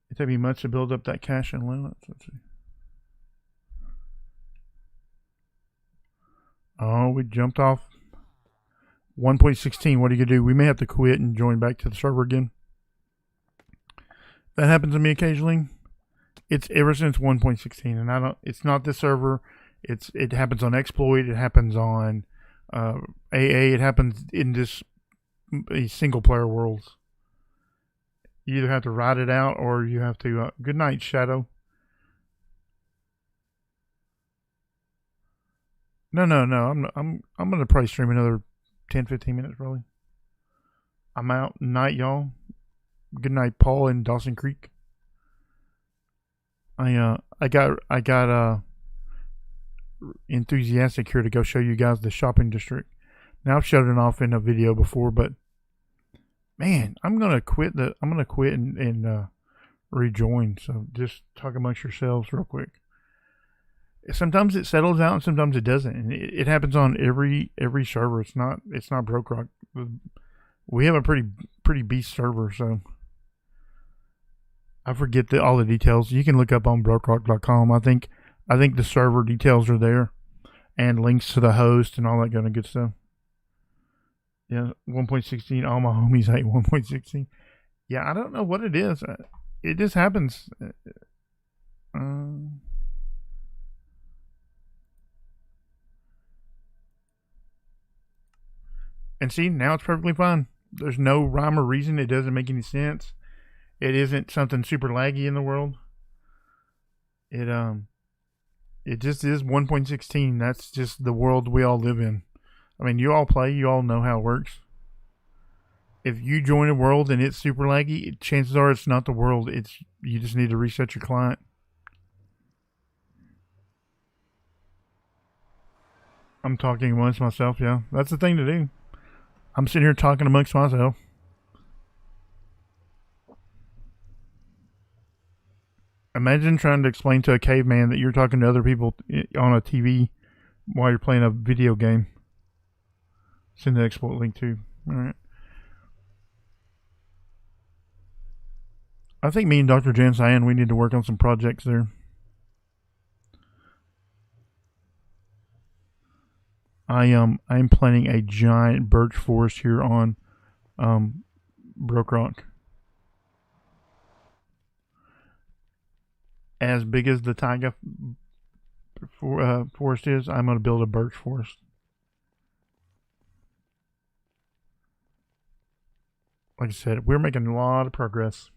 It took me months to build up that cash and allowance. Let's see. Oh, we jumped off 1.16. What are you gonna do? We may have to quit and join back to the server again. That happens to me occasionally. It's ever since 1.16, and it's not this server. It happens on Exploit. It happens on AA. It happens in this single player worlds. You either have to ride it out or you have to. Good night, Shadow. No. I'm gonna probably stream another 10-15 minutes probably. I'm out. Night, y'all. Good night, Paul in Dawson Creek. I got enthusiastic here to go show you guys the shopping district. Now I've showed it off in a video before, but man, I'm gonna quit and rejoin. So just talk amongst yourselves real quick. Sometimes it settles out and sometimes it doesn't, and it happens on every server. It's not BrokeRock. We have a pretty beast server, so I forget all the details. You can look up on BrokeRock.com. I think the server details are there, and links to the host and all that kind of good stuff. Yeah, 1.16. All my homies hate 1.16. Yeah, I don't know what it is. It just happens. And see, now it's perfectly fine. There's no rhyme or reason. It doesn't make any sense. It isn't something super laggy in the world. it just is 1.16. That's just the world we all live in. I mean, you all play, you all know how it works. If you join a world and it's super laggy, chances are it's not the world. It's you just need to reset your client. I'm talking amongst myself, yeah. That's the thing to do. I'm sitting here talking amongst myself. Imagine trying to explain to a caveman that you're talking to other people on a TV while you're playing a video game. Send the export link too. Alright. I think me and Dr. Jan we need to work on some projects there. I'm planting a giant birch forest here on BrokeRock. As big as the taiga forest is, I'm going to build a birch forest. Like I said, we're making a lot of progress.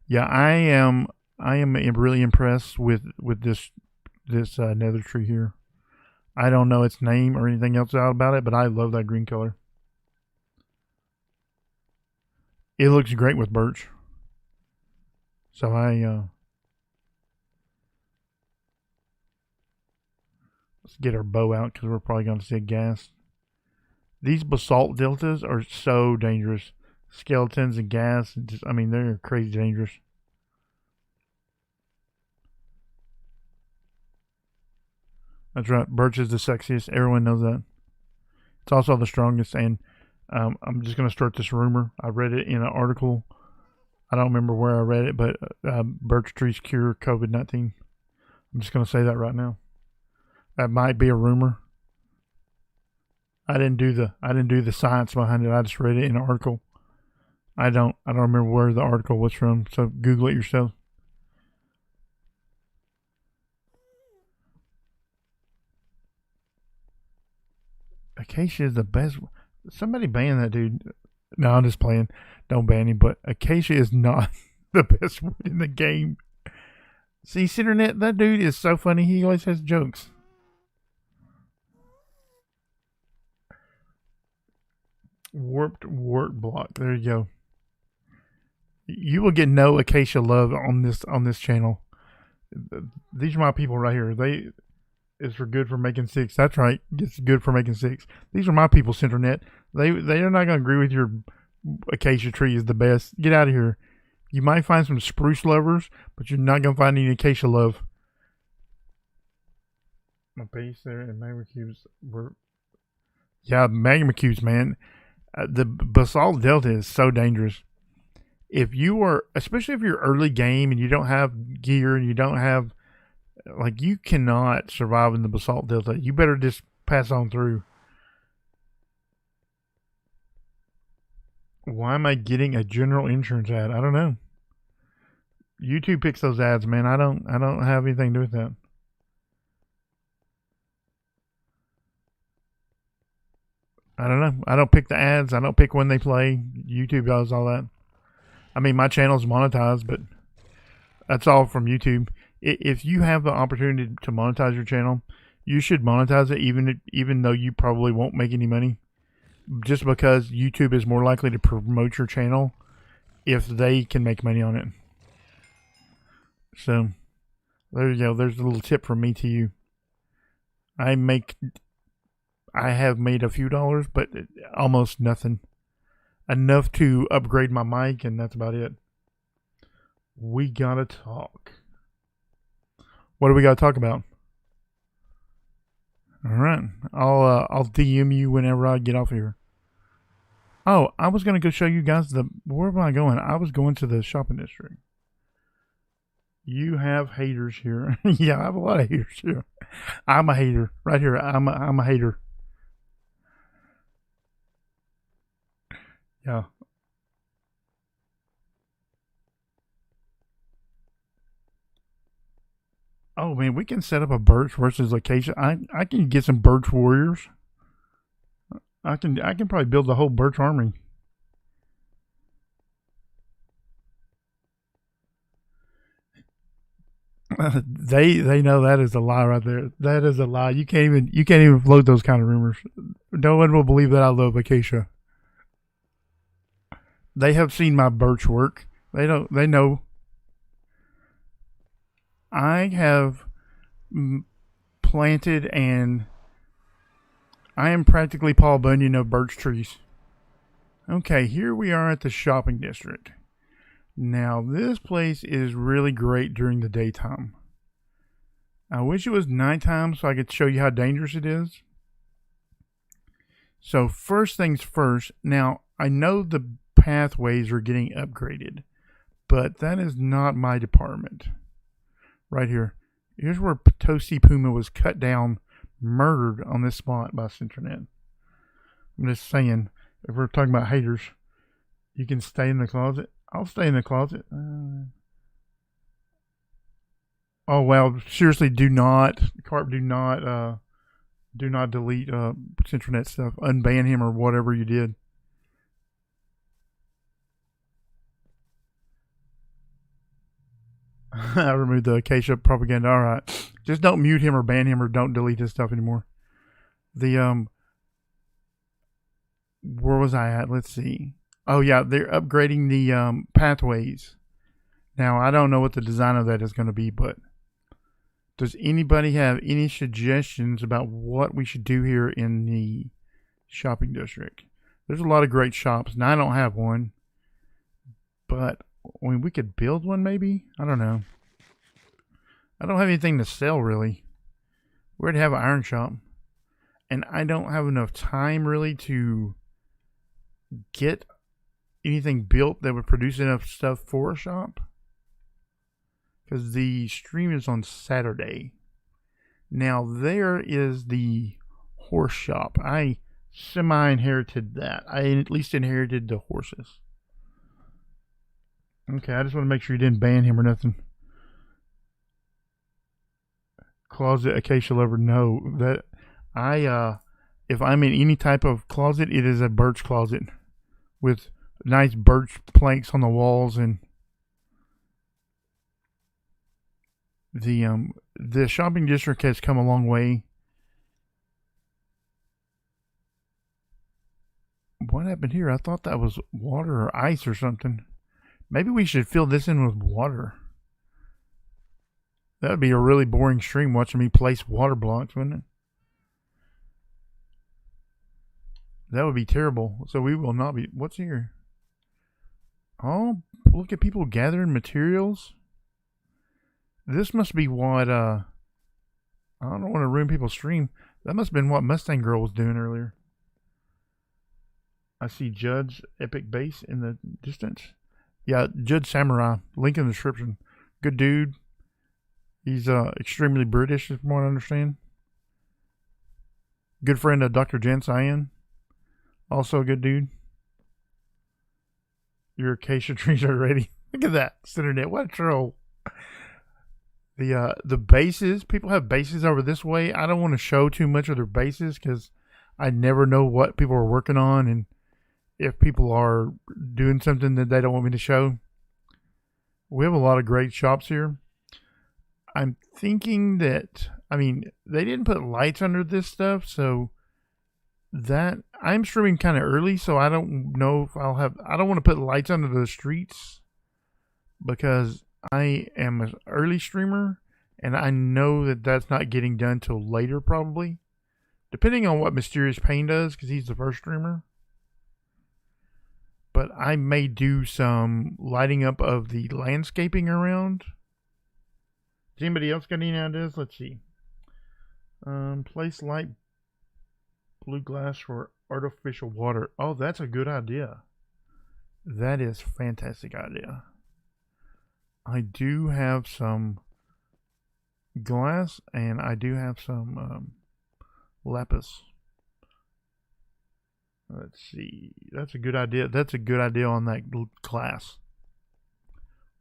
Yeah, I am really impressed with this nether tree here. I don't know its name or anything else out about it, but I love that green color. It looks great with birch. So let's get our bow out because we're probably going to see a ghast. These basalt deltas are so dangerous. Skeletons and gas, and just, I mean, they're crazy dangerous. That's right. Birch is the sexiest. Everyone knows that. It's also the strongest. And I'm just going to start this rumor. I read it in an article. I don't remember where I read it, but birch trees cure COVID-19. I'm just going to say that right now. That might be a rumor. I didn't do the science behind it. I just read it in an article. I don't remember where the article was from, so Google it yourself. Acacia is the best. Somebody ban that dude. No, I'm just playing. Don't ban him, but Acacia is not the best wood in the game. See, Cindernet, that dude is so funny. He always has jokes. Warped wart block. There you go. You will get no Acacia love on this channel. These are my people right here. It's for good for making 6. That's right. It's good for making 6. These are my people, Cindernet. They are not gonna agree with your acacia tree is the best. Get out of here. You might find some spruce lovers, but you're not gonna find any acacia love. My base there and magma cubes were. Yeah, magma cubes, man. The basalt delta is so dangerous. If you are, especially if you're early game and you don't have gear and you don't have, like, you cannot survive in the basalt delta. You better just pass on through. Why am I getting a general insurance ad? I don't know. YouTube picks those ads, man. I don't have anything to do with that. I don't know. I don't pick the ads. I don't pick when they play. YouTube does all that. I mean, my channel's monetized, but that's all from YouTube. If you have the opportunity to monetize your channel, you should monetize it even though you probably won't make any money. Just because YouTube is more likely to promote your channel if they can make money on it. So, there you go. There's a little tip from me to you. I have made a few dollars, but almost nothing. Enough to upgrade my mic, and that's about it. We gotta talk. What do we gotta talk about? All right, I'll DM you whenever I get off here. Oh, I was gonna go show you guys where am I going? I was going to the shopping district. You have haters here. Yeah, I have a lot of haters here. I'm a hater right here. I'm a hater. Yeah. Oh man, we can set up a birch versus acacia. I can get some birch warriors. I can probably build the whole birch army. They know that is a lie right there. That is a lie. You can't even float those kind of rumors. No one will believe that I love Acacia. They have seen my birch work. They know. I have planted, and I am practically Paul Bunyan of birch trees. Okay, here we are at the shopping district. Now, this place is really great during the daytime. I wish it was nighttime so I could show you how dangerous it is. So first things first, now I know the pathways are getting upgraded, but that is not my department. Right here. Here's where Toasty Puma was cut down, murdered on this spot by Centranet. I'm just saying, if we're talking about haters, you can stay in the closet. I'll stay in the closet. Oh wow! Seriously, do not delete Centranet stuff. Unban him or whatever you did. I removed the Acacia propaganda. All right, just don't mute him or ban him or don't delete his stuff anymore. The where was I at? Let's see. Oh yeah, they're upgrading the pathways. Now I don't know what the design of that is going to be, but does anybody have any suggestions about what we should do here in the shopping district? There's a lot of great shops. Now I don't have one, but I mean, we could build one maybe? I don't know. I don't have anything to sell really. We're to have an iron shop. And I don't have enough time really to get anything built that would produce enough stuff for a shop. Because the stream is on Saturday. Now there is the horse shop. I semi-inherited that. I at least inherited the horses. Okay, I just want to make sure you didn't ban him or nothing. Closet Acacia lover, no. That if I'm in any type of closet, it is a birch closet with nice birch planks on the walls, and the shopping district has come a long way. What happened here? I thought that was water or ice or something. Maybe we should fill this in with water. That would be a really boring stream watching me place water blocks, wouldn't it? That would be terrible. So we will not be... What's here? Oh, look at people gathering materials. This must be what... I don't want to ruin people's stream. That must have been what Mustang Girl was doing earlier. I see Judd's epic base in the distance. Yeah, JuddSamurai. Link in the description. Good dude. He's extremely British, from what I understand. Good friend of Dr. JNaz. Also a good dude. Your acacia trees are ready. Look at that. Internet. What a troll. The bases. People have bases over this way. I don't want to show too much of their bases because I never know what people are working on and if people are doing something that they don't want me to show. We have a lot of great shops here. I'm thinking that, I mean, they didn't put lights under this stuff, so that, I'm streaming kind of early, so I don't know if I'll have, I don't want to put lights under the streets because I am an early streamer, and I know that that's not getting done till later probably, depending on what Mysterious Pain does, because he's the first streamer. But I may do some lighting up of the landscaping around. Does anybody else got any ideas? Let's see. Place light blue glass for artificial water. Oh, that's a good idea. That is a fantastic idea. I do have some glass and I do have some lapis. Let's see. That's a good idea. That's a good idea on that class.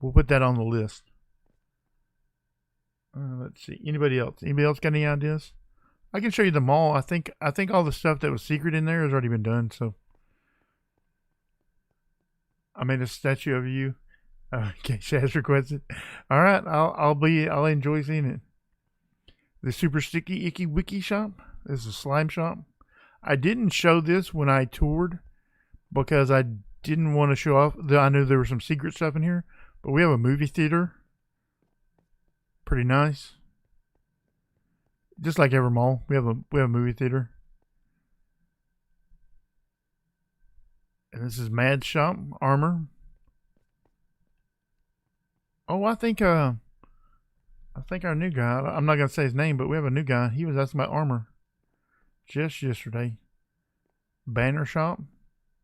We'll put that on the list. Let's see. Anybody else? Anybody else got any ideas? I can show you them all. I think all the stuff that was secret in there has already been done. So I made a statue of you. Okay, Shaz requested. All right, I'll enjoy seeing it. The Super Sticky Icky Wiki shop. This is a slime shop. I didn't show this when I toured because I didn't want to show off. I knew there was some secret stuff in here, but we have a movie theater. Pretty nice. Just like every mall, we have a movie theater. And this is Mad Shop armor. Oh, I think our new guy. I'm not gonna say his name, but we have a new guy. He was asking about armor just yesterday. Banner shop,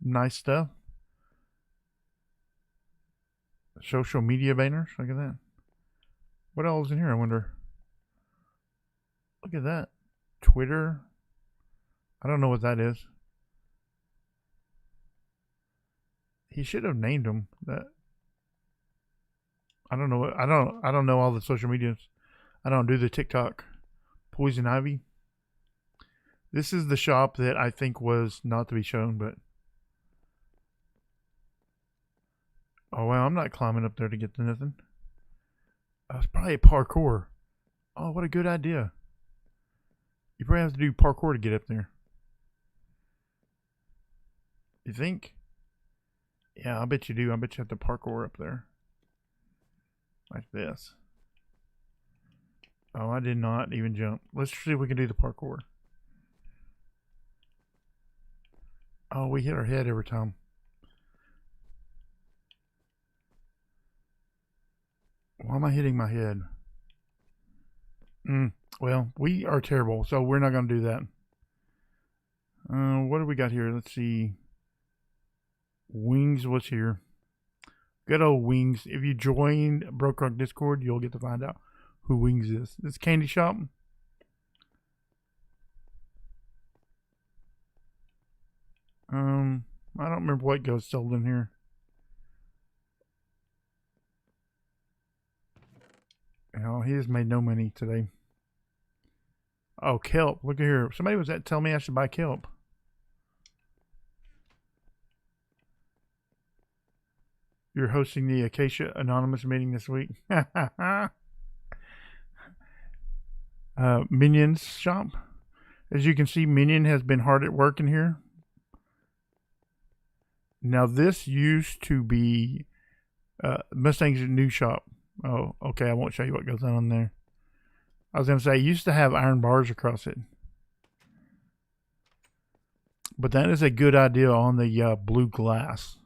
nice stuff. Social media banners. Look at that. What else is in here? I wonder. Look at that. Twitter. I don't know what that is. He should have named them that. I don't know. I don't know all the social medias. I don't do the TikTok. Poison Ivy. This is the shop that I think was not to be shown, but oh wow, I'm not climbing up there to get to nothing. It's probably a parkour. Oh, what a good idea. You probably have to do parkour to get up there. You think? Yeah, I bet you do. I bet you have to parkour up there. Like this. Oh, I did not even jump. Let's see if we can do the parkour. Oh, we hit our head every time. Why am I hitting my head? Well, we are terrible, so we're not going to do that. What do we got here? Let's see. Wings was here. Good old Wings. If you join BrokeRock Discord, you'll get to find out who Wings is. This candy shop. I don't remember what goes sold in here. Oh, he has made no money today. Oh, kelp. Look at here. Somebody was telling me I should buy kelp. You're hosting the Acacia Anonymous meeting this week. Minion's shop. As you can see, Minion has been hard at work in here. Now, this used to be Mustang's new shop. Oh, okay. I won't show you what goes on there. I was going to say, it used to have iron bars across it. But that is a good idea on the blue glass.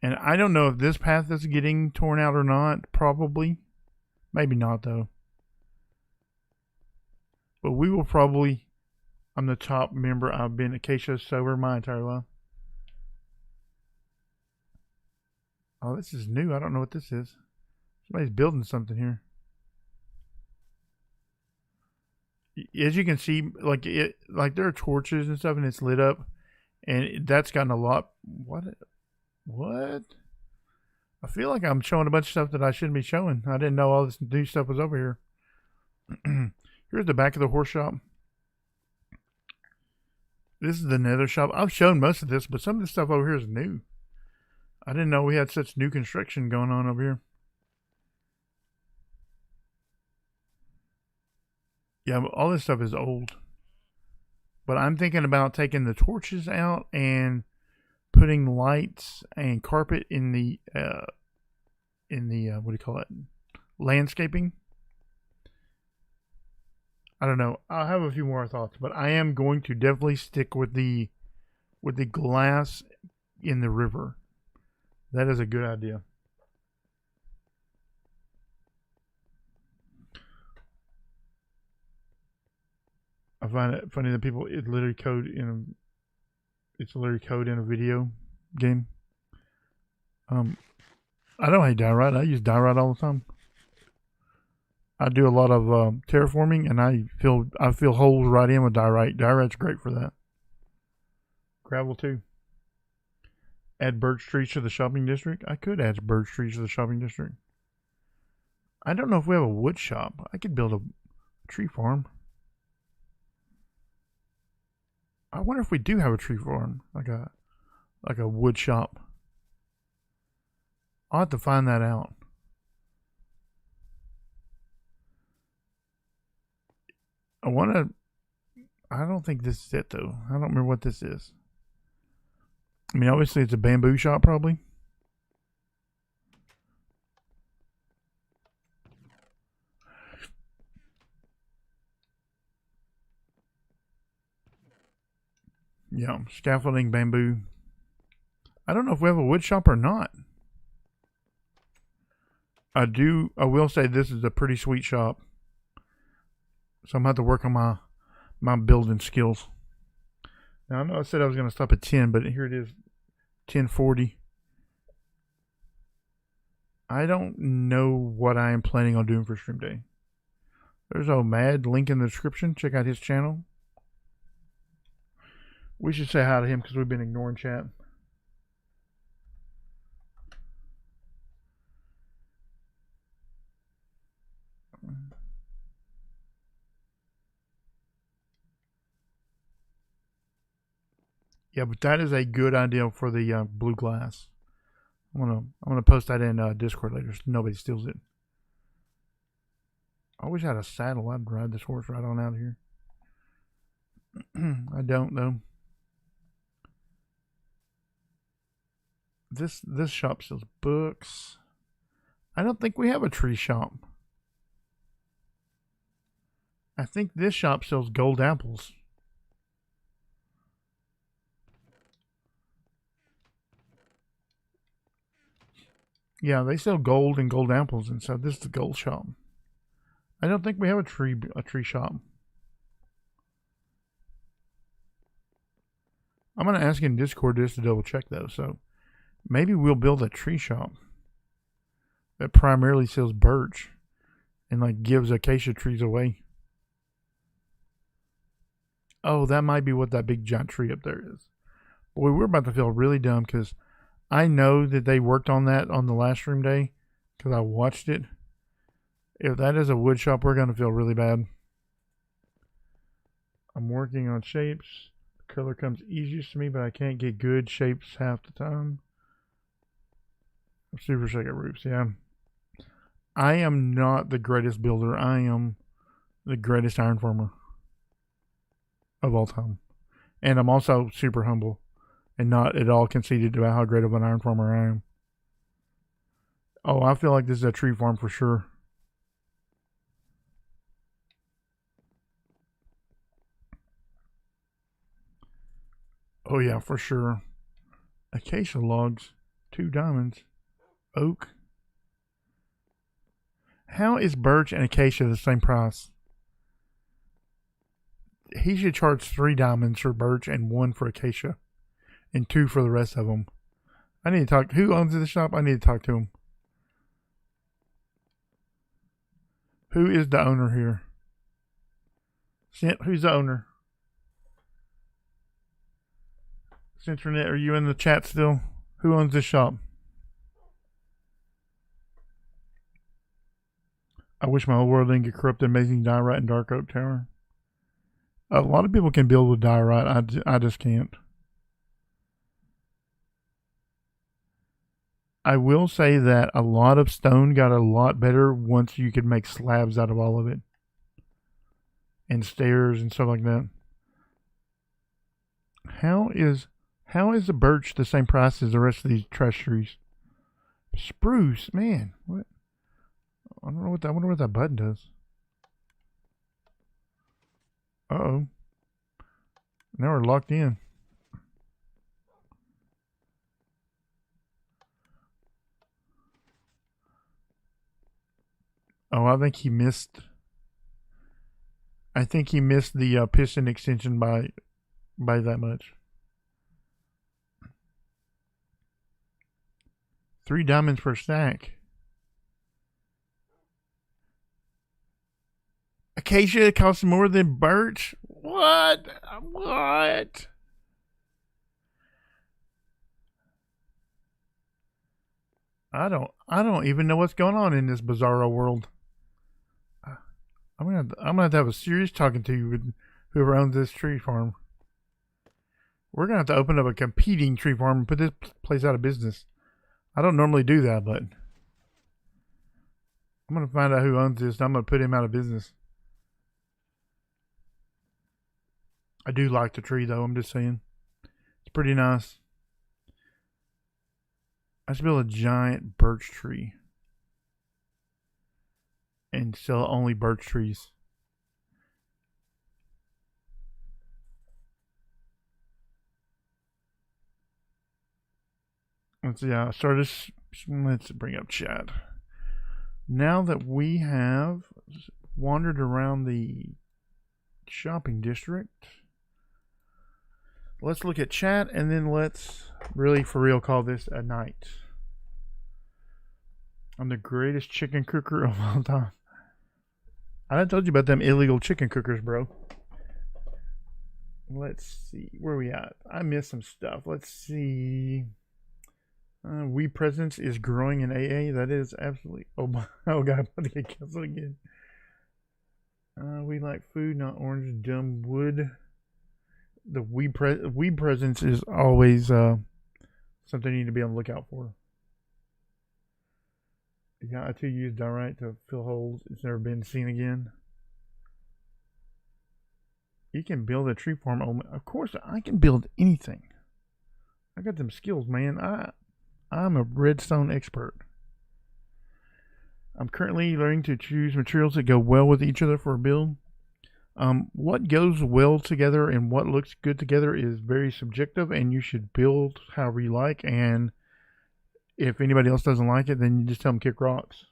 And I don't know if this path is getting torn out or not. Probably. Maybe not, though. But we will probably... I'm the top member. I've been Acacia sober my entire life. Oh, this is new. I don't know what this is. Somebody's building something here. As you can see, like there are torches and stuff, and it's lit up, and that's gotten a lot. What? I feel like I'm showing a bunch of stuff that I shouldn't be showing. I didn't know all this new stuff was over here. Here's the back of the horse shop. This is the nether shop. I've shown most of this, but some of this stuff over here is new. I didn't know we had such new construction going on over here. Yeah, all this stuff is old. But I'm thinking about taking the torches out and putting lights and carpet in the what do you call it? Landscaping. I don't know. I'll have a few more thoughts, but I am going to definitely stick with the glass in the river. That is a good idea. I find it funny that people it's literally code in a video game. I don't hate diorite. I use diorite all the time. I do a lot of terraforming, and I fill holes right in with diorite. Diorite's great for that. Gravel too. Add birch trees to the shopping district. I could add birch trees to the shopping district. I don't know if we have a wood shop. I could build a tree farm. I wonder if we do have a tree farm, like a wood shop. I'll have to find that out. I don't think this is it though. I don't remember what this is. I mean, obviously it's a bamboo shop probably. Yeah, scaffolding, bamboo. I don't know if we have a wood shop or not. I will say this is a pretty sweet shop. So I'm going to have to work on my building skills. Now, I know I said I was going to stop at 10, but here it is, 10:40. I don't know what I am planning on doing for stream day. There's a Mad, link in the description. Check out his channel. We should say hi to him because we've been ignoring chat. Yeah, but that is a good idea for the blue glass. I'm gonna post that in Discord later so nobody steals it. I wish I had a saddle. I'd ride this horse right on out of here. I don't though. This shop sells books. I don't think we have a tree shop. I think this shop sells gold apples. Yeah, they sell gold and gold apples, and so this is the gold shop. I don't think we have a tree shop. I'm gonna ask in Discord just to double check though. So maybe we'll build a tree shop that primarily sells birch and like gives acacia trees away. Oh, that might be what that big giant tree up there is. Boy, we're about to feel really dumb because I know that they worked on that on the last stream day because I watched it. If that is a wood shop, we're going to feel really bad. I'm working on shapes. The color comes easiest to me, but I can't get good shapes half the time. Super second roofs, yeah. I am not the greatest builder. I am the greatest iron farmer of all time. And I'm also super humble and not at all conceited about how great of an iron farmer I am. Oh, I feel like this is a tree farm for sure. Oh yeah, for sure. Acacia logs, 2 diamonds, oak. How is birch and acacia the same price? He should charge 3 diamonds for birch and 1 for acacia. And 2 for the rest of them. I need to talk. Who owns the shop? I need to talk to him. Who is the owner here? Who's the owner? Centranet, are you in the chat still? Who owns this shop? I wish my whole world didn't get corrupted. Amazing diorite and dark oak tower. A lot of people can build with diorite. I just can't. I will say that a lot of stone got a lot better once you could make slabs out of all of it. And stairs and stuff like that. How is the birch the same price as the rest of these trash trees? Spruce, man. What? I don't know what that. I wonder what that button does. Uh-oh. Now we're locked in. Oh, I think he missed. I think he missed the piston extension by that much. 3 diamonds per stack. Acacia costs more than birch? What? What? I don't even know what's going on in this bizarro world. I'm gonna have to have a serious talking to you with whoever owns this tree farm. We're gonna have to open up a competing tree farm and put this place out of business. I don't normally do that, but I'm going to find out who owns this. And I'm going to put him out of business. I do like the tree, though. I'm just saying. It's pretty nice. I should build a giant birch tree. And sell only birch trees. Let's see. Let's bring up chat. Now that we have wandered around the shopping district, let's look at chat and then let's really for real call this a night. I'm the greatest chicken cooker of all time. I done told you about them illegal chicken cookers, bro. Let's see. Where are we at? I missed some stuff. Let's see. We Presence is growing in AA. That is absolutely... Oh, God, I'm about to get canceled again. We like food, not orange, dumb wood. The We Presence is always something you need to be on the lookout for. Yeah, I too use diorite to fill holes. It's never been seen again. You can build a tree farm. Of course, I can build anything. I got them skills, man. I'm a redstone expert. I'm currently learning to choose materials that go well with each other for a build. What goes well together and what looks good together is very subjective, and you should build however you like. And if anybody else doesn't like it, then you just tell them kick rocks.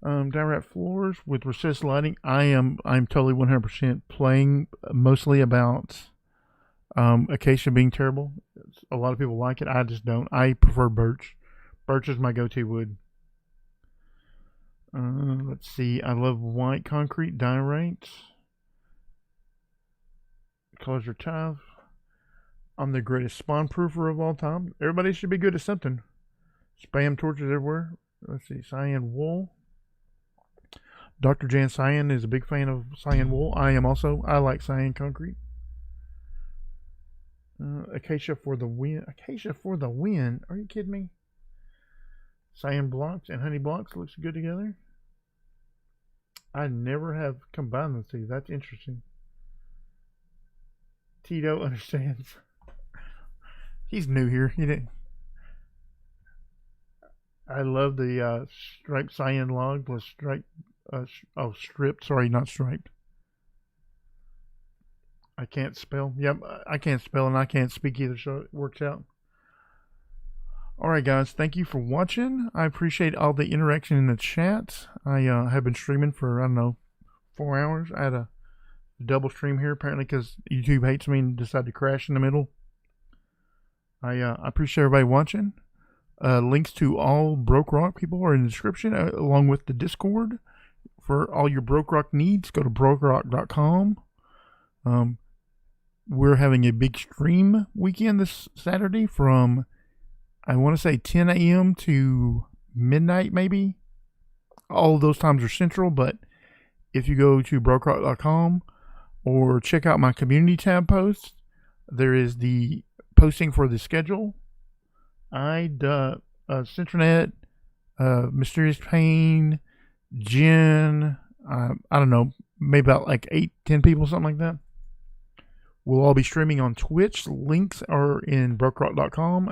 Direct floors with recessed lighting. I'm totally 100% playing mostly about acacia being terrible. A lot of people like it. I just don't. I prefer birch. Birch is my go-to wood. Let's see. I love white concrete diorite. Colors are tough. I'm the greatest spawn proofer of all time. Everybody should be good at something. Spam torches everywhere. Let's see. Cyan wool. Dr. Jan Cyan is a big fan of cyan wool. I am also. I like cyan concrete. Acacia for the win. Acacia for the win. Are you kidding me? Cyan blocks and honey blocks looks good together. I never have combined the two. That's interesting. Tito understands. He's new here. He didn't. I love the striped cyan log plus striped. Stripped. Sorry, not striped. I can't spell. Yep, I can't spell and I can't speak either, so it works out. Alright guys, thank you for watching. I appreciate all the interaction in the chat. I have been streaming for, I don't know, 4 hours. I had a double stream here apparently because YouTube hates me and decided to crash in the middle. I appreciate everybody watching. Links to all BrokeRock people are in the description along with the Discord. For all your BrokeRock needs, go to BrokeRock.com. We're having a big stream weekend this Saturday from, I want to say 10 a.m. to midnight maybe. All of those times are central, but if you go to BrokeRock.com or check out my community tab post, there is the posting for the schedule. Centranet, Mysterious Pain, Jen, I don't know, maybe about like 8-10 people, something like that. We'll all be streaming on Twitch. Links are in BrokeRock.com.